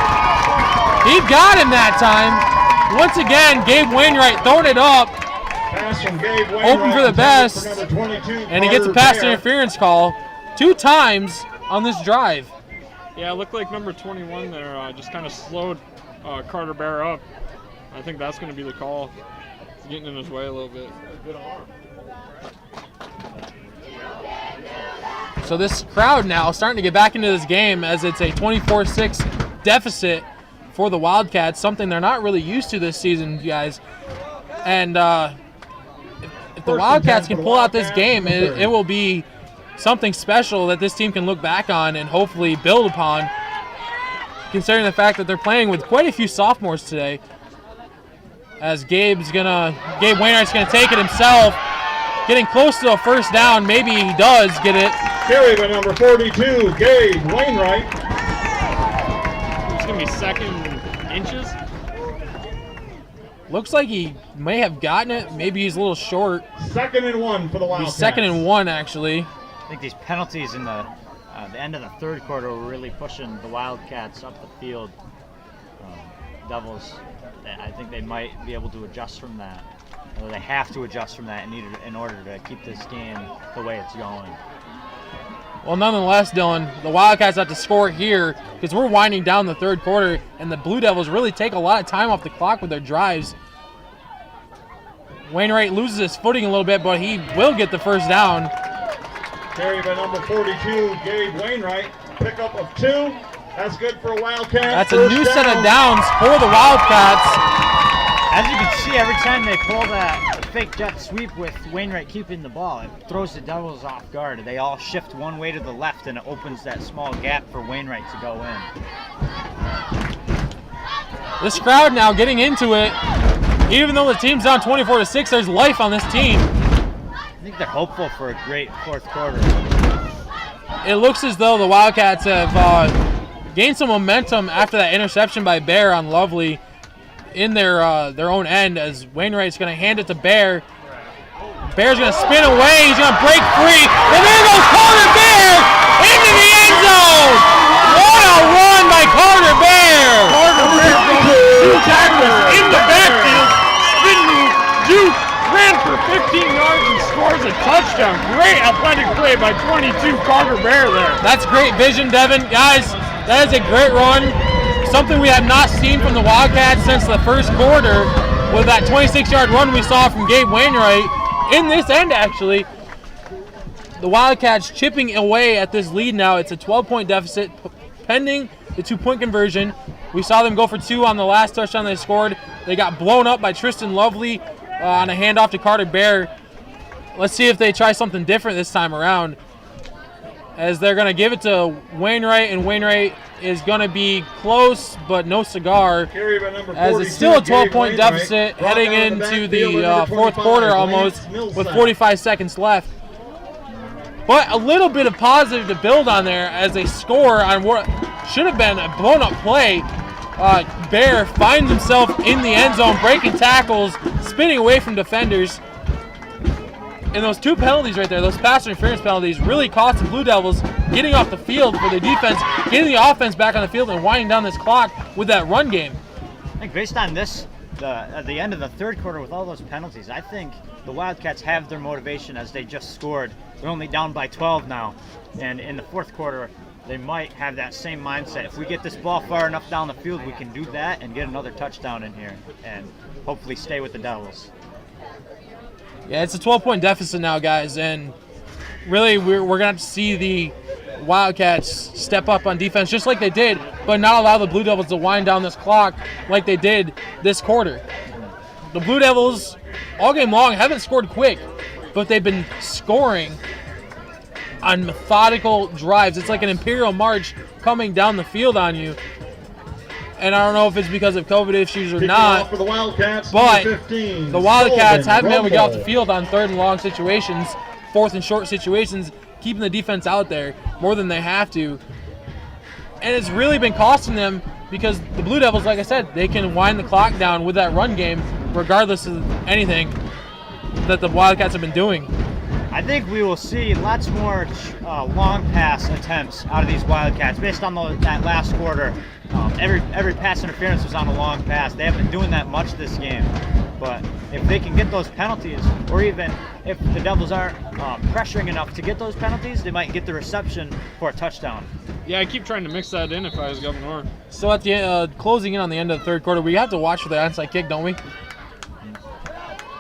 A: He got him that time. Once again, Gabe Wainwright throwing it up.
C: Pass from Gabe Wainwright.
A: Hoping for the best.
C: For number 22,
A: And he gets a
C: Carter
A: pass
C: Bear.
A: interference call 2 times on this drive.
B: Yeah, it looked like number 21 there just kind of slowed Carter Bear up. I think that's going to be the call. It's getting in his way a little bit.
A: So this crowd now starting to get back into this game as it's a 24-6 deficit for the Wildcats, something they're not really used to this season, you guys. And if the Wildcats can pull out this game, it will be something special that this team can look back on and hopefully build upon, considering the fact that they're playing with quite a few sophomores today. As Gabe Wainwright's gonna take it himself, getting close to a first down. Maybe he does get it.
C: Carried by number 42, Gabe Wainwright.
B: It's going to be second inches.
A: Looks like he may have gotten it. Maybe he's a little short.
C: 2nd and 1 for the Wildcats.
A: He's 2nd and 1, actually.
E: I think these penalties in the end of the third quarter were really pushing the Wildcats up the field. Devils, I think they might be able to adjust from that. Or they have to adjust from that in order to keep this game the way it's going.
A: Well, nonetheless, Dylan, the Wildcats have to score here because we're winding down the third quarter, and the Blue Devils really take a lot of time off the clock with their drives. Wainwright loses his footing a little bit, but he will get the first down.
C: Carried by number 42, Gabe Wainwright. Pickup of 2. That's good for a Wildcat.
A: That's a
C: First
A: new
C: down.
A: set of downs for the Wildcats.
E: As you can see, every time they pull that fake jet sweep with Wainwright keeping the ball, it throws the Devils off guard. They all shift one way to the left, and it opens that small gap for Wainwright to go in.
A: This crowd now getting into it. Even though the team's down 24-6, there's life on this team.
E: I think they're hopeful for a great fourth quarter.
A: It looks as though the Wildcats have gained some momentum after that interception by Bear on Lovely in their own end, as Wainwright's going to hand it to Bear. Bear's going to spin away. He's going to break free. And there goes Carter Bear into the end zone. What a run by Carter Bear.
B: Carter Bear broke 2 tackles in the backfield. Spin move, juke, ran for 15 yards and scores a touchdown. Great athletic play by 22 Carter Bear there.
A: That's great vision, Devin. Guys, that is a great run. Something we have not seen from the Wildcats since the first quarter with that 26-yard run we saw from Gabe Wainwright in this end, actually. The Wildcats chipping away at this lead now. It's a 12-point deficit pending the 2-point conversion. We saw them go for 2 on the last touchdown they scored. They got blown up by Tristan Lovely on a handoff to Carter Bear. Let's see if they try something different this time around, as they're going to give it to Wainwright, and Wainwright is going to be close, but no cigar,
C: Carried by number
A: as
C: 42,
A: it's still a 12-point
C: Gabe Wainwright.
A: deficit
C: Brought
A: heading
C: down
A: into
C: backfield
A: the
C: by number
A: fourth
C: 25,
A: quarter
C: Lance
A: almost, with
C: Millsap.
A: 45 seconds left. But a little bit of positive to build on there as they score on what should have been a blown-up play. Bear finds himself in the end zone, breaking tackles, spinning away from defenders. And those 2 penalties right there, those pass interference penalties, really cost the Blue Devils getting off the field for the defense, getting the offense back on the field and winding down this clock with that run game.
E: I think based on this, at the end of the third quarter with all those penalties, I think the Wildcats have their motivation as they just scored. They're only down by 12 now. And in the fourth quarter, they might have that same mindset. If we get this ball far enough down the field, we can do that and get another touchdown in here and hopefully stay with the Devils.
A: Yeah, it's a 12-point deficit now, guys, and really we're going to have to see the Wildcats step up on defense just like they did, but not allow the Blue Devils to wind down this clock like they did this quarter. The Blue Devils, all game long, haven't scored quick, but they've been scoring on methodical drives. It's like an Imperial March coming down the field on you. And I don't know if it's because of COVID issues or not,
C: for the Wildcats,
A: but
C: 15,
A: the Wildcats haven't been able to get off the
C: Rumble.
A: field on 3rd and long situations, 4th and short situations, keeping the defense out there more than they have to. And it's really been costing them because the Blue Devils, like I said, they can wind the clock down with that run game regardless of anything that the Wildcats have been doing.
E: I think we will see lots more long pass attempts out of these Wildcats based on that last quarter. Every pass interference was on a long pass. They haven't been doing that much this game. But if they can get those penalties, or even if the Devils aren't pressuring enough to get those penalties, they might get the reception for a touchdown.
B: Yeah, I keep trying to mix that in if I was Gouverneur.
A: So at the closing in on the end of the third quarter, we have to watch for the onside kick, don't we?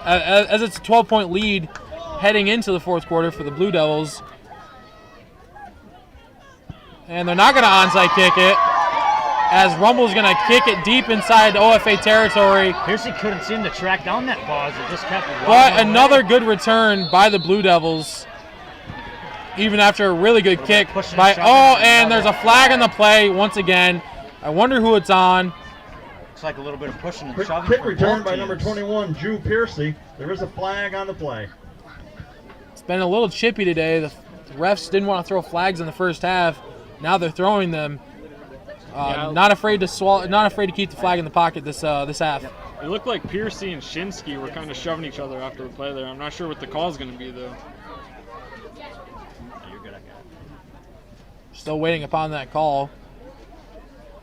A: As it's a 12-point lead heading into the fourth quarter for the Blue Devils. And they're not going to onside kick it, as Rumble's going to kick it deep inside OFA territory.
E: Piercy couldn't seem to track down that ball as it just kept rolling
A: But
E: away.
A: another good return by the Blue Devils, even after a really good kick
E: pushing
A: by.
E: and shoving
A: Oh,
E: from
A: and
E: Rumble.
A: there's a flag on the play once again. I wonder who it's on.
E: Looks like a little bit of pushing and
C: Quick
E: shoving.
C: kick
E: from
C: return
E: both
C: by
E: teams.
C: number 21, Drew Piercy. There is a flag on the play.
A: It's been a little chippy today. The refs didn't want to throw flags in the first half. Now they're throwing them. Not afraid to swallow. Not afraid to keep the flag in the pocket this half.
B: It looked like Piercy and Shinsky were kind of shoving each other after the play there. I'm not sure what the call is going to be, though.
E: You're good, I got it.
A: Still waiting upon that call.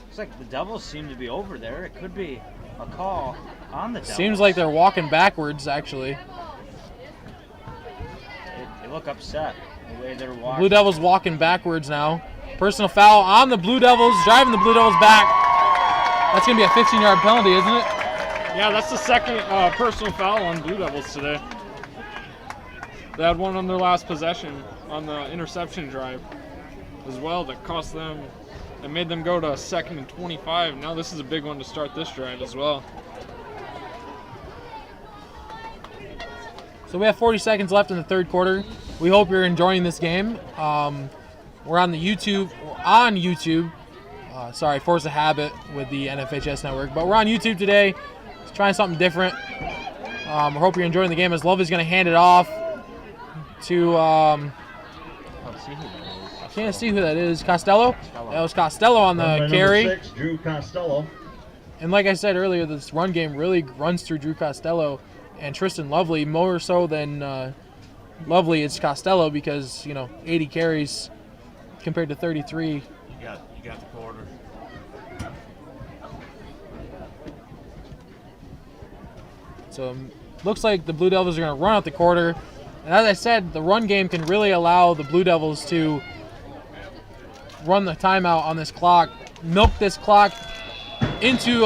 E: Looks like the Devils seem to be over there. It could be a call on the Devils.
A: Seems like they're walking backwards, actually.
E: They look upset the way they're walking.
A: Blue Devils walking backwards now. Personal foul on the Blue Devils, driving the Blue Devils back. That's going to be a 15-yard penalty, isn't it?
B: Yeah, that's the second personal foul on Blue Devils today. They had one on their last possession on the interception drive as well that cost them and made them go to 2nd and 25. Now this is a big one to start this drive as well.
A: So we have 40 seconds left in the third quarter. We hope you're enjoying this game. We're on YouTube. Force a Habit with the NFHS network. But we're on YouTube today. Just trying something different. I hope you're enjoying the game as Lovey's going to hand it off to can't see who that is. Costello? That was Costello on
C: Run
A: the
C: by
A: carry.
C: number 6, Drew Costello.
A: And like I said earlier, this run game really runs through Drew Costello and Tristan Lovely, more so than Lovely. It's Costello because, 80 carries compared to 33.
D: You got the quarter.
A: So looks like the Blue Devils are going to run out the quarter. And as I said, the run game can really allow the Blue Devils to run the timeout on this clock, milk this clock into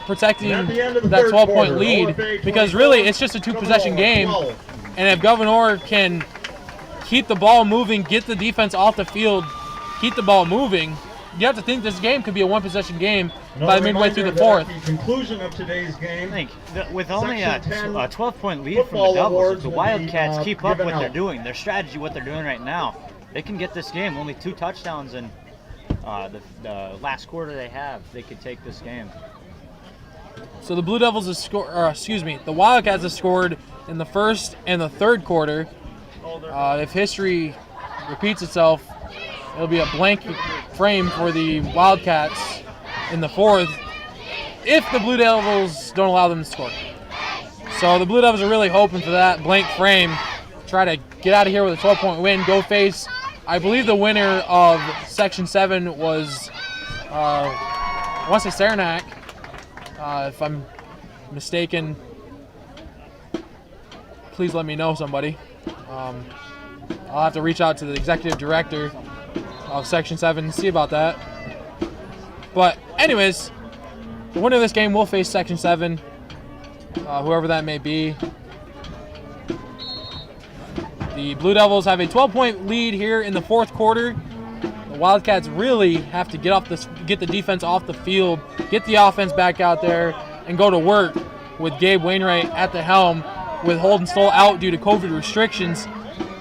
A: protecting
C: And at the end of the
A: that
C: third
A: 12-point
C: quarter,
A: lead.
C: OFA
A: Because
C: 24,
A: really, it's just a two-possession game.
C: 12.
A: And if Gouverneur can keep the ball moving, get the defense off the field, keep the ball moving, you have to think this game could be a one-possession game by midway through the fourth.
C: At the conclusion of today's game,
E: I think that with only a
C: Section 10
E: 12-point lead from the
C: football
E: Devils,
C: awards
E: if the
C: will be,
E: Wildcats keep up
C: given
E: what they're
C: out.
E: doing, their strategy, what they're doing right now, they can get this game. Only 2 touchdowns in the last quarter they have. They could take this game.
A: So the Blue Devils have the Wildcats have scored in the first and the third quarter. If history repeats itself, it'll be a blank frame for the Wildcats in the fourth if the Blue Devils don't allow them to score. So the Blue Devils are really hoping for that blank frame, try to get out of here with a 12-point win, go face, I believe the winner of Section 7 was, I want to say Saranac, if I'm mistaken. Please let me know, somebody. I'll have to reach out to the executive director of Section 7 and see about that. But anyways, the winner of this game will face Section 7, whoever that may be. The Blue Devils have a 12-point lead here in the fourth quarter. The Wildcats really have to get the defense off the field, get the offense back out there, and go to work with Gabe Wainwright at the helm, with Holden Stoll out due to COVID restrictions.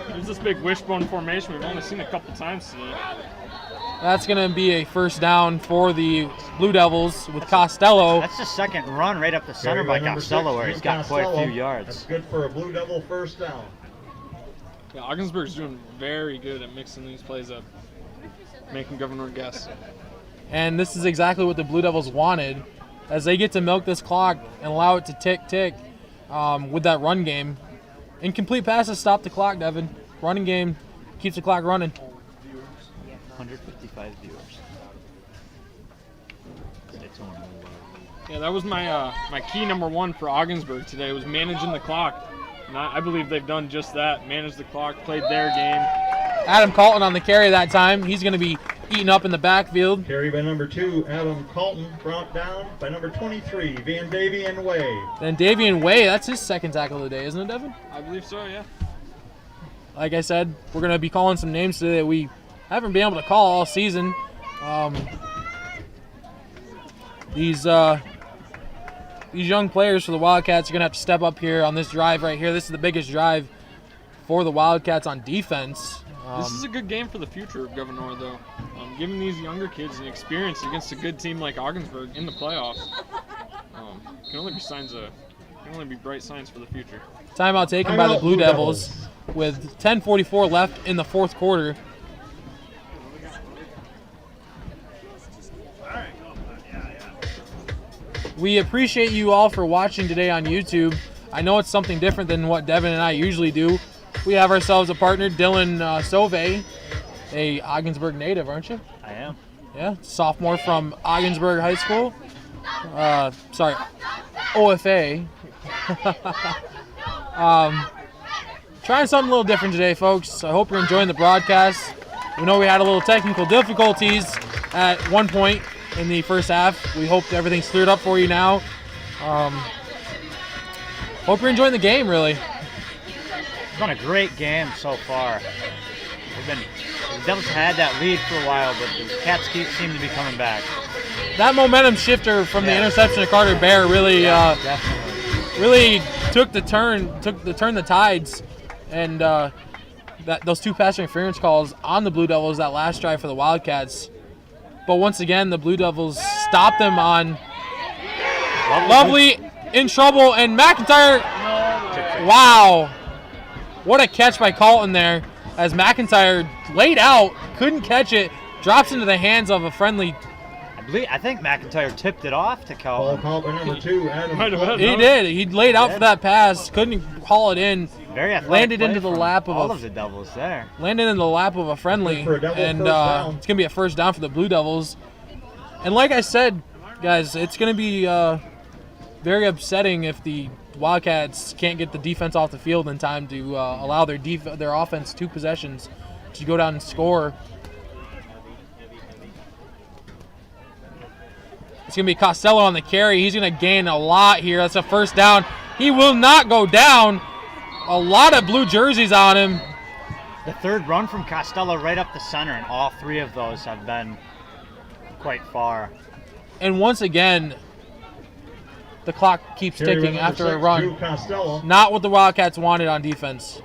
B: There's this big wishbone formation we've only seen a couple times today.
A: That's going to be a first down for the Blue Devils with Costello.
E: That's the second run right up the center by Costello, where he's got quite a few yards.
C: That's good for a Blue Devil first down.
B: Yeah, Ogdensburg's doing very good at mixing these plays up, making Gouverneur guess.
A: And this is exactly what the Blue Devils wanted, as they get to milk this clock and allow it to tick with that run game. Incomplete passes stop the clock, Devin. Running game keeps the clock running.
E: 155 viewers.
B: Yeah, that was my key number one for Ogdensburg today, was managing the clock. And I believe they've done just that, managed the clock, played their game.
A: Adam Colton on the carry that time. He's going to be eaten up in the backfield.
C: Carry by number 2, Adam Colton, brought down by number 23, Van Davian Way.
A: Then Davian Way, that's his second tackle of the day, isn't it, Devin?
B: I believe so, yeah.
A: Like I said, we're going to be calling some names today that we haven't been able to call all season. These young players for the Wildcats are going to have to step up here on this drive right here. This is the biggest drive for the Wildcats on defense.
B: This is a good game for the future of Gouverneur, though. Giving these younger kids an experience against a good team like Ogdensburg in the playoffs can only be bright signs for the future.
A: Timeout taken by the Blue Devils with 10:44 left in the fourth quarter. We appreciate you all for watching today on YouTube. I know it's something different than what Devin and I usually do. We have ourselves a partner, Dylan Sove, a Ogdensburg native, aren't you?
E: I am.
A: Yeah, sophomore from Ogdensburg High School. OFA. Trying something a little different today, folks. I hope you're enjoying the broadcast. We know we had a little technical difficulties at one point in the first half. We hope everything's cleared up for you now. Hope you're enjoying the game, really.
E: It's been a great game so far. The Devils had that lead for a while, but the Cats seem to be coming back.
A: That momentum shifter from the interception of Carter Bear really took the tides, and those two pass interference calls on the Blue Devils that last drive for the Wildcats. But once again, the Blue Devils stopped them on Lovely in trouble, and McIntyre, wow, what a catch by Colton there, as McIntyre laid out, couldn't catch it, drops into the hands of a friendly.
E: I think McIntyre tipped it off to Colton.
C: Ball called by number 2, Adam.
A: He did. He laid out for that pass, couldn't haul it in.
E: Very athletic
A: landed
E: play
A: into the lap of
E: all of the Devils there.
A: Landed in the lap of a friendly, and it's going to be a first down for the Blue Devils. And like I said, guys, it's going to be very upsetting if the Wildcats can't get the defense off the field in time to allow their offense 2 possessions to go down and score. It's going to be Costello on the carry. He's going to gain a lot here. That's a first down. He will not go down. A lot of blue jerseys on him.
E: The third run from Costello right up the center, and all 3 of those have been quite far.
A: And once again, the clock keeps ticking after a run. Not what the Wildcats wanted on defense.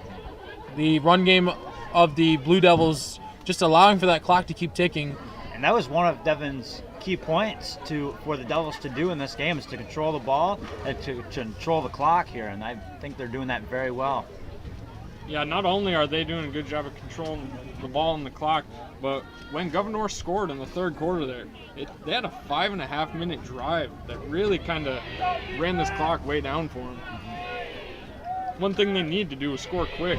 A: The run game of the Blue Devils just allowing for that clock to keep ticking.
E: And that was one of Devin's key points for the Devils to do in this game, is to control the ball and to control the clock here, and I think they're doing that very well.
B: Yeah, not only are they doing a good job of controlling the ball and the clock, but when Gouverneur scored in the third quarter there, they had a 5.5-minute drive that really kind of ran this clock way down for them. One thing they need to do is score quick.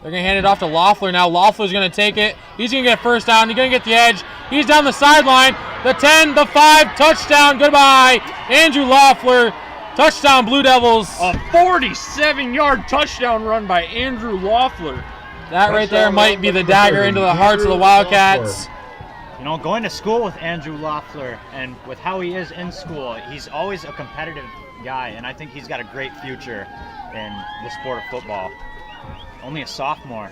A: They're going to hand it off to Loeffler now. Loeffler's going to take it. He's going to get first down. He's going to get the edge. He's down the sideline. The 10, the 5, touchdown. Goodbye. Andrew Loeffler, touchdown Blue Devils.
B: A 47-yard touchdown run by Andrew Loeffler.
A: That right there might be the dagger into the hearts of the Wildcats.
E: You know, going to school with Andrew Loeffler and with how he is in school, he's always a competitive guy, and I think he's got a great future in the sport of football. Only a sophomore.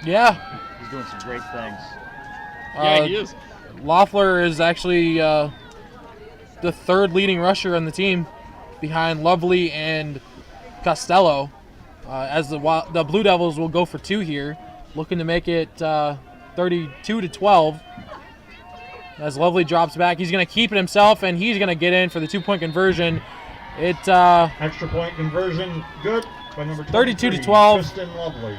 A: Yeah.
E: He's doing some great things.
B: Yeah, he is.
A: Loeffler is actually the third leading rusher on the team behind Lovely and Costello. As the Blue Devils will go for 2 here, looking to make it 32-12. As Lovely drops back, he's going to keep it himself, and he's going to get in for the 2-point conversion.
C: Extra point conversion, good. By number
A: 32-12.
C: Kristen Lovely.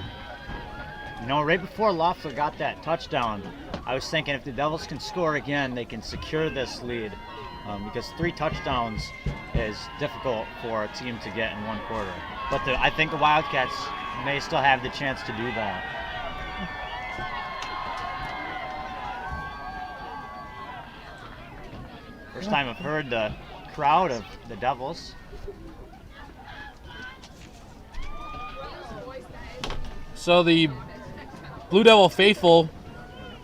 E: You know, right before Loeffler got that touchdown, I was thinking if the Devils can score again, they can secure this lead. Because 3 touchdowns is difficult for a team to get in 1 quarter. But I think the Wildcats may still have the chance to do that. First time I've heard the crowd of the Devils.
A: So the Blue Devil faithful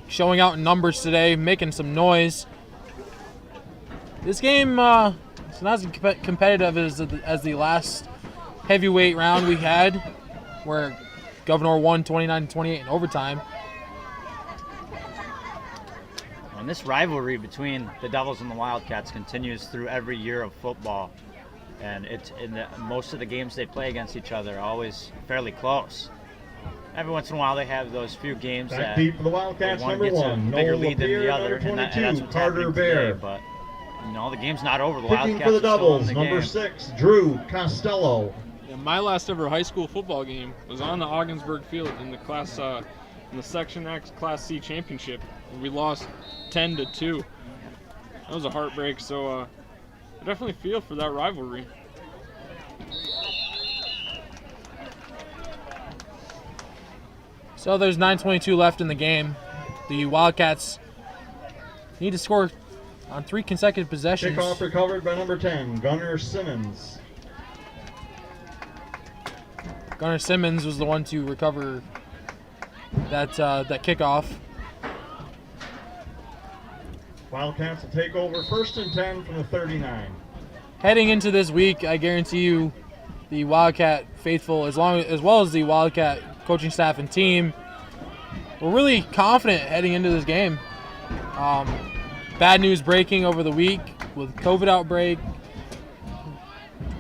A: showing out in numbers today, making some noise. This game is not as competitive as the last heavyweight round we had, where Gouverneur won 29-28 in overtime.
E: And this rivalry between the Devils and the Wildcats continues through every year of football. And most of the games they play against each other are always fairly close. Every once in a while they have those few games
C: Back
E: that
C: deep for the Wildcats,
E: one
C: number
E: gets a
C: 1.
E: bigger
C: Noel
E: lead than
C: Lapeer,
E: the other,
C: number 22,
E: and that's what's
C: Carter
E: happening
C: Bear.
E: today. But you know, the game's not over. The
C: Kicking
E: Wildcats
C: for the
E: are still in
C: Devils,
E: the
C: number
E: game.
C: 6, Drew Costello.
B: Yeah, my last ever high school football game was on the Ogdensburg field in the in the Section X Class C championship. We lost 10-2. That was a heartbreak. So I definitely feel for that rivalry.
A: So there's 9:22 left in the game. The Wildcats need to score on 3 consecutive possessions.
C: Kickoff recovered by number 10, Gunnar Simmons.
A: Gunnar Simmons was the one to recover that kickoff.
C: Wildcats will take over 1st and 10 from the 39.
A: Heading into this week, I guarantee you the Wildcat faithful, as well as the Wildcat coaching staff and team, we're really confident heading into this game. Bad news breaking over the week with COVID outbreak,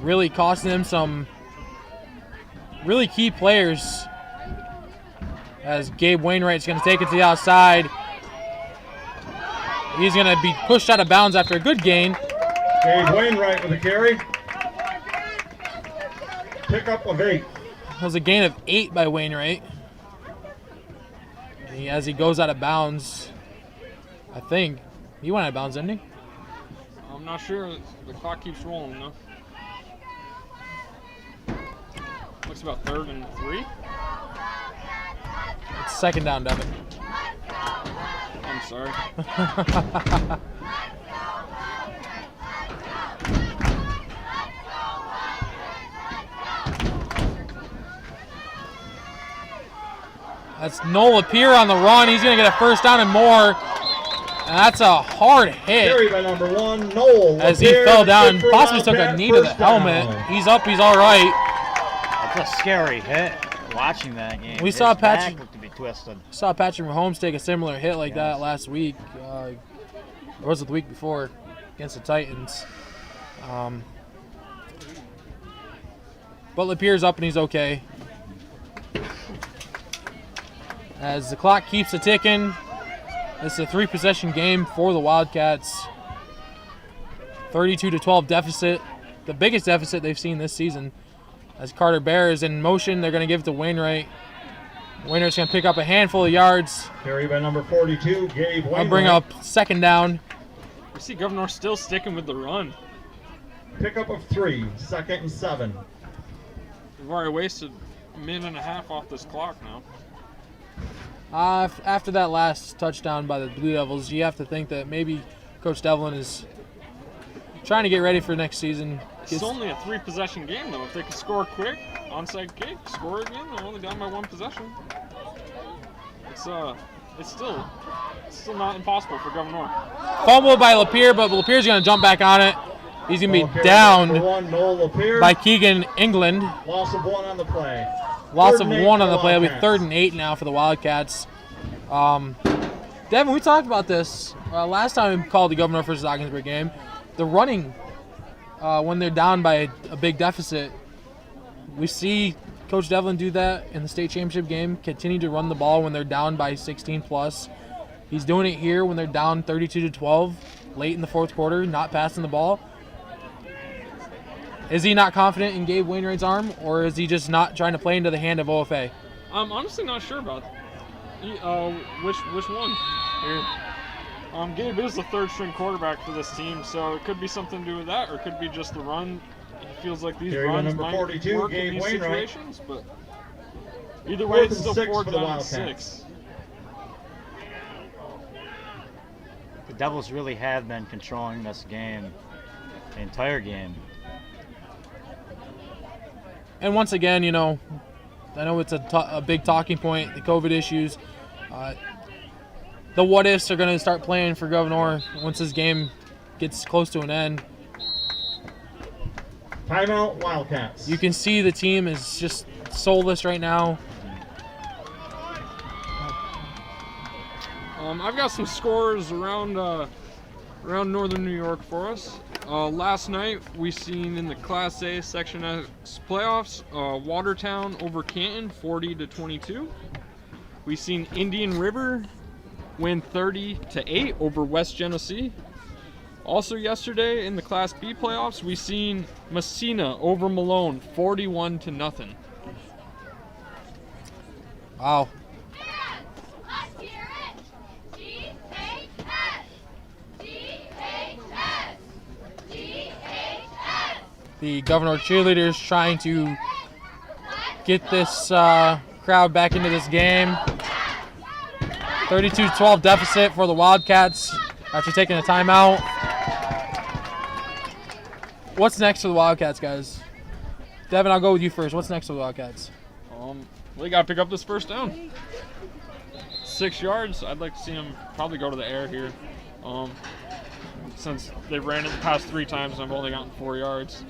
A: really costing them some really key players, as Gabe Wainwright's going to take it to the outside. He's going to be pushed out of bounds after a good gain.
C: Gabe Wainwright with a carry. Pickup of 8.
A: That was a gain of 8 by Wainwright. As he goes out of bounds, I think. He went out of bounds, didn't he?
B: I'm not sure. The clock keeps rolling, though. Looks about 3rd and 3.
A: It's 2nd down, Devin.
B: I'm sorry.
A: That's Noel Lapeer on the run. He's going to get a 1st down and more. And that's a hard hit.
C: Carry by number 1, Noel
A: As he
C: Lapeer,
A: fell down,
C: good for
A: possibly took a
C: Wildcat,
A: knee to the
C: first down.
A: helmet. He's up, he's all right.
E: That's a scary hit. Watching that game,
A: We
E: his
A: saw
E: back
A: Patrick-
E: looked to be twisted.
A: Saw Patrick Mahomes take a similar hit like that
E: Yes.
A: last week. Or was it the week before against the Titans? But Lapeer's up and he's okay. As the clock keeps ticking, this is a 3-possession game for the Wildcats. 32-12 deficit. the biggest deficit they've seen this season. As Carter Bear is in motion, they're going to give it to Wainwright. Wainwright's going to pick up a handful of yards.
C: Carry by number 42, Gabe Wainwright.
A: I'll bring up 2nd down.
B: We see Gouverneur still sticking with the run.
C: Pickup of 3, 2nd and 7.
B: We've already wasted a minute and a half off this clock now.
A: After that last touchdown by the Blue Devils, you have to think that maybe Coach Devlin is trying to get ready for next season.
B: It's only a 3-possession game, though. If they can score quick, onside kick, score again, they're only down by 1 possession. It's still not impossible for Gouverneur.
A: Fumble by Lapierre, but Lapierre's going to jump back on it. He's going to be downed by Keegan England.
C: Loss of 1 on the play.
A: Loss of 1 on the play. It'll be 3rd and 8 now for the Wildcats. Devin, we talked about this last time we called the Gouverneur versus Ogdensburg game. The running, when they're down by a big deficit, we see Coach Devlin do that in the state championship game, continue to run the ball when they're down by 16 plus. He's doing it here when they're down 32-12 late in the 4th quarter, not passing the ball. Is he not confident in Gabe Wainwright's arm, or is he just not trying to play into the hand of OFA?
B: I'm honestly not sure about which one here. Gabe is the 3rd-string quarterback for this team, so it could be something to do with that, or it could be just the run. He feels like these runs might 42, work in these situations, but either way, it's still 4th down and 6.
E: The Devils really have been controlling this game, the entire game.
A: And once again, I know it's a big talking point, the COVID issues. The what-ifs are going to start playing for Gouverneur once this game gets close to an end.
C: Timeout, Wildcats.
A: You can see the team is just soulless right now.
B: I've got some scores around northern New York for us. Last night we seen in the Class A Section X playoffs, Watertown over Canton 40-22. We seen Indian River win 30-8 over West Genesee. Also yesterday in the Class B playoffs, we seen Messina over Malone 41-0.
A: Wow. The Gouverneur cheerleaders trying to get this crowd back into this game. 32-12 deficit for the Wildcats after taking a timeout. What's next for the Wildcats, guys? Devin, I'll go with you first. What's next for the Wildcats?
B: They got to pick up this 1st down. 6 yards. I'd like to see them probably go to the air here. Since they ran it the past 3 times and I've only gotten 4 yards.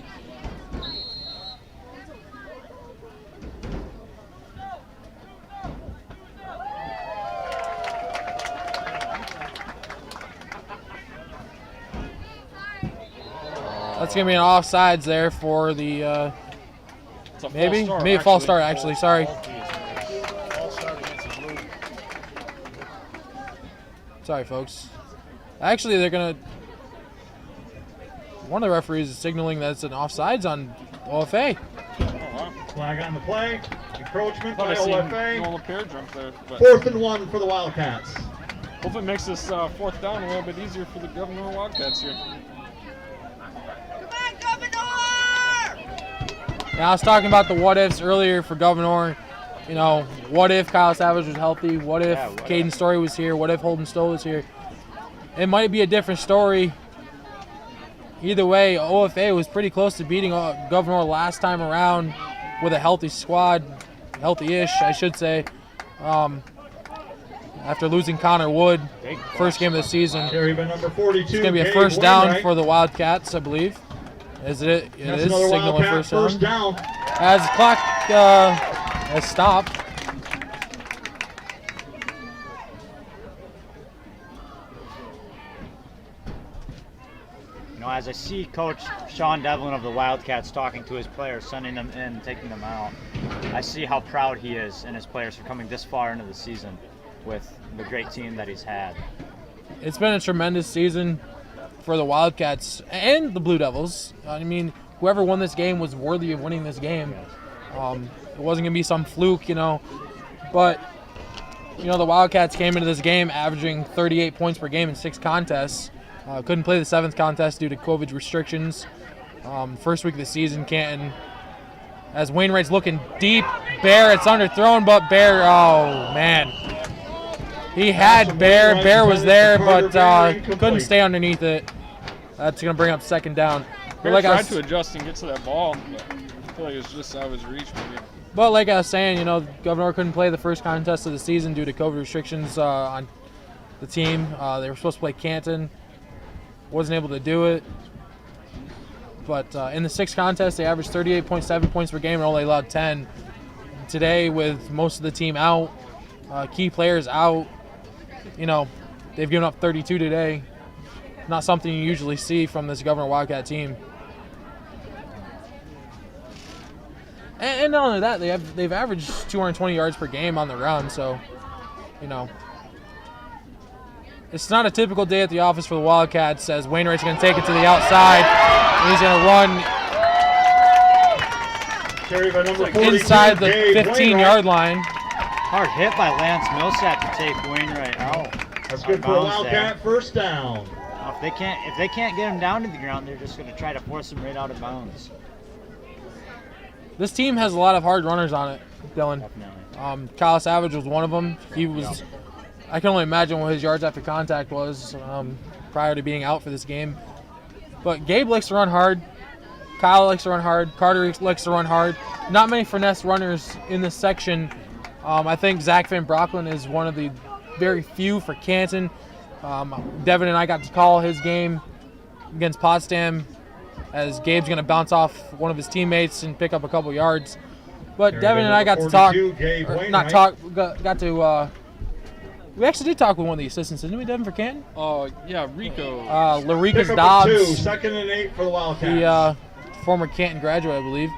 A: That's going to be an offsides there for the, maybe a false start, actually. Sorry. Sorry, folks. Actually, they're going to, one of the referees is signaling that it's an offsides on OFA.
C: Flag on the play. Encroachment by OFA.
B: Noel LaPierre jumped there.
C: 4th and 1 for the Wildcats.
B: Hopefully it makes this 4th down a little bit easier for the Gouverneur Wildcats here.
A: Now, I was talking about the what-ifs earlier for Gouverneur. What if Kyle Savage was healthy? What if Caden Story was here? What if Holden Stoll was here? It might be a different story. Either way, OFA was pretty close to beating Gouverneur last time around with a healthy squad, healthy-ish, I should say. After losing Connor Wood, first game of the season.
C: Carry by number 42,
A: it's going to be a 1st down for the Wildcats, I believe. Is it? It is signaling first down. As the clock has stopped.
E: As I see Coach Sean Devlin of the Wildcats talking to his players, sending them in, taking them out, I see how proud he is in his players for coming this far into the season with the great team that he's had. It's
A: been a tremendous season for the Wildcats and the Blue Devils. I mean, whoever won this game was worthy of winning this game. It wasn't going to be some fluke, But, the Wildcats came into this game averaging 38 points per game in 6 contests. Couldn't play the 7th contest due to COVID restrictions. First week of the season, Canton, as Wainwright's looking deep. Bear, it's underthrown, but Bear, oh, man. He had Bear. Bear was there, but couldn't stay underneath it. That's going to bring up 2nd down.
B: Bear tried to adjust and get to that ball. I feel like it's just out of his reach, maybe.
A: But like I was saying, Gouverneur couldn't play the first contest of the season due to COVID restrictions on the team. They were supposed to play Canton. Wasn't able to do it. But in the 6th contest, they averaged 38.7 points per game and only allowed 10. Today, with most of the team out, key players out, they've given up 32 today. Not something you usually see from this Gouverneur Wildcat team. And not only that, they've averaged 220 yards per game on the run. So, it's not a typical day at the office for the Wildcats, as Wainwright's going to take it to the outside. And he's going to run inside the 15-yard line.
E: Hard hit by Lance Millsap to take Wainwright out.
C: That's good for a Wildcat first down.
E: If they can't get him down to the ground, they're just going to try to force him right out of bounds.
A: This team has a lot of hard runners on it, Dylan.
E: Definitely.
A: Kyle Savage was one of them. I can only imagine what his yards after contact was prior to being out for this game. But Gabe likes to run hard. Kyle likes to run hard. Carter likes to run hard. Not many finesse runners in this section. I think Zach Van Brocklin is one of the very few for Canton. Devin and I got to call his game against Potsdam, as Gabe's going to bounce off one of his teammates and pick up a couple yards. But Devin and I got to talk, we actually did talk with one of the assistants, didn't we, Devin, for Canton?
B: Oh, yeah, Rico.
A: Larikas Dobbs.
C: 2nd and 8 for the Wildcats.
A: The former Canton graduate, I believe.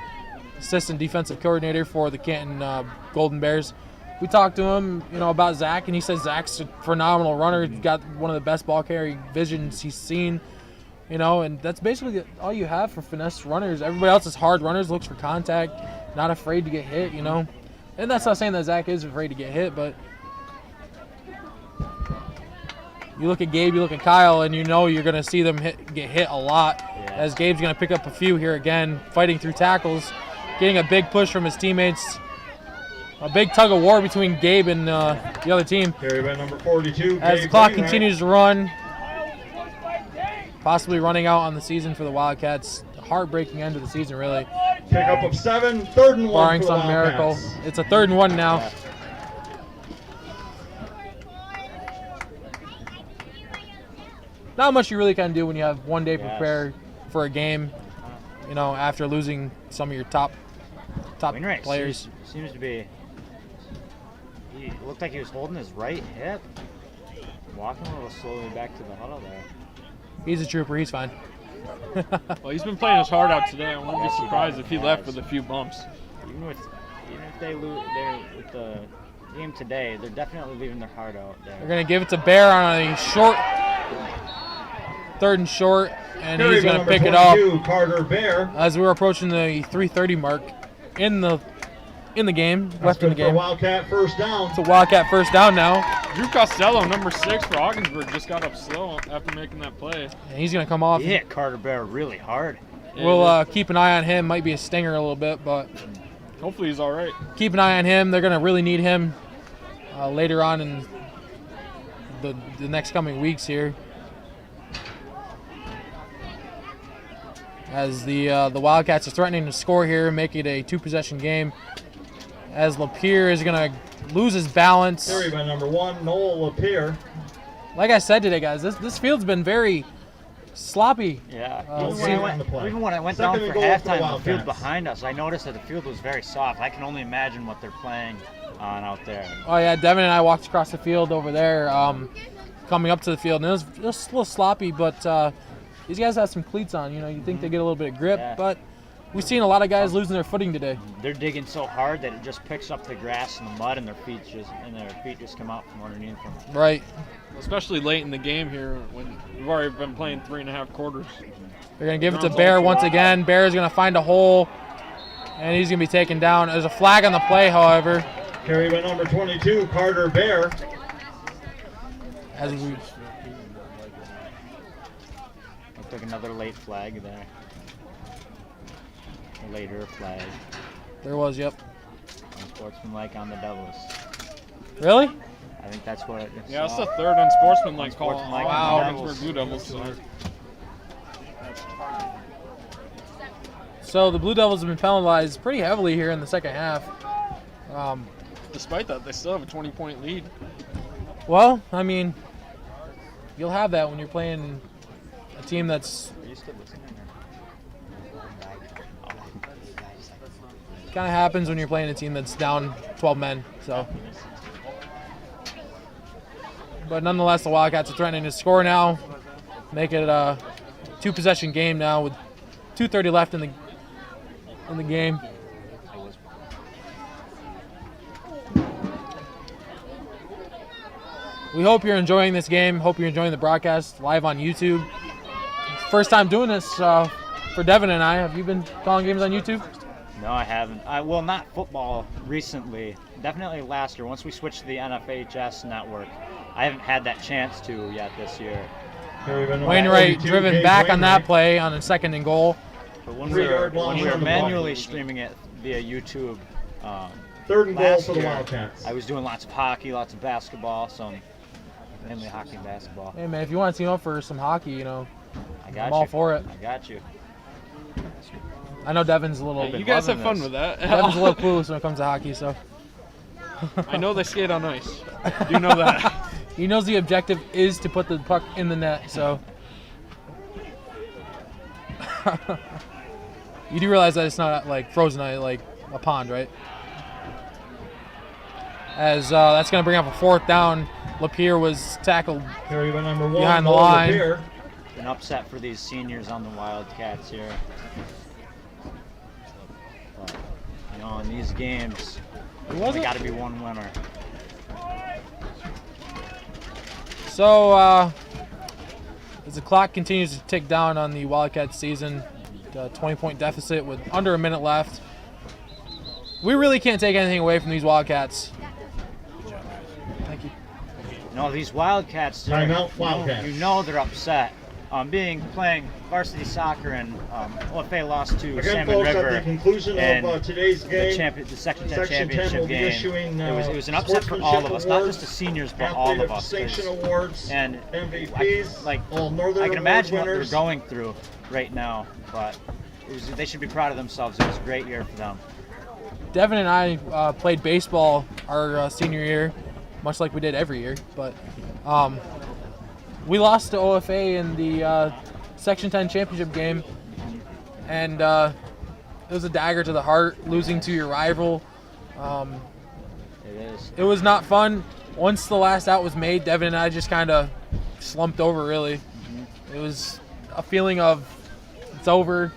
A: Assistant defensive coordinator for the Canton Golden Bears. We talked to him, about Zach, and he says Zach's a phenomenal runner. He's got one of the best ball carrying visions he's seen. And that's basically all you have for finesse runners. Everybody else is hard runners, looks for contact, not afraid to get hit, And that's not saying that Zach is afraid to get hit, but you look at Gabe, you look at Kyle, and you're going to see them get hit a lot. Yeah. As Gabe's going to pick up a few here again, fighting through tackles, getting a big push from his teammates. A big tug of war between Gabe and the other team.
C: Carried by number 42,
A: as the clock continues to run. Possibly running out on the season for the Wildcats. Heartbreaking end of the season, really.
C: Pickup of 7, 3rd and 1
A: barring
C: for the
A: some miracle.
C: Wildcats.
A: It's a 3rd and 1 now.
E: Yeah.
A: Not much you really can do when you have one day to prepare for a game, after losing some of your top
E: Wainwright
A: players.
E: Seems to be. He looked like he was holding his right hip, walking a little slowly back to the huddle there.
A: He's a trooper. He's fine.
B: Well, he's been playing his heart out today. I wouldn't be surprised if he left with a few bumps.
E: Even if they lose with the game today, they're definitely leaving their heart out there.
A: They're going to give it to Bear on a short, 3rd and short, and he's going to pick it up.
C: Carter Bear.
A: As we're approaching the 3:30 mark in the game, left in the game.
C: Wildcat first down.
A: It's a Wildcat first down now.
B: Drew Costello, number 6 for Ogdensburg, just got up slow after making that play.
A: And he's going to come off.
E: He hit Carter Bear really hard.
A: We'll keep an eye on him. Might be a stinger a little bit, but
B: hopefully he's all right.
A: Keep an eye on him. They're going to really need him later on in the next coming weeks here. As the Wildcats are threatening to score here, make it a 2-possession game. As Lapierre is going to lose his balance.
C: Carried by number 1, Noel Lapierre.
A: Like I said today, guys, this field's been very sloppy.
E: Yeah.
C: Even
E: when I went down for halftime, the field behind us, I noticed that the field was very soft. I can only imagine what they're playing on out there.
A: Oh, yeah, Devin and I walked across the field over there, coming up to the field, and it was a little sloppy, but these guys have some cleats on. You think they get a little bit of grip, but we've seen a lot of guys losing their footing today.
E: They're digging so hard that it just picks up the grass and the mud, and their feet just come out from underneath them.
A: Right.
B: Especially late in the game here when we've already been playing 3.5 quarters.
A: They're going to give it to Bear once again. Bear's going to find a hole, and he's going to be taken down. There's a flag on the play, however.
C: Carry by number 22, Carter Bear.
A: As we
E: Looks like another late flag there. A later flag.
A: There was, yep.
E: Unsportsmanlike on the Devils.
A: Really?
E: I think that's what it is.
B: Yeah, it's the third unsportsmanlike call.
E: Unsportsmanlike
A: on the
B: Ogdensburg Blue Devils.
A: So the Blue Devils have been penalized pretty heavily here in the second half.
B: Despite that, they still have a 20-point lead.
A: Well, I mean, you'll have that when you're playing a team that's
E: Are you still listening?
A: kind of happens when you're playing a team that's down 12 men. So, but nonetheless, the Wildcats are threatening to score now, make it a 2-possession game now with 2:30 left in the game. We hope you're enjoying this game. Hope you're enjoying the broadcast live on YouTube. First time doing this for Devin and I. Have you been calling games on YouTube?
E: No, I haven't. Well, not football recently. Definitely last year. Once we switched to the NFHS network, I haven't had that chance to yet this year.
A: Wainwright driven back on that play on a 2nd and goal.
E: But when
C: 3-yard line
E: we were
C: on the
E: manually
C: ball.
E: streaming it via YouTube,
C: 3rd and goal
E: last
C: for the
E: year,
C: Wildcats.
E: I was doing lots of hockey, lots of basketball, mainly hockey and basketball.
A: Hey man, if you want to team up for some hockey,
E: I got
A: I'm
E: you.
A: all for it.
E: I got you.
A: I know Devin's a little.
B: You guys have fun with that.
A: Devin's a little clueless when it comes to hockey, so
B: I know they skate on ice. You know that.
A: he knows the objective is to put the puck in the net. So you do realize that it's not like frozen, like a pond, right? As that's going to bring up a 4th down. Lapierre was tackled
C: Carry by number 1,
A: behind the
C: Noel
A: line.
C: Lapierre.
E: An upset for these seniors on the Wildcats here. But, in these games,
A: was
E: we
A: it?
E: got to be one winner.
A: So as the clock continues to tick down on the Wildcats season, 20-point deficit with under a minute left. We really can't take anything away from these Wildcats. Thank you.
E: These Wildcats,
C: Timeout, Wildcats.
E: they're upset. Playing varsity soccer, and OFA lost to
C: Again,
E: Salmon
C: folks,
E: River.
C: at the conclusion
E: and
C: of today's game,
E: the Section 10
C: Section 10
E: championship
C: will be
E: game.
C: issuing
E: It was an upset for all of us, not just the seniors, but all
C: Athlete
E: of us.
C: Distinction Awards,
E: And
C: MVPs, all Northern
E: I can
C: Award
E: imagine what they're
C: winners.
E: going through right now, but they should be proud of themselves. It was a great year for them.
A: Devin and I played baseball our senior year, much like we did every year. But we lost to OFA in the Section 10 championship game, and it was a dagger to the heart, losing to your rival.
E: It is.
A: It was not fun. Once the last out was made, Devin and I just kind of slumped over, really. It was a feeling of, it's over,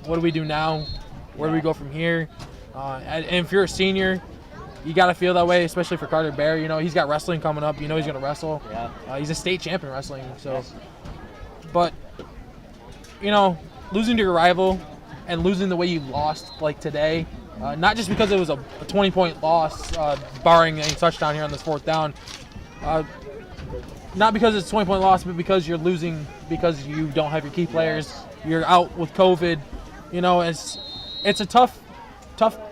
A: what do we do now? Where do we go from here? And if you're a senior, you got to feel that way, especially for Carter Bear. He's got wrestling coming up. He's going to wrestle.
E: Yeah.
A: He's a state champion wrestling. So,
E: Yes.
A: But, losing to your rival and losing the way you lost, like today, not just because it was a 20-point loss, barring any touchdown here on this 4th down, not because it's a 20-point loss, but because you're losing because you don't have your key players. You're out with COVID. It's a tough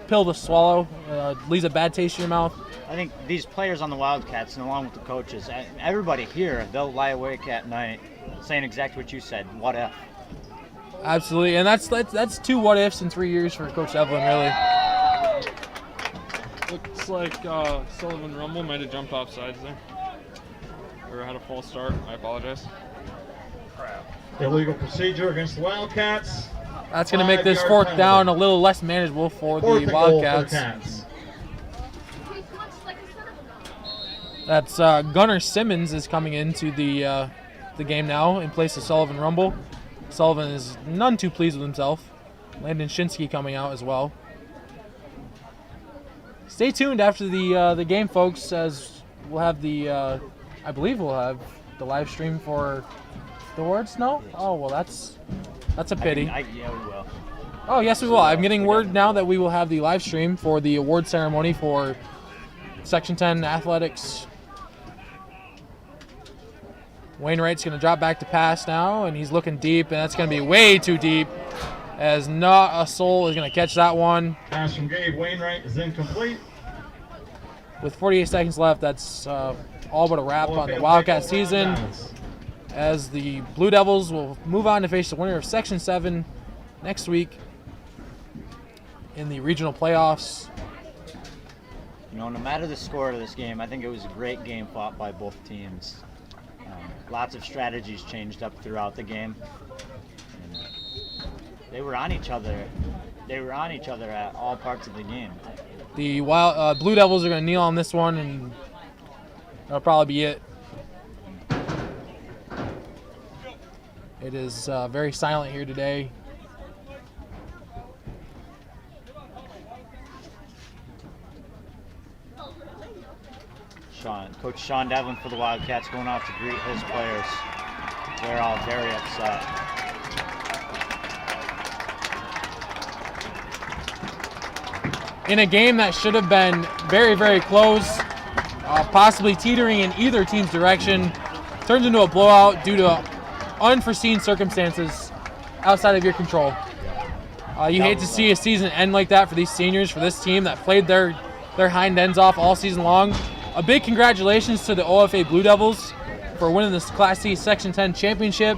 A: pill to swallow. Leaves a bad taste in your mouth.
E: I think these players on the Wildcats, and along with the coaches, everybody here, they'll lie awake at night saying exactly what you said. What if?
A: Absolutely, and that's 2 what ifs in 3 years for Coach Evelyn, really.
B: Looks like Sullivan Rumble might have jumped off sides there. Or had a false start. I apologize.
C: Illegal procedure against the Wildcats.
A: That's going to make this
C: 5-yard
A: 4th down a
C: penalty.
A: little less manageable for
C: 4th
A: the
C: and goal for the
A: Wildcats.
C: Cats.
A: That's Gunnar Simmons is coming into the game now in place of Sullivan Rumble. Sullivan is none too pleased with himself. Landon Shinsky coming out as well. Stay tuned after the game, folks, as we'll have I believe we'll have the live stream for the awards. No? Oh, well, that's That's a pity.
E: Yeah, we will.
A: Oh, yes, we will. I'm getting word now that we will have the live stream for the award ceremony for Section 10 athletics. Wainwright's going to drop back to pass now, and he's looking deep, and that's going to be way too deep, as not a soul is going to catch that one.
C: Pass from Gabe Wainwright is incomplete.
A: With 48 seconds left, that's all but a wrap on the Wildcat season, as the Blue Devils will move on to face the winner of Section 7 next week in the regional playoffs.
E: You know, no matter the score of this game, I think it was a great game fought by both teams. Lots of strategies changed up throughout the game. And they were on each other. They were on each other at all parts of the game.
A: The Blue Devils are going to kneel on this one, and that'll probably be it. It is very silent here today.
E: Coach Sean Devlin for the Wildcats going out to greet his players. They're all very upset.
A: In a game that should have been very, very close, possibly teetering in either team's direction, turns into a blowout due to unforeseen circumstances outside of your control. You hate to see a season end like that for these seniors, for this team that played their hind ends off all season long. A big congratulations to the OFA Blue Devils for winning this Class C Section 10 championship.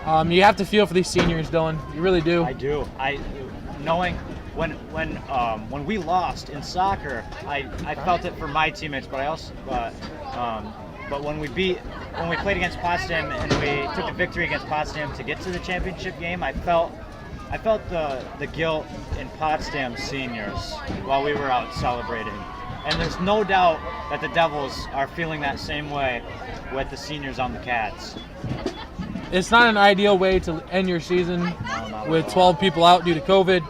A: You have to feel for these seniors, Dylan. You really do.
E: I do. Knowing when we lost in soccer, I felt it for my teammates, but I also but when we played against Potsdam and we took a victory against Potsdam to get to the championship game, I felt the guilt in Potsdam seniors while we were out celebrating. And there's no doubt that the Devils are feeling that same way with the seniors on the Cats.
A: It's not an ideal way to end your season with 12 people out due to COVID.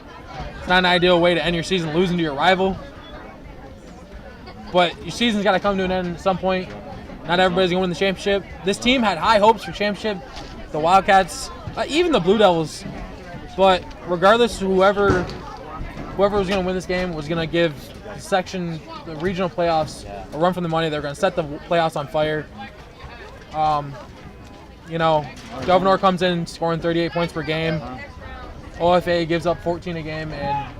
A: It's not an ideal way to end your season losing to your rival. But your season's got to come to an end at some point. Not everybody's going to win the championship. This team had high hopes for championship. The Wildcats, even the Blue Devils. But regardless, whoever was going to win this game was going to give the regional playoffs a run for the money. They're going to set the playoffs on fire. Gouverneur comes in scoring 38 points per game. OFA gives up 14 a game, and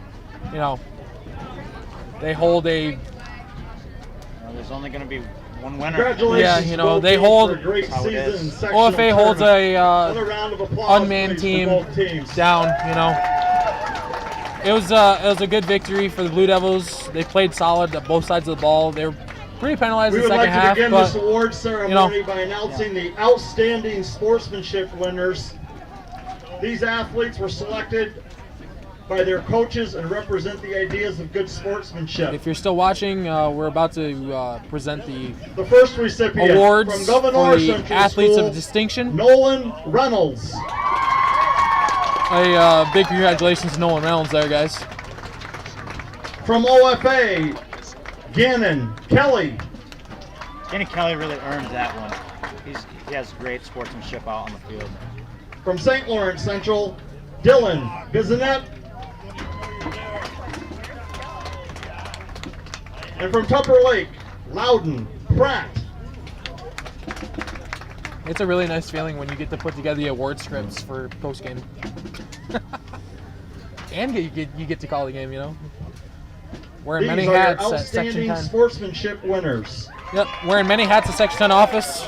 A: they hold a.
E: There's only going to be one winner.
C: Congratulations,
A: they hold.
C: OFA
A: holds a
C: round of applause,
A: unmanned
C: please,
A: team
C: for both teams.
A: down. It was a good victory for the Blue Devils. They played solid at both sides of the ball. They were pretty penalized in the second half.
C: We would like to begin this award ceremony by announcing the outstanding sportsmanship winners. These athletes were selected by their coaches and represent the ideas of good sportsmanship.
A: If you're still watching, we're about to present the
C: first recipient
A: awards
C: from Gouverneur
A: for the
C: Central
A: athletes
C: School,
A: of distinction.
C: Nolan Reynolds.
A: A big congratulations to Nolan Reynolds there, guys.
C: From OFA, Gannon Kelly.
E: Gannon Kelly really earned that one. He has great sportsmanship out on the field.
C: From St. Lawrence Central, Dylan Bizanet. And from Tupper Lake, Loudon Pratt.
A: It's a really nice feeling when you get to put together the award scripts for post game, and you get to call the game. Wearing many hats at Section 10.
C: Sportsmanship winners.
A: Yep, wearing many hats at Section 10 office.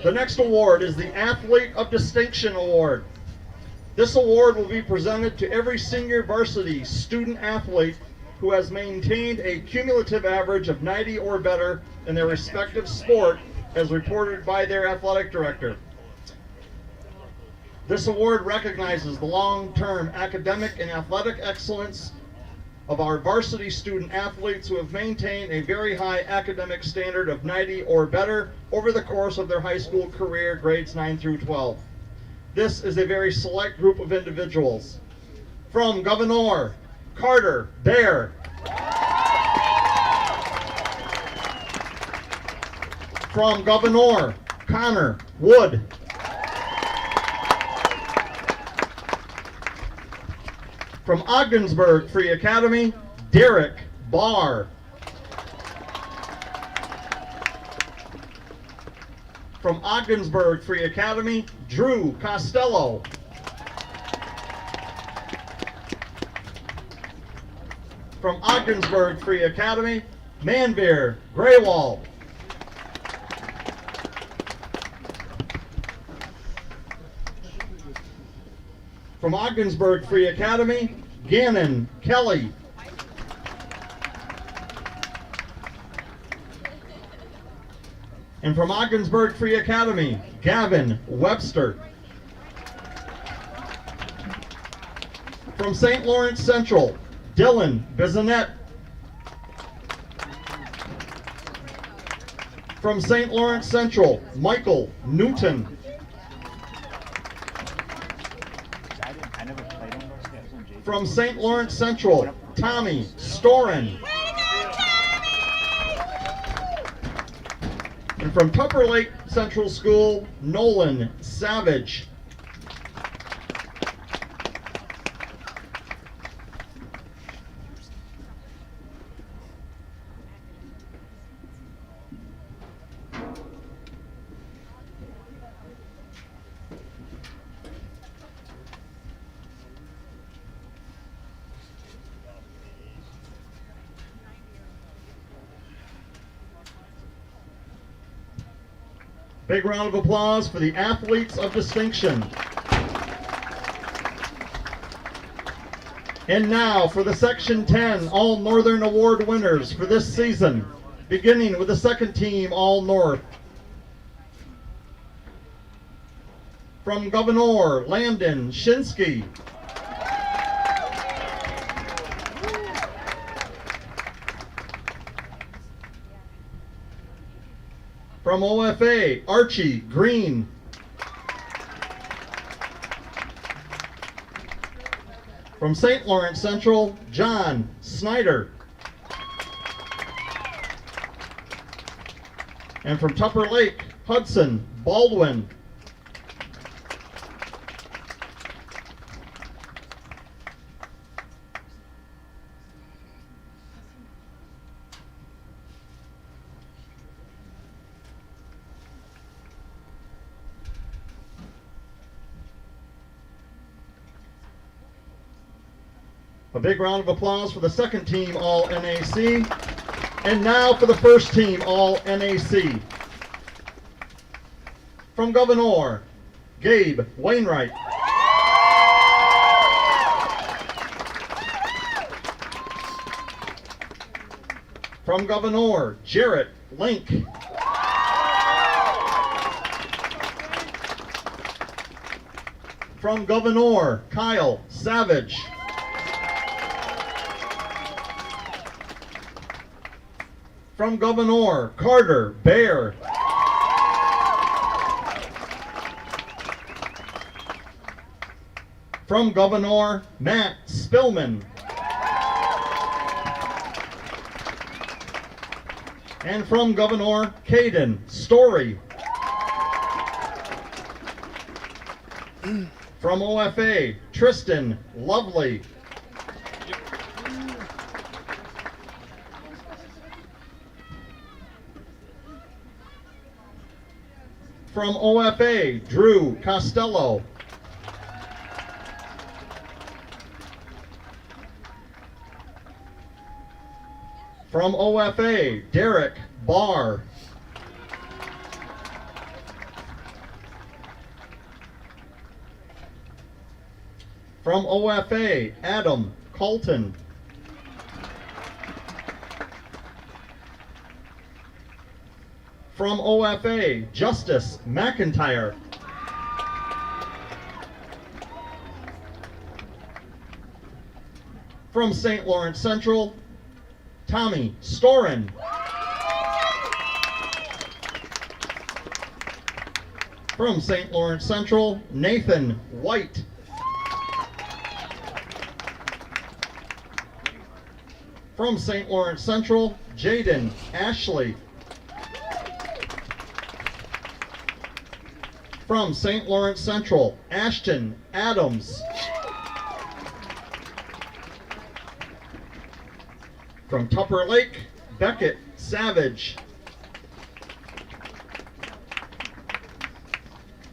C: The next award is the Athlete of Distinction Award. This award will be presented to every senior varsity student athlete who has maintained a cumulative average of 90 or better in their respective sport as reported by their athletic director. This award recognizes the long-term academic and athletic excellence of our varsity student athletes who have maintained a very high academic standard of 90 or better over the course of their high school career, grades 9 through 12. This is a very select group of individuals. From Gouverneur, Carter Bear. From Gouverneur, Connor Wood. From Ogdensburg Free Academy, Derek Barr. From Ogdensburg Free Academy, Drew Costello. From Ogdensburg Free Academy, Manveer Graywall. From Ogdensburg Free Academy, Gannon Kelly. And from Ogdensburg Free Academy, Gavin Webster. From St. Lawrence Central, Dylan Bizanet. From St. Lawrence Central, Michael Newton. From St. Lawrence Central, Tommy Storen. And from Tupper Lake Central School, Nolan Savage. Big round of applause for the athletes of distinction. And now for the Section 10 All Northern Award winners for this season, beginning with the second team All North. From Gouverneur, Landon Shinsky. From OFA, Archie Green. From St. Lawrence Central, John Snyder. And from Tupper Lake, Hudson Baldwin. A big round of applause for the second team All-NAC. And now for the first team All-NAC. From Gouverneur, Gabe Wainwright. From Gouverneur, Jarrett Link. From Gouverneur, Kyle Savage. From Gouverneur, Carter Bear. From Gouverneur, Matt Spillman. And from Gouverneur, Caden Story. From OFA, Tristan Lovely. From OFA, Drew Costello. From OFA, Derek Barr. From OFA, Adam Colton. From OFA, Justice McIntyre. From St. Lawrence Central, Tommy Storen. From St. Lawrence Central, Nathan White. From St. Lawrence Central, Jaden Ashley. From St. Lawrence Central, Ashton Adams. From Tupper Lake, Beckett Savage.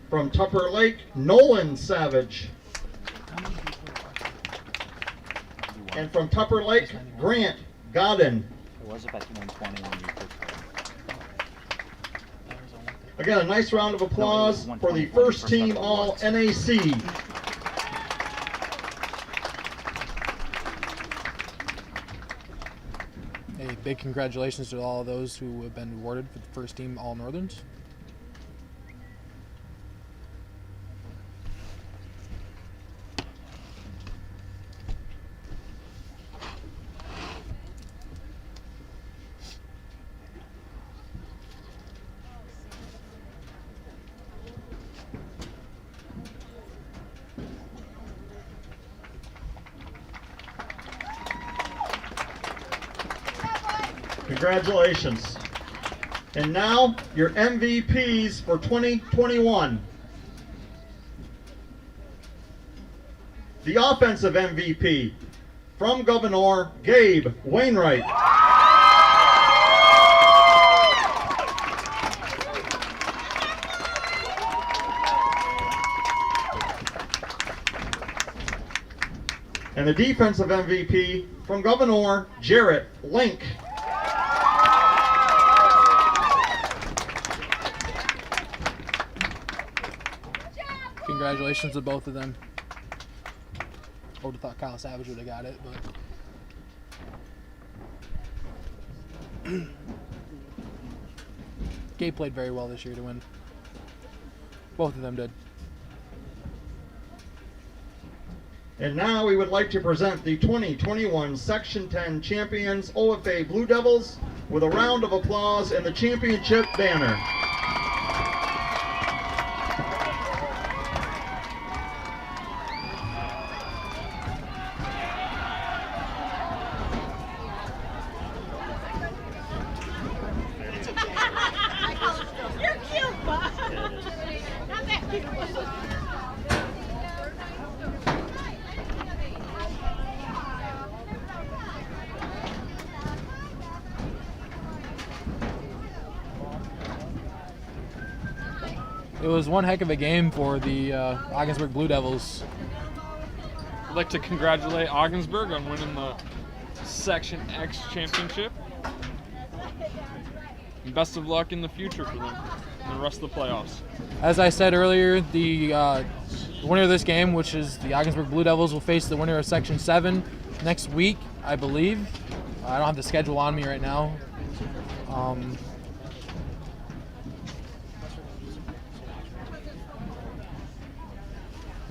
C: From Tupper Lake, Nolan Savage. And from Tupper Lake, Grant Godden.
E: It was about 120 when you first
C: Again, a nice round of applause for the first team all NAC.
A: A big congratulations to all of those who have been awarded for the first team all Northerns.
C: Congratulations. And now, your MVPs for 2021. The offensive MVP, from Gouverneur, Gabe Wainwright. And the defensive MVP, from Gouverneur, Jarrett Link.
A: Congratulations to both of them. I would have thought Kyle Savage would have got it, but Gabe played very well this year to win. Both of them did.
C: And now we would like to present the 2021 Section 10 champions, OFA Blue Devils, with a round of applause and the championship banner.
F: You're cute, Bob. Not that cute.
A: It was one heck of a game for the Ogdensburg Blue Devils.
B: I'd like to congratulate Ogdensburg on winning the Section X championship. And best of luck in the future for them and the rest of the playoffs.
A: As I said earlier, the winner of this game, which is the Ogdensburg Blue Devils, will face the winner of Section 7 next week, I believe. I don't have the schedule on me right now.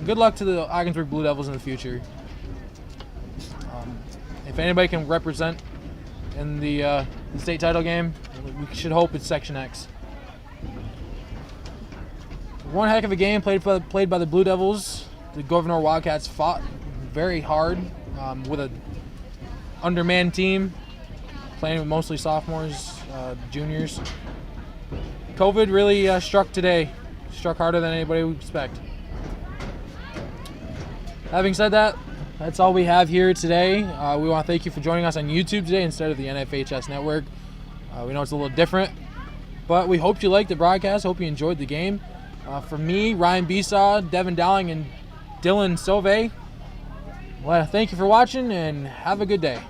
A: Good luck to the Ogdensburg Blue Devils in the future. If anybody can represent in the state title game, we should hope it's Section X. One heck of a game played by the Blue Devils. The Gouverneur Wildcats fought very hard with an undermanned team, playing with mostly sophomores, juniors. COVID really struck today. Struck harder than anybody would expect. Having said that, that's all we have here today. We want to thank you for joining us on YouTube today instead of the NFHS network. We know it's a little different, but we hope you liked the broadcast. Hope you enjoyed the game. For me, Ryan Besaw, Devin Dowling, and Dylan Sauve, well, thank you for watching and have a good day.